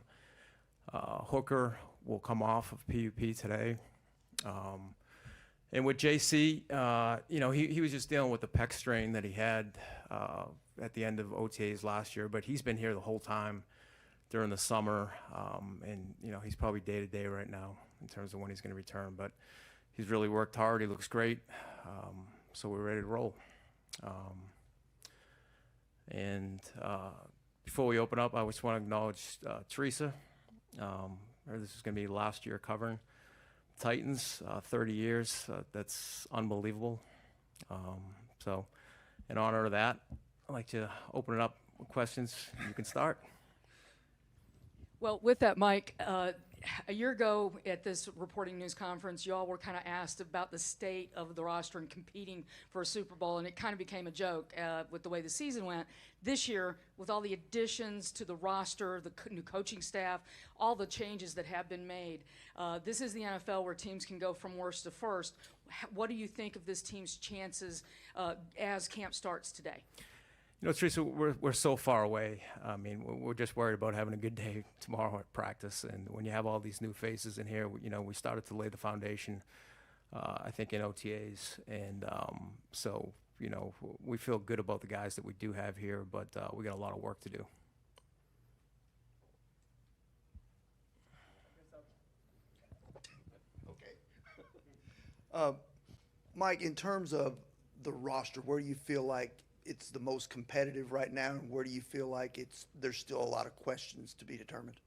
Speaker 12: Hooker will come off of PUP today. And with J.C., he was just dealing with the pec strain that he had at the end of OTAs last year, but he's been here the whole time during the summer, and he's probably day-to-day right now in terms of when he's going to return. But he's really worked hard. He looks great, so we're ready to roll. Before we open up, I just want to acknowledge Teresa. This is going to be last year covering Titans, 30 years. That's unbelievable. So in honor of that, I'd like to open it up with questions. You can start.
Speaker 13: Well, with that, Mike, a year ago at this reporting news conference, you all were kind of asked about the state of the roster and competing for a Super Bowl, and it kind of became a joke with the way the season went. This year, with all the additions to the roster, the new coaching staff, all the changes that have been made, this is the NFL where teams can go from worst to first. What do you think of this team's chances as camp starts today?
Speaker 12: Teresa, we're so far away. I mean, we're just worried about having a good day tomorrow at practice. And when you have all these new faces in here, we started to lay the foundation, I think, in OTAs. And so, we feel good about the guys that we do have here, but we got a lot of work to do.
Speaker 14: Okay. Mike, in terms of the roster, where do you feel like it's the most competitive right now, and where do you feel like there's still a lot of questions to be determined?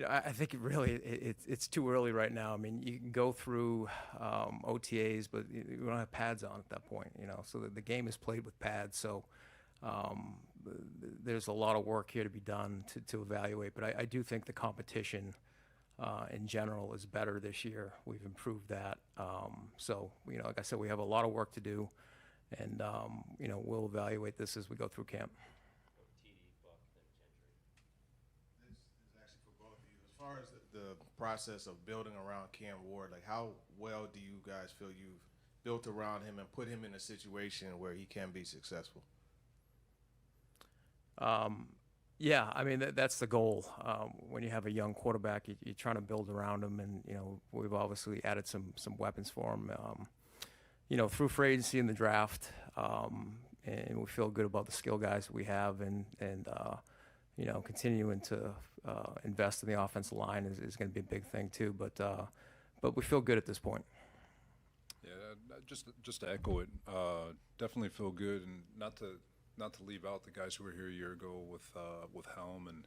Speaker 12: I think it's too early right now. I mean, you can go through OTAs, but we don't have pads on at that point, so the game is played with pads. So there's a lot of work here to be done to evaluate. But I do think the competition in general is better this year. We've improved that. So, like I said, we have a lot of work to do. And, we'll evaluate this as we go through camp.
Speaker 15: This is actually for both of you. As far as the process of building around Cam Ward, like how well do you guys feel you've built around him and put him in a situation where he can be successful?
Speaker 12: Yeah, I mean, that's the goal. When you have a young quarterback, you're trying to build around him. And, we've obviously added some weapons for him. Through free agency in the draft, and we feel good about the skill guys we have, and continuing to invest in the offensive line is going to be a big thing too. But we feel good at this point.
Speaker 16: Yeah, just to echo it, definitely feel good, and not to leave out the guys who were here a year ago with Helm and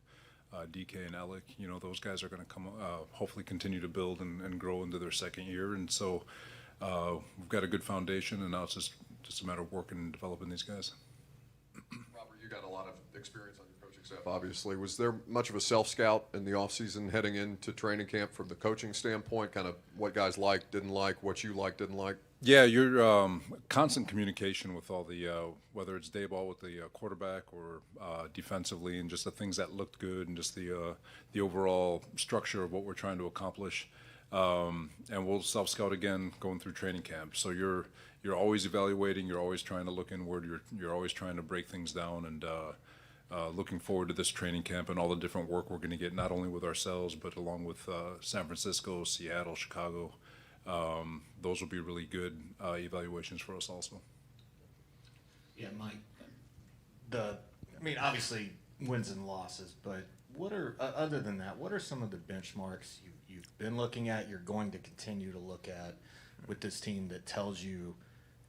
Speaker 16: DK and Alec. Those guys are going to come, hopefully continue to build and grow into their second year, and so. We've got a good foundation, and now it's just a matter of working and developing these guys.
Speaker 2: Robert, you got a lot of experience on your coaching staff, obviously. Was there much of a self-scout in the offseason heading into training camp from the coaching standpoint, kind of what guys liked, didn't like, what you liked, didn't like?
Speaker 16: Yeah, you're constant communication with all the, whether it's day ball with the quarterback or defensively, and just the things that looked good, and just the overall structure of what we're trying to accomplish. And we'll self-scout again going through training camp. So you're always evaluating, you're always trying to look inward, you're always trying to break things down, and looking forward to this training camp and all the different work we're going to get, not only with ourselves, but along with San Francisco, Seattle, Chicago. Those will be really good evaluations for us also.
Speaker 17: Yeah, Mike, obviously wins and losses, but what are, other than that, what are some of the benchmarks you've been looking at, you're going to continue to look at with this team that tells you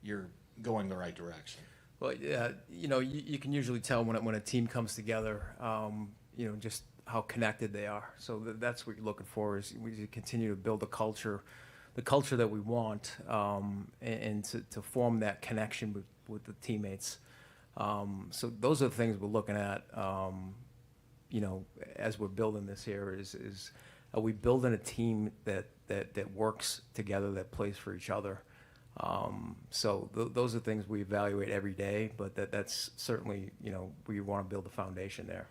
Speaker 17: you're going the right direction?
Speaker 12: Well, yeah, you can usually tell when a team comes together, just how connected they are. So that's what you're looking for, is we continue to build the culture that we want, and to form that connection with the teammates. So those are the things we're looking at. as we're building this here, is are we building a team that works together, that plays for each other? So those are things we evaluate every day, but that's certainly, we want to build a foundation there.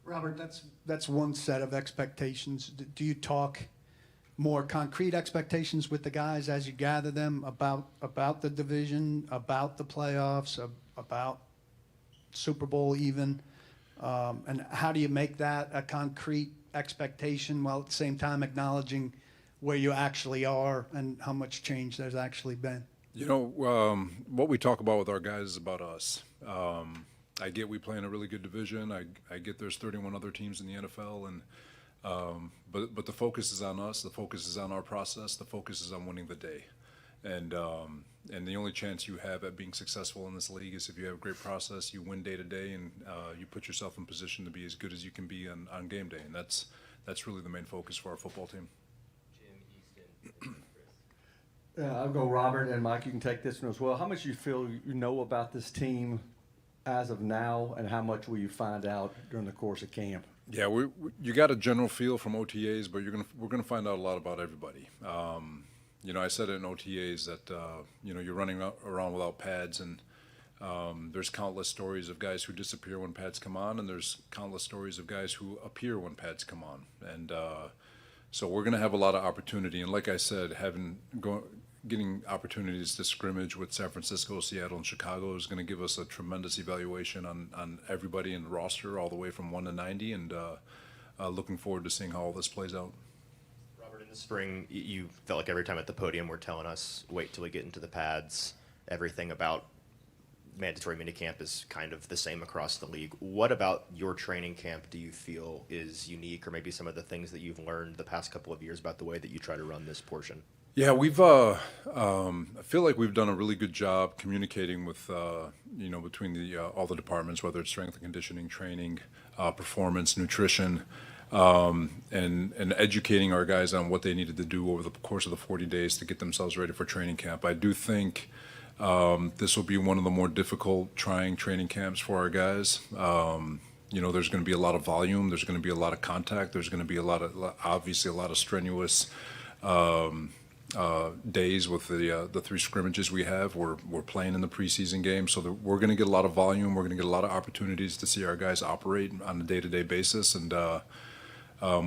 Speaker 18: Robert, that's one set of expectations. Do you talk more concrete expectations with the guys as you gather them about the division, about the playoffs, about Super Bowl even? And how do you make that a concrete expectation while at the same time acknowledging where you actually are and how much change there's actually been?
Speaker 16: What we talk about with our guys is about us. I get we play in a really good division. I get there's 31 other teams in the NFL, and but the focus is on us. The focus is on our process. The focus is on winning the day, and the only chance you have at being successful in this league is if you have a great process, you win day to day, and you put yourself in position to be as good as you can be on game day, and that's really the main focus for our football team.
Speaker 19: I'll go Robert, and Mike, you can take this one as well. How much do you feel you know about this team as of now, and how much will you find out during the course of camp?
Speaker 16: Yeah, you got a general feel from OTAs, but we're gonna find out a lot about everybody. I said it in OTAs that you're running around without pads, and there's countless stories of guys who disappear when pads come on, and there's countless stories of guys who appear when pads come on, and so we're gonna have a lot of opportunity. And like I said, getting opportunities to scrimmage with San Francisco, Seattle, and Chicago is going to give us a tremendous evaluation on everybody in the roster, all the way from 1 to 90, and looking forward to seeing how all this plays out.
Speaker 20: Robert, in the spring, you felt like every time at the podium we're telling us, wait till we get into the pads. Everything about mandatory minicamp is kind of the same across the league. What about your training camp do you feel is unique, or maybe some of the things that you've learned the past couple of years about the way that you try to run this portion?
Speaker 16: Yeah, we've. I feel like we've done a really good job communicating with, between all the departments, whether it's strength and conditioning, training, performance, nutrition, and educating our guys on what they needed to do over the course of the 40 days to get themselves ready for training camp. I do think this will be one of the more difficult, trying training camps for our guys. There's going to be a lot of volume. There's going to be a lot of contact. There's going to be obviously a lot of strenuous days with the 3 scrimmages we have. We're playing in the preseason game, so we're going to get a lot of volume. We're going to get a lot of opportunities to see our guys operate on a day-to-day basis, and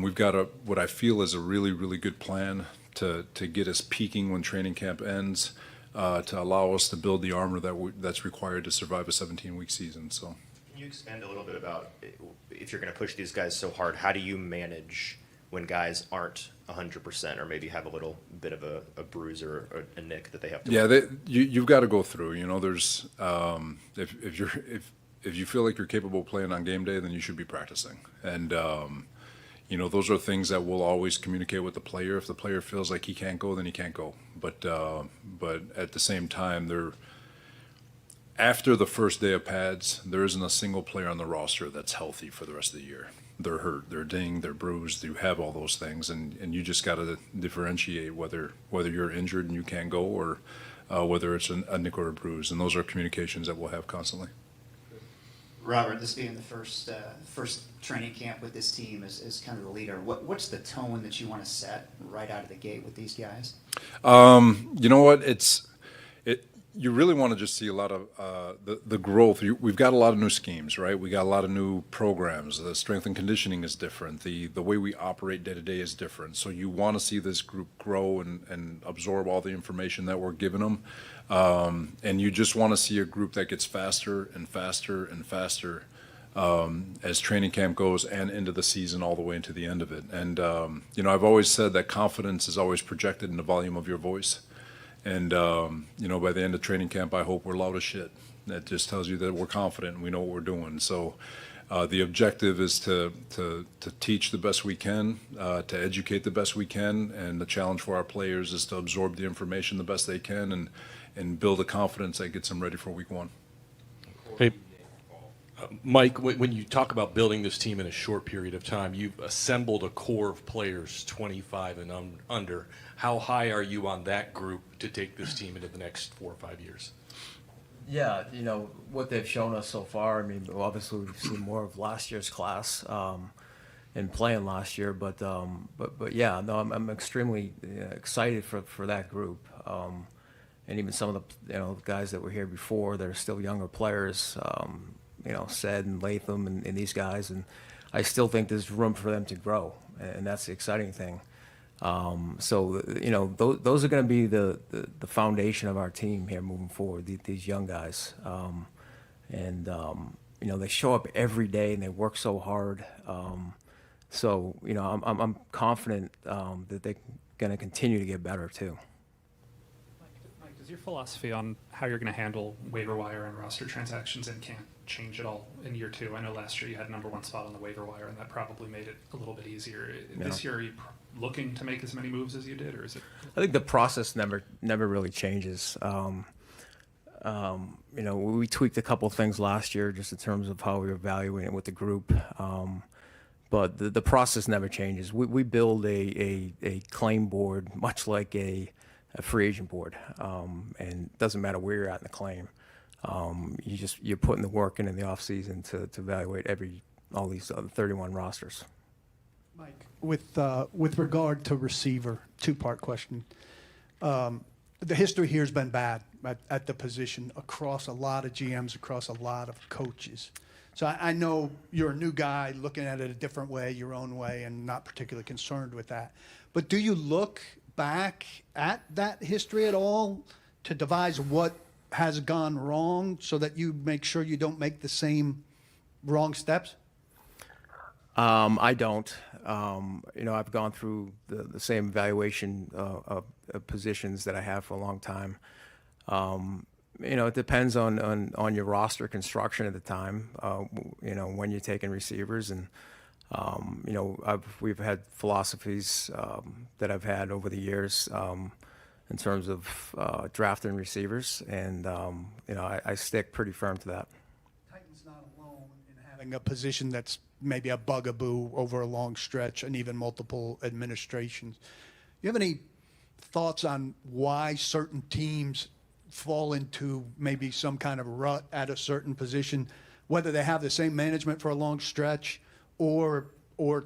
Speaker 16: we've got what I feel is a really, really good plan to get us peaking when training camp ends, to allow us to build the armor that's required to survive a 17-week season. So,
Speaker 20: can you expand a little bit about, if you're going to push these guys so hard, how do you manage when guys aren't 100%, or maybe have a little bit of a bruise or a nick that they have to?
Speaker 16: Yeah, you've got to go through. There's if you feel like you're capable of playing on game day, then you should be practicing. And those are things that we'll always communicate with the player. If the player feels like he can't go, then he can't go. But at the same time, after the first day of pads, there isn't a single player on the roster that's healthy for the rest of the year. They're hurt, they're dinged, they're bruised. You have all those things, and you just got to differentiate whether you're injured and you can't go, or whether it's a nick or a bruise. And those are communications that we'll have constantly.
Speaker 21: Robert, this being the first training camp with this team as kind of the leader, what's the tone that you want to set right out of the gate with these guys?
Speaker 16: You know what? You really want to just see a lot of the growth. We've got a lot of new schemes, right? We got a lot of new programs. The strength and conditioning is different. The way we operate day to day is different. So you want to see this group grow and absorb all the information that we're giving them. And you just want to see a group that gets faster and faster and faster as training camp goes and into the season, all the way into the end of it. And I've always said that confidence is always projected in the volume of your voice. And, by the end of training camp, I hope we're loud as shit. That just tells you that we're confident and we know what we're doing. So the objective is to teach the best we can, to educate the best we can, and the challenge for our players is to absorb the information the best they can and build a confidence that gets them ready for week 1.
Speaker 22: Hey, Mike, when you talk about building this team in a short period of time, you've assembled a core of players 25 and under. How high are you on that group to take this team into the next 4 or 5 years?
Speaker 12: Yeah, what they've shown us so far. I mean, obviously we've seen more of last year's class and playing last year, but yeah, no, I'm extremely excited for that group, and even some of the guys that were here before that are still younger players, Said and Latham and these guys, and I still think there's room for them to grow, and that's the exciting thing. So those are going to be the foundation of our team here moving forward. These young guys, and they show up every day and they work so hard. So I'm confident that they're going to continue to get better too.
Speaker 4: Mike, does your philosophy on how you're going to handle waiver wire and roster transactions in camp change at all in year 2? I know last year you had #1 spot on the waiver wire, and that probably made it a little bit easier.
Speaker 12: Yeah.
Speaker 4: This year, are you looking to make as many moves as you did, or is it?
Speaker 12: I think the process never really changes. We tweaked a couple things last year just in terms of how we were evaluating it with the group. But the process never changes. We build a claim board much like a free agent board, and it doesn't matter where you're at in the claim. You're putting the work in the off season to evaluate all these other 31 rosters.
Speaker 18: Mike, with regard to receiver, 2-part question. The history here has been bad at the position across a lot of GMs, across a lot of coaches. So I know you're a new guy looking at it a different way, your own way, and not particularly concerned with that. But do you look back at that history at all to devise what has gone wrong so that you make sure you don't make the same wrong steps?
Speaker 12: I don't. I've gone through the same evaluation of positions that I have for a long time. It depends on your roster construction at the time, when you're taking receivers. And, we've had philosophies that I've had over the years in terms of drafting receivers. And, I stick pretty firm to that.
Speaker 18: Titans not alone in having a position that's maybe a bugaboo over a long stretch and even multiple administrations. You have any thoughts on why certain teams fall into maybe some kind of rut at a certain position, whether they have the same management for a long stretch or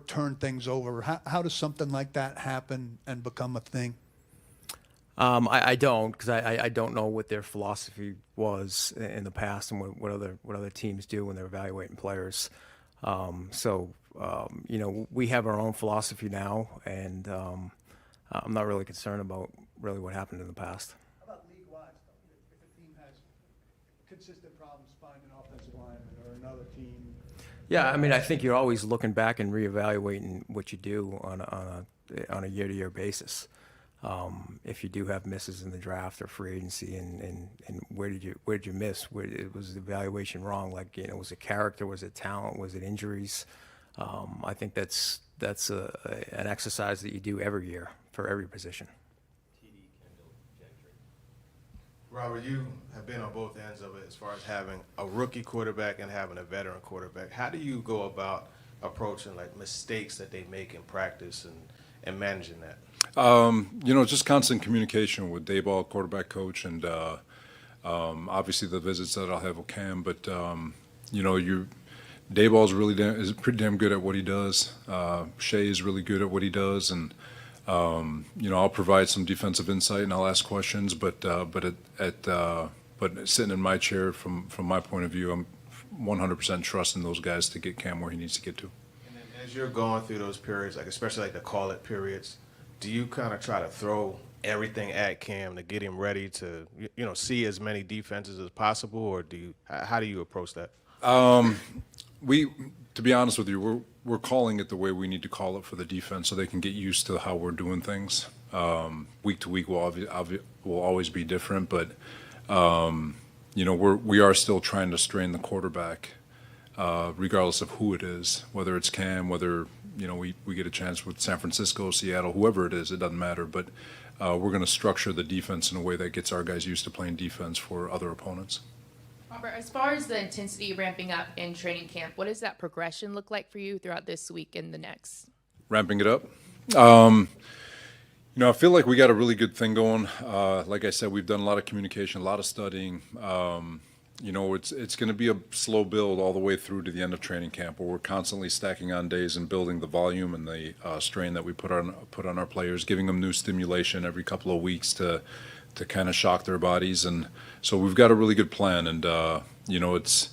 Speaker 18: turn things over? How does something like that happen and become a thing?
Speaker 12: I don't, because I don't know what their philosophy was in the past and what other teams do when they're evaluating players. We have our own philosophy now, and I'm not really concerned about really what happened in the past.
Speaker 18: How about league-wide stuff? If a team has consistent problems finding offensive linemen or another team?
Speaker 12: Yeah, I mean, I think you're always looking back and reevaluating what you do on a year-to-year basis. If you do have misses in the draft or free agency, and where did you miss? Was the evaluation wrong? Was it character? Was it talent? Was it injuries? I think that's an exercise that you do every year for every position.
Speaker 15: Robert, you have been on both ends of it as far as having a rookie quarterback and having a veteran quarterback. How do you go about approaching mistakes that they make in practice and managing that?
Speaker 16: Just constant communication with Dayball, quarterback coach, and obviously the visits that I'll have with Cam. But Dayball's is pretty damn good at what he does. Shea is really good at what he does, and I'll provide some defensive insight and I'll ask questions. But sitting in my chair, from my point of view, I'm 100% trusting those guys to get Cam where he needs to get to.
Speaker 15: And then as you're going through those periods, especially the call-it periods, do you kind of try to throw everything at Cam to get him ready to, see as many defenses as possible, or how do you approach that?
Speaker 16: To be honest with you, we're calling it the way we need to call it for the defense, so they can get used to how we're doing things. Week to week will always be different, but we are still trying to strain the quarterback, regardless of who it is, whether it's Cam, whether we get a chance with San Francisco, Seattle, whoever it is, it doesn't matter. But we're going to structure the defense in a way that gets our guys used to playing defense for other opponents.
Speaker 5: Robert, as far as the intensity ramping up in training camp, what does that progression look like for you throughout this week and the next?
Speaker 16: Ramping it up? I feel like we got a really good thing going. Like I said, we've done a lot of communication, a lot of studying. it's going to be a slow build all the way through to the end of training camp, where we're constantly stacking on days and building the volume and the strain that we put on our players, giving them new stimulation every couple of weeks to kind of shock their bodies. And so we've got a really good plan. And it's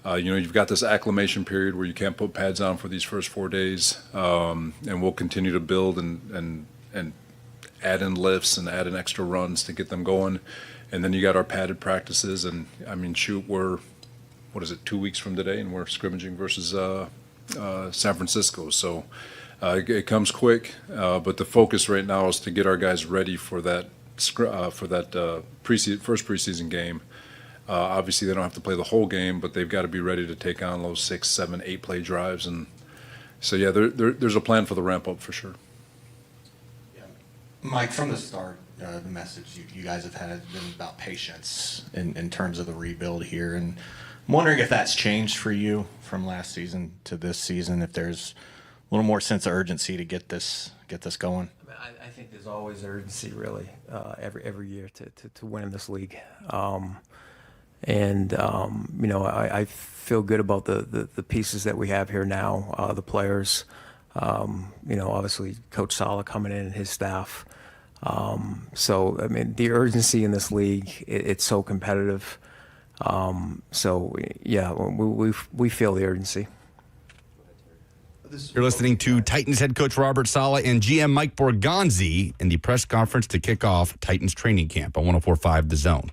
Speaker 16: you've got this acclimation period where you can't put pads on for these first 4 days, and we'll continue to build and add in lifts and add in extra runs to get them going. And then you got our padded practices, and we're 2 weeks from today, and we're scrimmaging versus San Francisco. So it comes quick, but the focus right now is to get our guys ready for that first preseason game. Obviously, they don't have to play the whole game, but they've got to be ready to take on those 6, 7, 8 play drives. And so, yeah, there's a plan for the ramp up for sure.
Speaker 17: Mike, from the start, the message you guys have had has been about patience in terms of the rebuild here. And I'm wondering if that's changed for you from last season to this season, if there's a little more sense of urgency to get this going.
Speaker 12: I think there's always urgency, really, every year to win in this league. I feel good about the pieces that we have here now, the players. Obviously, Coach Sala coming in and his staff. The urgency in this league, it's so competitive. We feel the urgency.
Speaker 1: You're listening to Titans head coach Robert Sala and GM Mike Borgonzi in the press conference to kick off Titans training camp on 104.5 The Zone.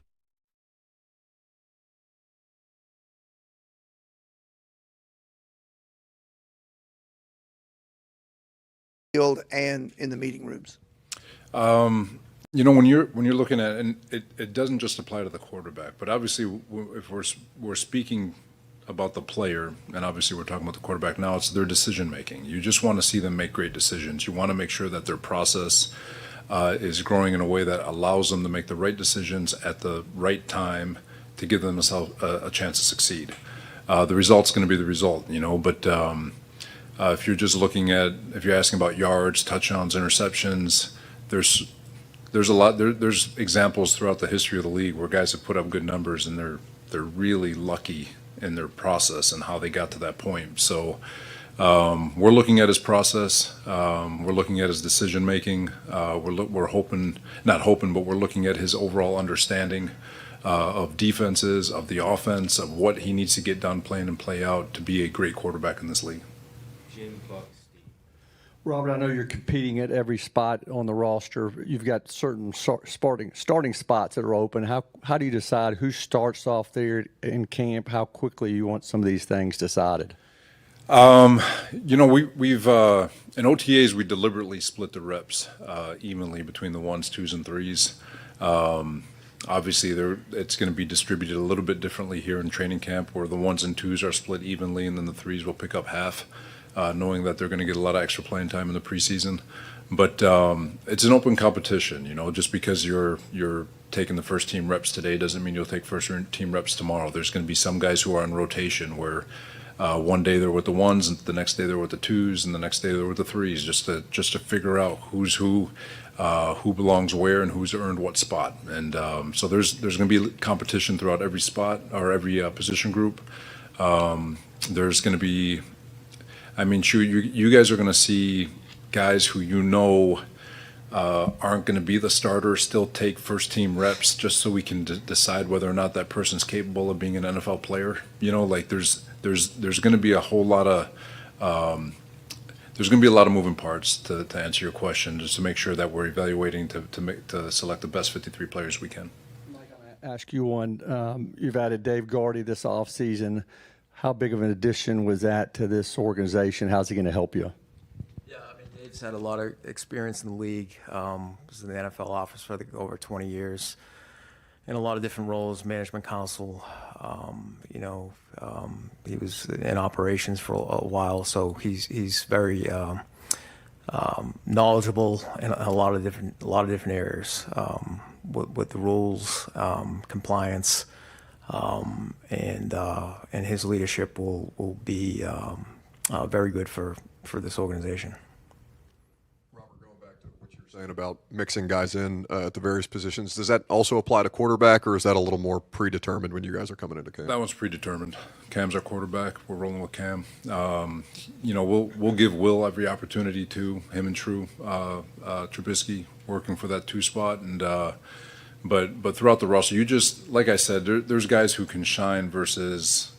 Speaker 14: Field and in the meeting rooms.
Speaker 16: When you're looking at, and it doesn't just apply to the quarterback, but obviously if we're speaking about the player, and obviously we're talking about the quarterback now, it's their decision making. You just want to see them make great decisions. You want to make sure that their process is growing in a way that allows them to make the right decisions at the right time to give themselves a chance to succeed. The result's going to be the result, but if you're just if you're asking about yards, touchdowns, interceptions, there's a lot. There's examples throughout the history of the league where guys have put up good numbers and they're really lucky in their process and how they got to that point. So we're looking at his process. We're looking at his decision making. We're hoping, not hoping, but we're looking at his overall understanding of defenses, of the offense, of what he needs to get done, play in and play out to be a great quarterback in this league.
Speaker 19: Robert, I know you're competing at every spot on the roster. You've got certain starting spots that are open. How do you decide who starts off there in camp? How quickly you want some of these things decided?
Speaker 16: We've in OTAs we deliberately split the reps evenly between the 1s, 2s, and 3s. Obviously, it's going to be distributed a little bit differently here in training camp, where the 1s and 2s are split evenly, and then the 3s will pick up half. Knowing that they're going to get a lot of extra playing time in the preseason. But it's an open competition, just because you're taking the first team reps today doesn't mean you'll take first team reps tomorrow. There's going to be some guys who are on rotation where one day they're with the 1s, and the next day they're with the 2s, and the next day they're with the 3s, just to figure out who's who belongs where and who's earned what spot. And so there's going to be competition throughout every spot or every position group. There's going to be you guys are going to see guys who aren't going to be the starter still take first team reps just so we can decide whether or not that person's capable of being an NFL player. There's going to be a whole lot of there's going to be a lot of moving parts to answer your question, just to make sure that we're evaluating to select the best 53 players we can.
Speaker 19: Mike, I'm going to ask you one. You've added Dave Gardy this offseason. How big of an addition was that to this organization? How's he going to help you?
Speaker 12: Yeah, Dave's had a lot of experience in the league. Was in the NFL office for over 20 years, in a lot of different roles, management council. He was in operations for a while, so he's very knowledgeable in a lot of different areas with the rules, compliance. And his leadership will be very good for this organization.
Speaker 2: Robert, going back to what you were saying about mixing guys in at the various positions. Does that also apply to quarterback, or is that a little more predetermined when you guys are coming into camp?
Speaker 16: That one's predetermined. Cam's our quarterback. We're rolling with Cam. We'll give Will every opportunity to him and Trubisky working for that 2 spot, and but throughout the roster, you just like I said, there's guys who can shine versus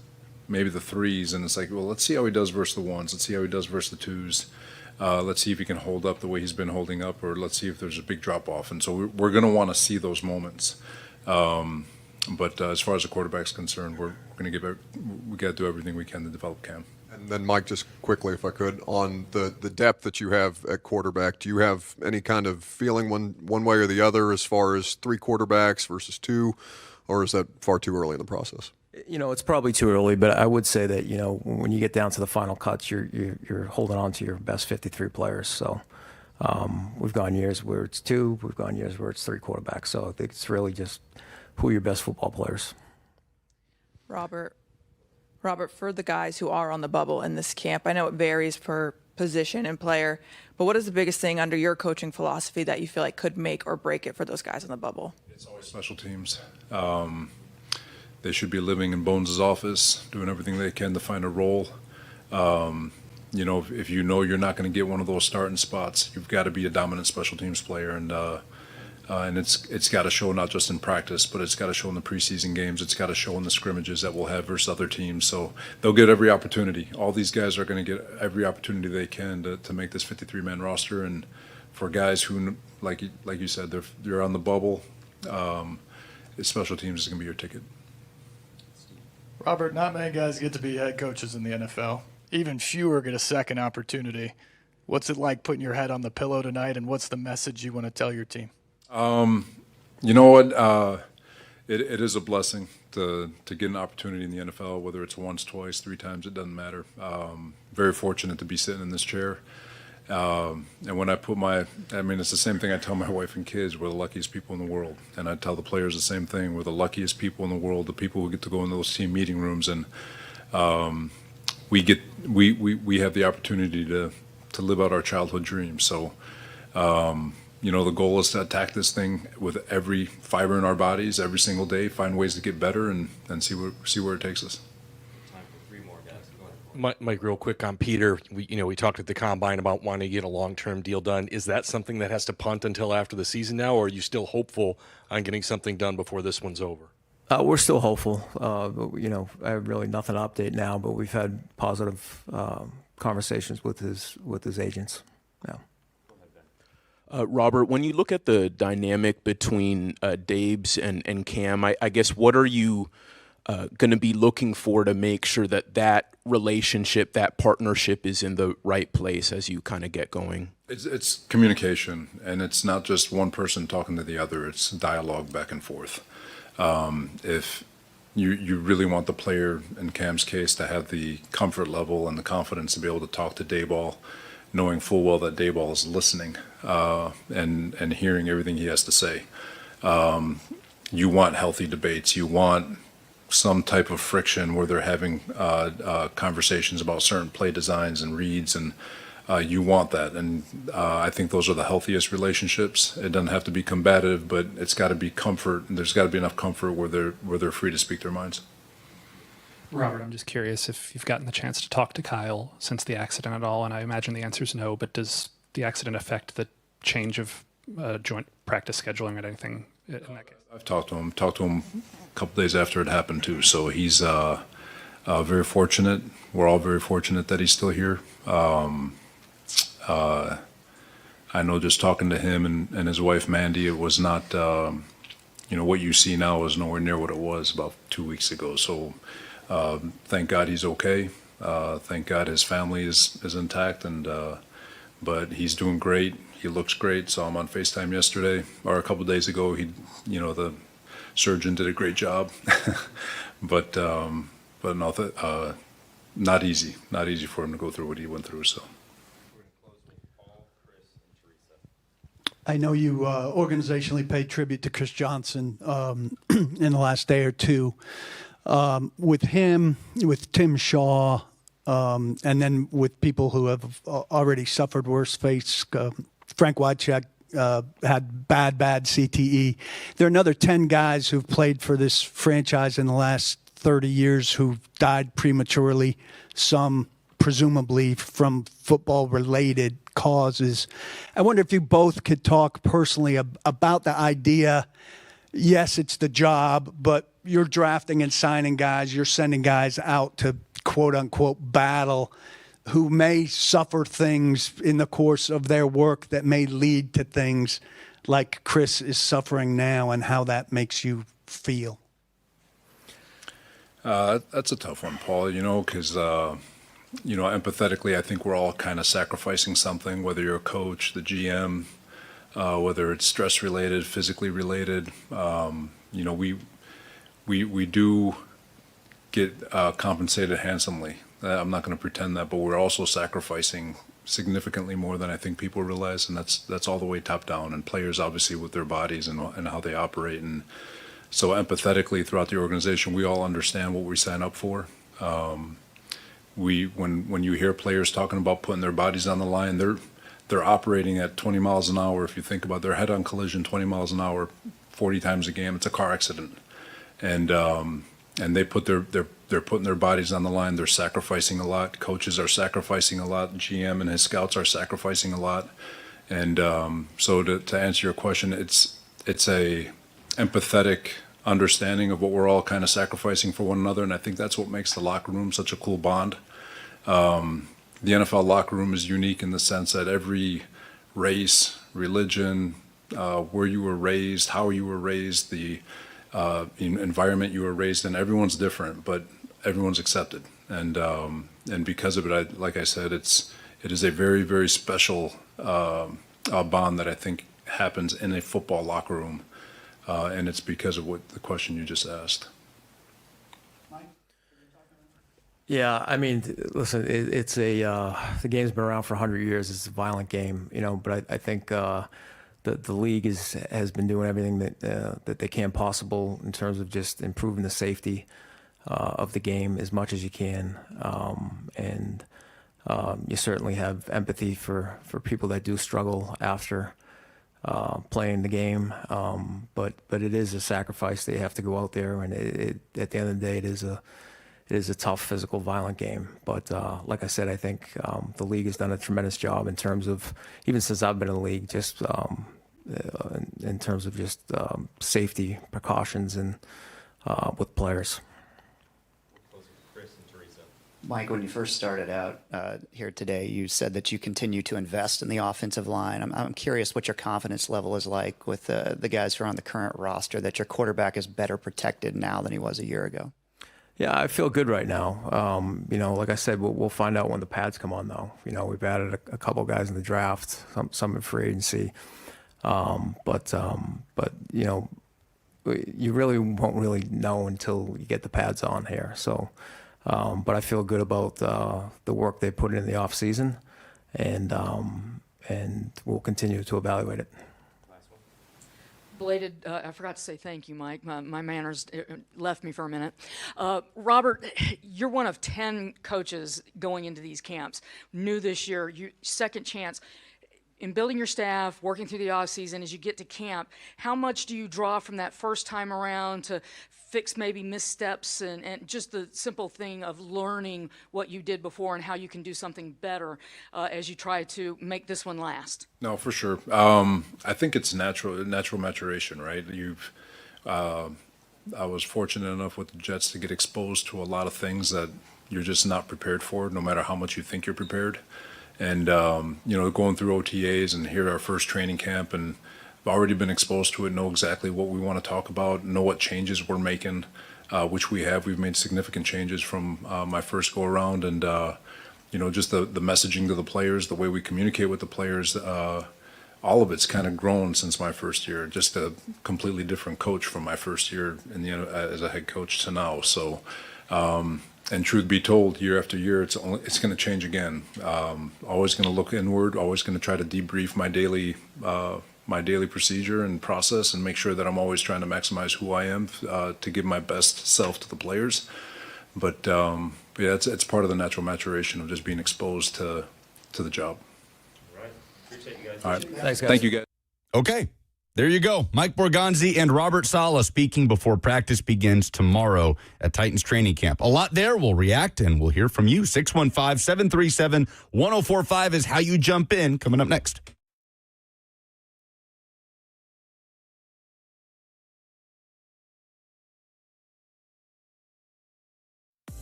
Speaker 16: maybe the 3s, and it's like, well, let's see how he does versus the 1s. Let's see how he does versus the 2s. Let's see if he can hold up the way he's been holding up, or let's see if there's a big drop off. And so we're going to want to see those moments. But as far as the quarterback's concerned, we got to do everything we can to develop Cam.
Speaker 2: And then, Mike, just quickly, if I could, on the depth that you have at quarterback, do you have any kind of feeling one way or the other as far as 3 quarterbacks versus 2, or is that far too early in the process?
Speaker 12: It's probably too early, but I would say that, when you get down to the final cuts, you're holding on to your best 53 players. So we've gone years where it's 2, we've gone years where it's 3 quarterbacks. So I think it's really just who are your best football players.
Speaker 6: Robert, for the guys who are on the bubble in this camp, I know it varies per position and player, but what is the biggest thing under your coaching philosophy that you feel like could make or break it for those guys on the bubble?
Speaker 16: It's always special teams. They should be living in Bones' office, doing everything they can to find a role. If you're not going to get one of those starting spots, you've got to be a dominant special teams player, and it's got to show not just in practice, but it's got to show in the preseason games. It's got to show in the scrimmages that we'll have versus other teams. So they'll get every opportunity. All these guys are going to get every opportunity they can to make this 53-man roster. And for guys who, like you said, they're on the bubble, special teams is going to be your ticket.
Speaker 7: Robert, not many guys get to be head coaches in the NFL. Even fewer get a second opportunity. What's it like putting your head on the pillow tonight, and what's the message you want to tell your team?
Speaker 16: You know what? It is a blessing to get an opportunity in the NFL, whether it's once, twice, 3 times, it doesn't matter. Very fortunate to be sitting in this chair. And when I it's the same thing I tell my wife and kids, we're the luckiest people in the world. And I tell the players the same thing, we're the luckiest people in the world, the people who get to go in those team meeting rooms. And we have the opportunity to live out our childhood dreams. So, the goal is to attack this thing with every fiber in our bodies every single day, find ways to get better, and see where it takes us.
Speaker 22: Mike, real quick on Peter, we talked at the Combine about wanting to get a long-term deal done. Is that something that has to punt until after the season now, or are you still hopeful on getting something done before this one's over?
Speaker 12: We're still hopeful. I have really nothing to update now, but we've had positive conversations with his agents. Yeah.
Speaker 23: Robert, when you look at the dynamic between Dabes and Cam, I guess what are you going to be looking for to make sure that relationship, that partnership is in the right place as you kind of get going?
Speaker 16: It's communication, and it's not just one person talking to the other. It's dialogue back and forth. If you really want the player, in Cam's case, to have the comfort level and the confidence to be able to talk to Dayball, knowing full well that Dayball is listening and hearing everything he has to say. You want healthy debates. You want some type of friction where they're having conversations about certain play designs and reads, and you want that. And I think those are the healthiest relationships. It doesn't have to be combative, but it's got to be comfort, and there's got to be enough comfort where they're free to speak their minds.
Speaker 4: Robert, I'm just curious if you've gotten the chance to talk to Kyle since the accident at all, and I imagine the answer is no, but does the accident affect the change of joint practice scheduling or anything in that case?
Speaker 16: I've talked to him a couple days after it happened too, so he's very fortunate. We're all very fortunate that he's still here. I know just talking to him and his wife Mandy, it was not, what you see now is nowhere near what it was about 2 weeks ago. So thank God he's okay. Thank God his family is intact, but he's doing great. He looks great. Saw him on FaceTime yesterday or a couple of days ago. The surgeon did a great job, but no, not easy for him to go through what he went through. So.
Speaker 18: I know you organizationally paid tribute to Chris Johnson in the last day or two. With him, with Tim Shaw, and then with people who have already suffered worse fates, Frank Wycheck had bad CTE. There are another 10 guys who've played for this franchise in the last 30 years who've died prematurely, some presumably from football-related causes. I wonder if you both could talk personally about the idea. Yes, it's the job, but you're drafting and signing guys, you're sending guys out to quote-unquote battle who may suffer things in the course of their work that may lead to things like Chris is suffering now, and how that makes you feel.
Speaker 16: That's a tough one, Paul, because, empathetically, I think we're all kind of sacrificing something, whether you're a coach, the GM, whether it's stress related, physically related. We do get compensated handsomely. I'm not going to pretend that, but we're also sacrificing significantly more than I think people realize, and that's all the way top down. And players, obviously, with their bodies and how they operate, and so empathetically throughout the organization, we all understand what we sign up for. When you hear players talking about putting their bodies on the line, they're operating at 20 miles an hour. If you think about their head-on collision, 20 miles an hour, 40 times a game, it's a car accident, and they they're putting their bodies on the line. They're sacrificing a lot. Coaches are sacrificing a lot. GM and his scouts are sacrificing a lot. And so to answer your question, it's a empathetic understanding of what we're all kind of sacrificing for one another. And I think that's what makes the locker room such a cool bond. The NFL locker room is unique in the sense that every race, religion, where you were raised, how you were raised, the environment you were raised in, everyone's different, but everyone's accepted. And because of it, like I said, it is a very, very special bond that I think happens in a football locker room. And it's because of what the question you just asked.
Speaker 12: Yeah, I mean, listen, it's the game's been around for 100 years. It's a violent game, but I think the league has been doing everything that they can possible in terms of just improving the safety of the game as much as you can. And you certainly have empathy for people that do struggle after playing the game, but it is a sacrifice that you have to go out there, and at the end of the day, it is a tough, physical, violent game. But like I said, I think the league has done a tremendous job in terms of, even since I've been in the league, just in terms of just safety precautions and with players.
Speaker 21: Mike, when you first started out here today, you said that you continue to invest in the offensive line. I'm curious what your confidence level is like with the guys who are on the current roster, that your quarterback is better protected now than he was a year ago.
Speaker 12: Yeah, I feel good right now. Like I said, we'll find out when the pads come on, though. We've added a couple guys in the draft, some in free agency. But you really won't really know until you get the pads on here. So, but I feel good about the work they put in the off season, and we'll continue to evaluate it.
Speaker 13: Belated, I forgot to say thank you, Mike. My manners left me for a minute. Robert, you're one of 10 coaches going into these camps. New this year, second chance. In building your staff, working through the off season, as you get to camp, how much do you draw from that first time around to fix maybe missteps and just the simple thing of learning what you did before and how you can do something better as you try to make this one last?
Speaker 16: No, for sure. I think it's natural maturation, right? I was fortunate enough with the Jets to get exposed to a lot of things that you're just not prepared for, no matter how much you think you're prepared. And, going through OTAs and here our first training camp, and I've already been exposed to it, know exactly what we want to talk about, know what changes we're making, which we have. We've made significant changes from my first go around, and, just the messaging to the players, the way we communicate with the players, all of it's kind of grown since my first year. Just a completely different coach from my first year as a head coach to now. So, and truth be told, year after year, it's going to change again. Always going to look inward. Always going to try to debrief my daily procedure and process, and make sure that I'm always trying to maximize who I am to give my best self to the players. But yeah, it's part of the natural maturation of just being exposed to the job.
Speaker 12: All right, appreciate you guys.
Speaker 16: All right,
Speaker 12: thanks, guys.
Speaker 16: Thank you, guys.
Speaker 1: Okay. There you go. Mike Borgonzi and Robert Saleh speaking before practice begins tomorrow at Titans training camp. A lot there. We'll react and we'll hear from you. 615-737-1045 is how you jump in. Coming up next.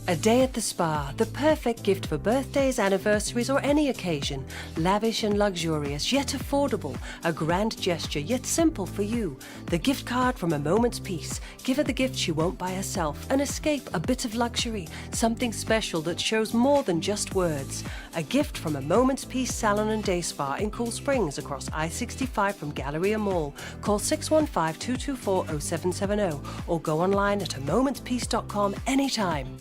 Speaker 8: A day at the spa, the perfect gift for birthdays, anniversaries, or any occasion. Lavish and luxurious, yet affordable. A grand gesture, yet simple for you. The gift card from A Moment's Peace. Give her the gift she won't buy herself. An escape, a bit of luxury. Something special that shows more than just words. A gift from A Moment's Peace Salon and Day Spa in Cool Springs across I-65 from Galleria Mall. Call 615-224-0770 or go online at amomentspeace.com anytime.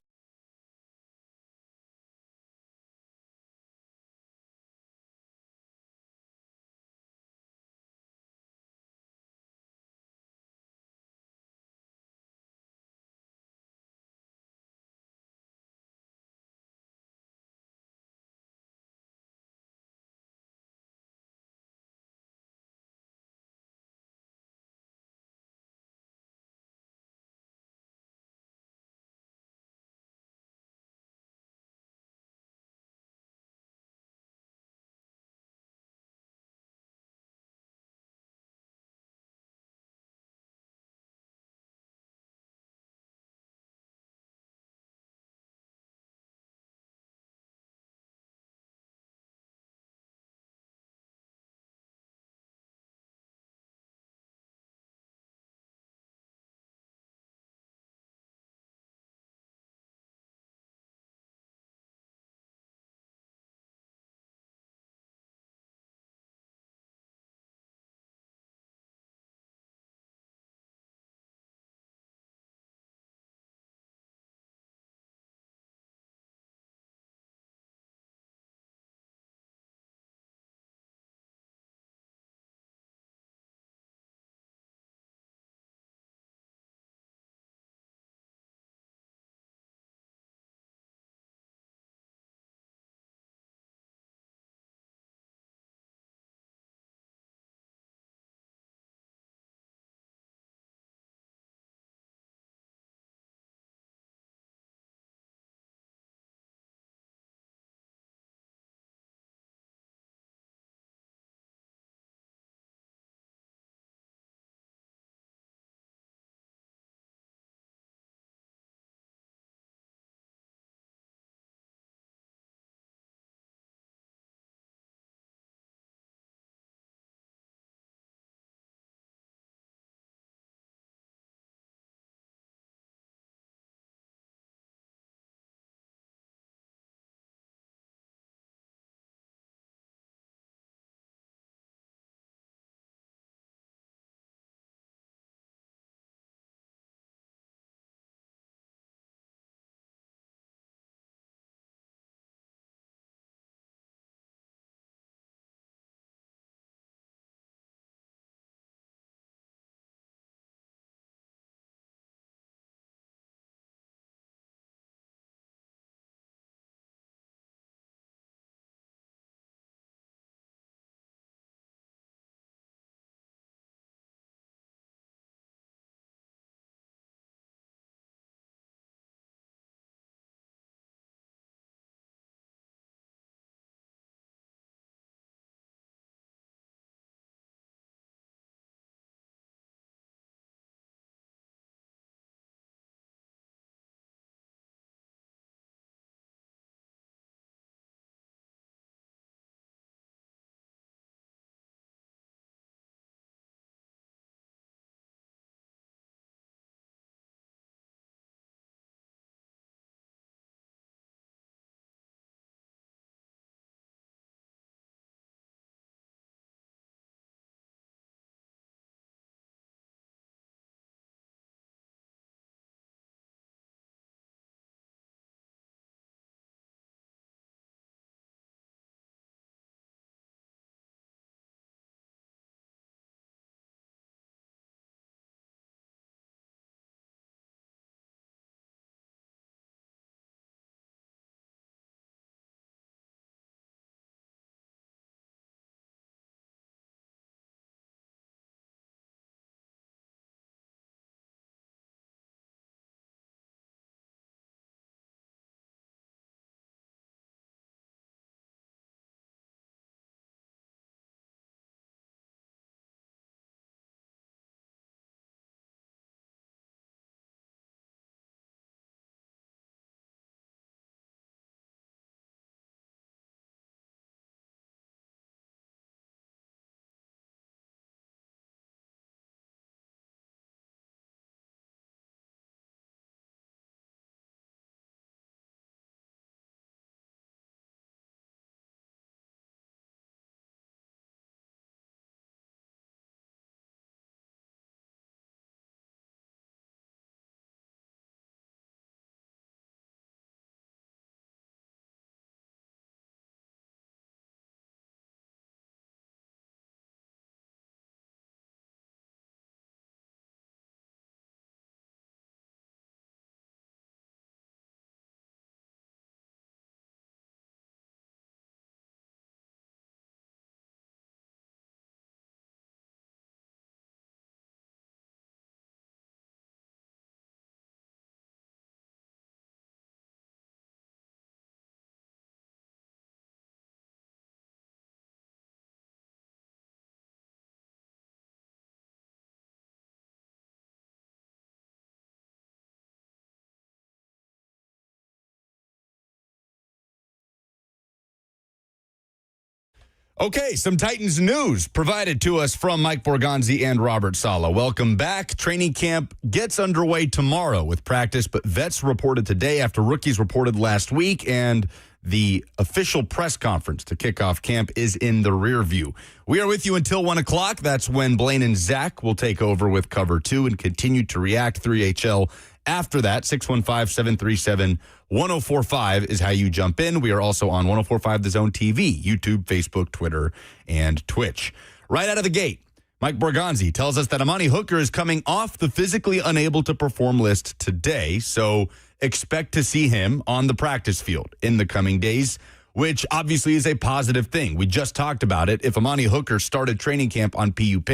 Speaker 1: Okay, some Titans news provided to us from Mike Borgonzi and Robert Saleh. Welcome back. Training camp gets underway tomorrow with practice, but vets reported today after rookies reported last week, and the official press conference to kick off camp is in the rear view. We are with you until 1 o'clock. That's when Blaine and Zach will take over with Cover 2 and continue to react 3HL. After that, 615-737-1045 is how you jump in. We are also on 1045 The Zone TV, YouTube, Facebook, Twitter, and Twitch. Right out of the gate, Mike Borgonzi tells us that Amani Hooker is coming off the physically unable to perform list today, so expect to see him on the practice field in the coming days, which obviously is a positive thing. We just talked about it. If Amani Hooker started training camp on PUP,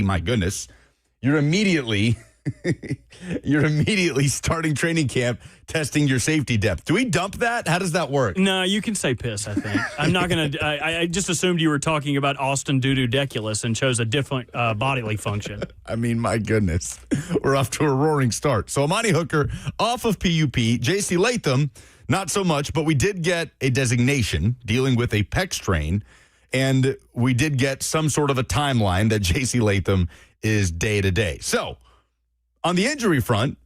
Speaker 1: my goodness, you're immediately starting training camp testing your safety depth. Do we dump that? How does that work?
Speaker 3: No, you can say piss, I think. I'm not going to. I just assumed you were talking about Austin Doo-Doo-Deculus and chose a different bodily function.
Speaker 1: I mean, my goodness. We're off to a roaring start. So Amani Hooker off of PUP. J.C. Latham, not so much, but we did get a designation dealing with a pec strain, and we did get some sort of a timeline that J.C. Latham is day-to-day. So on the injury front,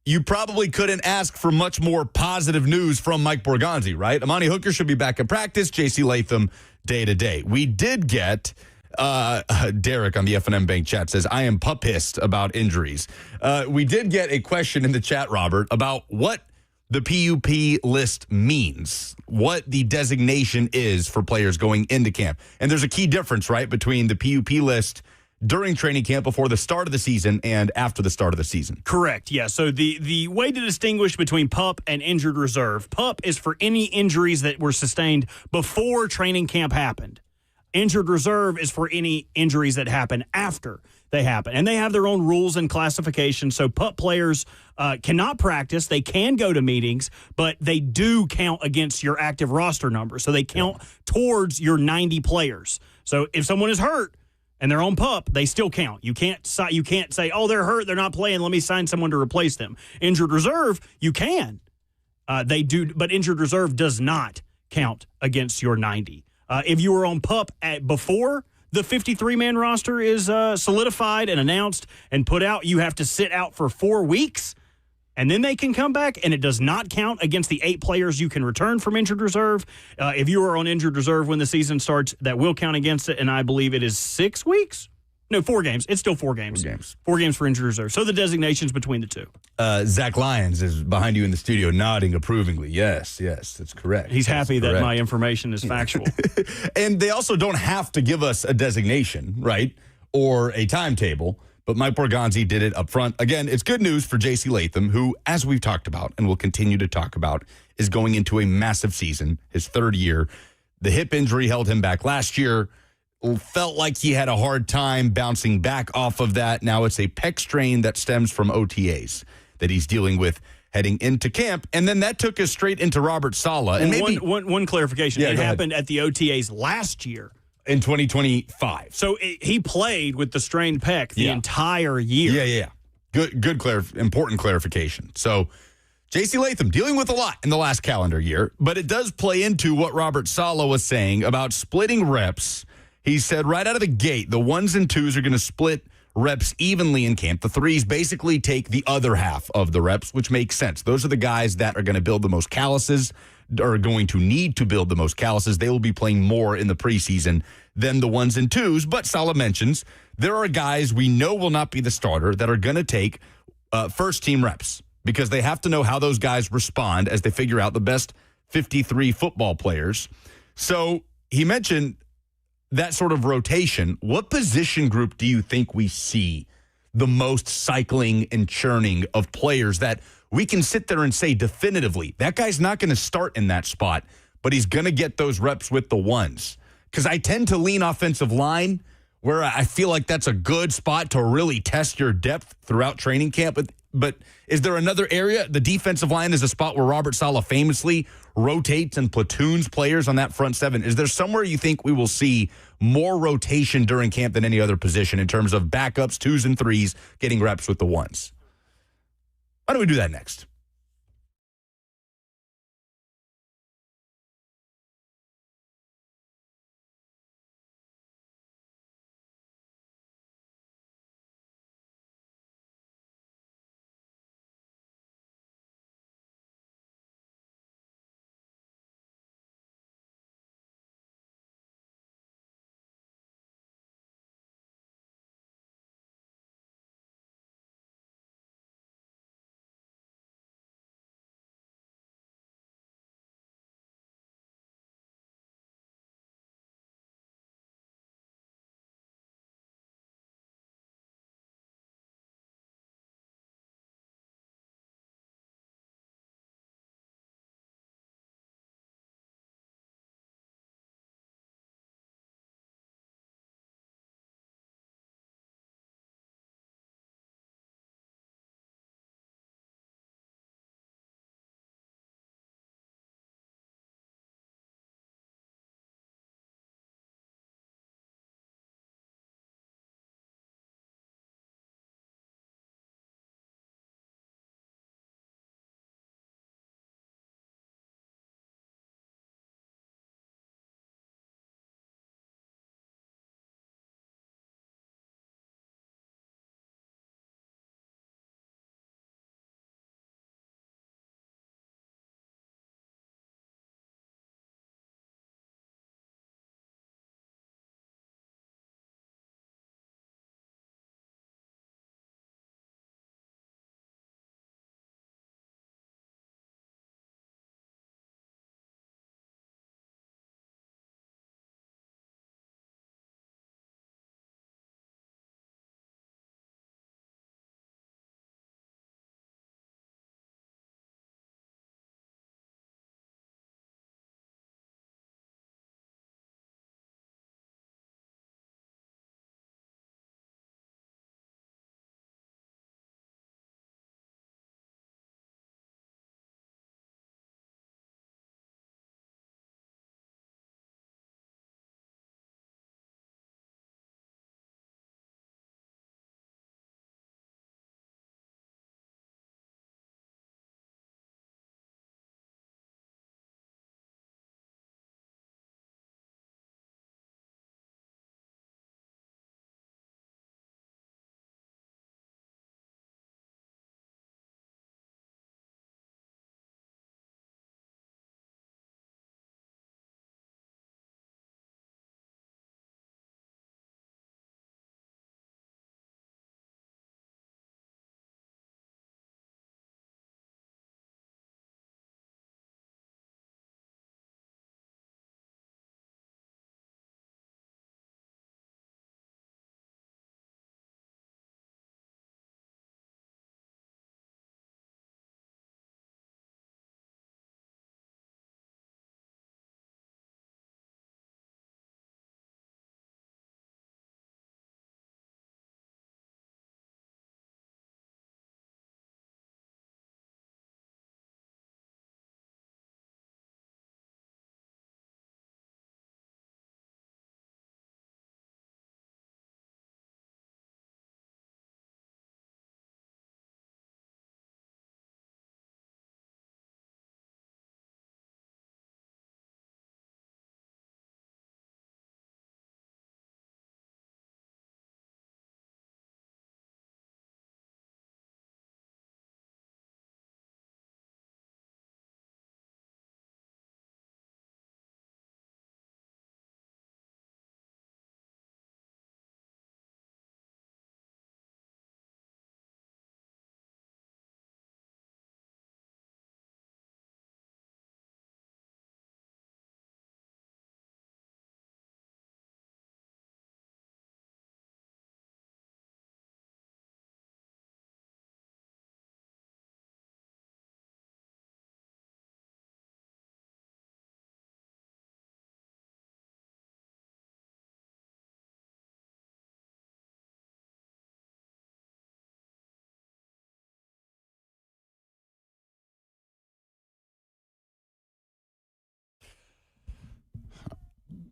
Speaker 1: you probably couldn't ask for much more positive news from Mike Borgonzi, right? Amani Hooker should be back in practice. J.C. Latham day-to-day. We did get, Derek on the F&M Bank chat says, I am pissed about injuries. We did get a question in the chat, Robert, about what the PUP list means, what the designation is for players going into camp. And there's a key difference, right, between the PUP list during training camp before the start of the season and after the start of the season.
Speaker 3: Correct, yeah. So the way to distinguish between PUP and injured reserve, PUP is for any injuries that were sustained before training camp happened. Injured reserve is for any injuries that happen after they happen. And they have their own rules and classifications. So PUP players cannot practice. They can go to meetings, but they do count against your active roster number. So they count towards your 90 players. So if someone is hurt and they're on PUP, they still count. You can't say, oh, they're hurt, they're not playing, let me sign someone to replace them. Injured reserve, you can. They do, but injured reserve does not count against your 90. If you were on PUP before the 53-man roster is solidified and announced and put out, you have to sit out for 4 weeks, and then they can come back, and it does not count against the 8 players you can return from injured reserve. If you are on injured reserve when the season starts, that will count against it, and I believe it is 6 weeks? No, 4 games. It's still 4 games. 4 games for injured reserve. So the designations between the two.
Speaker 1: Zach Lyons is behind you in the studio nodding approvingly. Yes, that's correct.
Speaker 3: He's happy that my information is factual.
Speaker 1: And they also don't have to give us a designation, right, or a timetable. But Mike Borgonzi did it up front. Again, it's good news for J.C. Latham, who, as we've talked about and will continue to talk about, is going into a massive season, his 3rd year. The hip injury held him back last year. Felt like he had a hard time bouncing back off of that. Now it's a pec strain that stems from OTAs that he's dealing with heading into camp. And then that took us straight into Robert Saleh. And maybe
Speaker 3: one clarification.
Speaker 1: Yeah,
Speaker 3: it happened at the OTAs last year.
Speaker 1: In 2025.
Speaker 3: So he played with the strained pec the entire year.
Speaker 1: Yeah. Good, important clarification. So J.C. Latham dealing with a lot in the last calendar year, but it does play into what Robert Saleh was saying about splitting reps. He said right out of the gate, the 1s and 2s are going to split reps evenly in camp. The 3s basically take the other half of the reps, which makes sense. Those are the guys that are going to build the most calluses, are going to need to build the most calluses. They will be playing more in the preseason than the 1s and 2s. But Saleh mentions there are guys we know will not be the starter that are going to take first-team reps because they have to know how those guys respond as they figure out the best 53 football players. So he mentioned that sort of rotation. What position group do you think we see the most cycling and churning of players that we can sit there and say definitively, that guy's not going to start in that spot, but he's going to get those reps with the 1s? Because I tend to lean offensive line, where I feel like that's a good spot to really test your depth throughout training camp. But is there another area? The defensive line is a spot where Robert Saleh famously rotates and platoons players on that front 7. Is there somewhere you think we will see more rotation during camp than any other position in terms of backups, 2s and 3s, getting reps with the 1s? Why don't we do that next?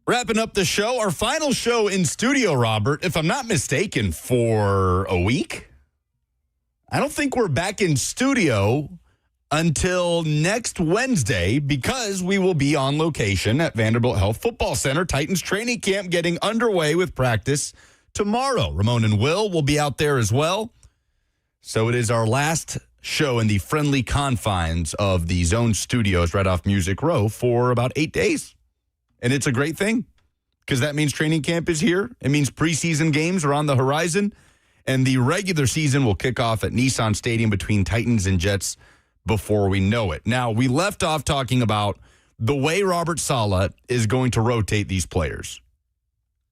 Speaker 1: Wrapping up the show, our final show in studio, Robert, if I'm not mistaken, for a week. I don't think we're back in studio until next Wednesday because we will be on location at Vanderbilt Health Football Center. Titans training camp getting underway with practice tomorrow. Ramon and Will be out there as well. So it is our last show in the friendly confines of the Zone Studios right off Music Row for about 8 days. And it's a great thing because that means training camp is here. It means preseason games are on the horizon. And the regular season will kick off at Nissan Stadium between Titans and Jets before we know it. Now, we left off talking about the way Robert Saleh is going to rotate these players.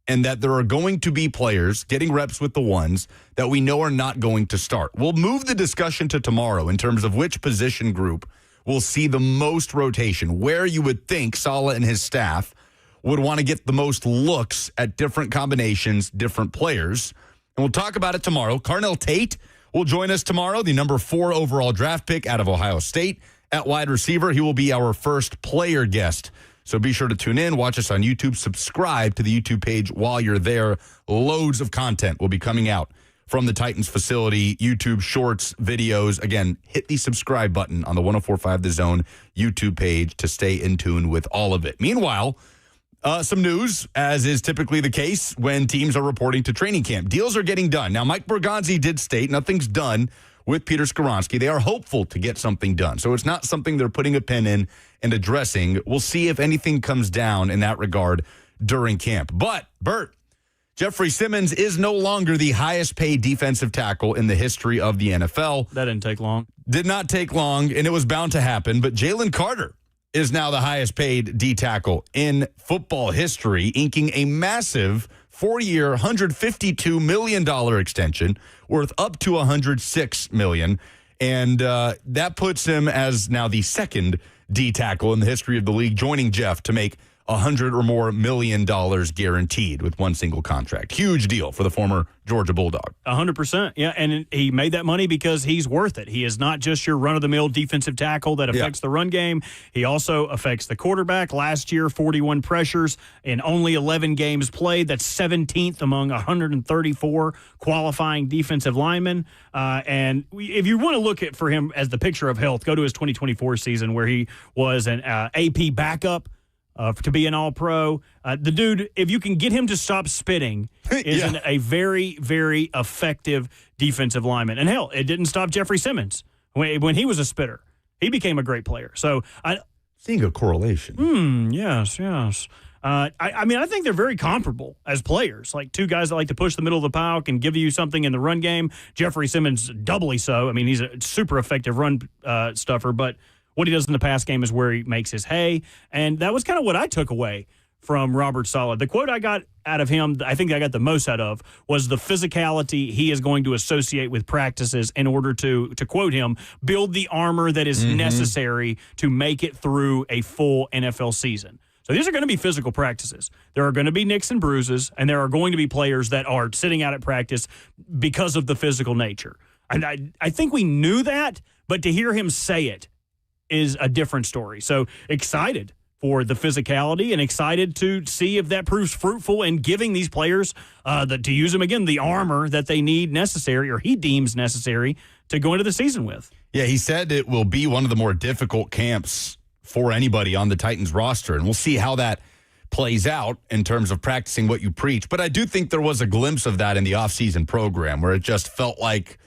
Speaker 1: And that there are going to be players getting reps with the ones that we know are not going to start. We'll move the discussion to tomorrow in terms of which position group will see the most rotation, where you would think Saleh and his staff would want to get the most looks at different combinations, different players. And we'll talk about it tomorrow. Carnell Tate will join us tomorrow, the number 4 overall draft pick out of Ohio State at wide receiver. He will be our first player guest. So be sure to tune in, watch us on YouTube, subscribe to the YouTube page while you're there. Loads of content will be coming out from the Titans facility, YouTube shorts, videos. Again, hit the subscribe button on the 104.5 The Zone YouTube page to stay in tune with all of it. Meanwhile, some news, as is typically the case when teams are reporting to training camp. Deals are getting done. Now, Mike Borgonzi did state nothing's done with Peter Skoronski. They are hopeful to get something done. So it's not something they're putting a pin in and addressing. We'll see if anything comes down in that regard during camp. But, Bert, Jeffrey Simmons is no longer the highest paid defensive tackle in the history of the NFL.
Speaker 3: That didn't take long.
Speaker 1: Did not take long, and it was bound to happen. But Jalen Carter is now the highest paid D tackle in football history, inking a massive 4-year, $152 million extension worth up to $106 million. And that puts him as now the second D tackle in the history of the league, joining Jeff to make $100 or more million guaranteed with one single contract. Huge deal for the former Georgia Bulldog.
Speaker 3: 100%. Yeah, and he made that money because he's worth it. He is not just your run-of-the-mill defensive tackle that affects the run game. He also affects the quarterback. Last year, 41 pressures in only 11 games played. That's 17th among 134 qualifying defensive linemen. And if you want to look at for him as the picture of health, go to his 2024 season where he was an AP backup. To be an all-pro. The dude, if you can get him to stop spitting, is a very, very effective defensive lineman. And hell, it didn't stop Jeffrey Simmons when he was a spitter. He became a great player. So
Speaker 1: seeing a correlation.
Speaker 3: Yes. I mean, I think they're very comparable as players. Like two guys that like to push the middle of the pack and give you something in the run game. Jeffrey Simmons, doubly so. I mean, he's a super effective run stuffer, but what he does in the pass game is where he makes his hay. And that was kind of what I took away from Robert Saleh. The quote I got out of him, I think I got the most out of, was the physicality he is going to associate with practices in order to quote him, build the armor that is necessary to make it through a full NFL season. So these are going to be physical practices. There are going to be nicks and bruises, and there are going to be players that are sitting out at practice because of the physical nature. And I think we knew that, but to hear him say it is a different story. So excited for the physicality and excited to see if that proves fruitful in giving these players, to use them again, the armor that they need necessary or he deems necessary to go into the season with.
Speaker 1: Yeah, he said it will be one of the more difficult camps for anybody on the Titans roster, and we'll see how that plays out in terms of practicing what you preach. But I do think there was a glimpse of that in the offseason program where it just felt like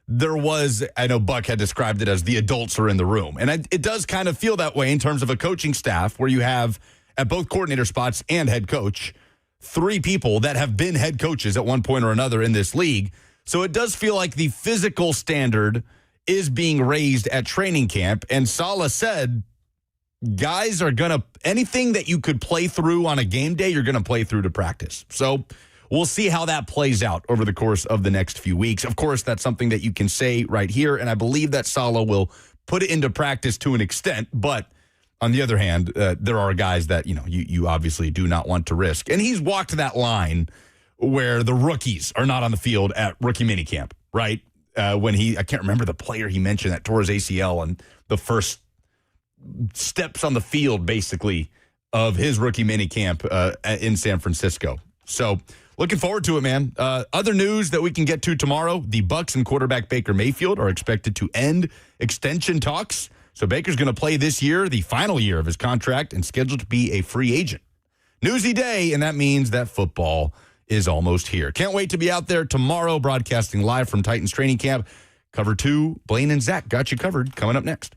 Speaker 1: there was, I know Buck had described it as the adults are in the room. And it does kind of feel that way in terms of a coaching staff where you have, at both coordinator spots and head coach, 3 people that have been head coaches at one point or another in this league. So it does feel like the physical standard is being raised at training camp. And Saleh said, guys are going to, anything that you could play through on a game day, you're going to play through to practice. So we'll see how that plays out over the course of the next few weeks. Of course, that's something that you can say right here, and I believe that Saleh will put it into practice to an extent. But on the other hand, there are guys that you obviously do not want to risk. And he's walked that line where the rookies are not on the field at rookie minicamp, right? When I can't remember the player he mentioned that tore his ACL and the first steps on the field basically of his rookie mini camp in San Francisco. So looking forward to it, man. Other news that we can get to tomorrow, the Bucs and quarterback Baker Mayfield are expected to end extension talks. So Baker's going to play this year, the final year of his contract, and scheduled to be a free agent. Newsy day, and that means that football is almost here. Can't wait to be out there tomorrow broadcasting live from Titans training camp. Cover 2, Blaine and Zach got you covered coming up next.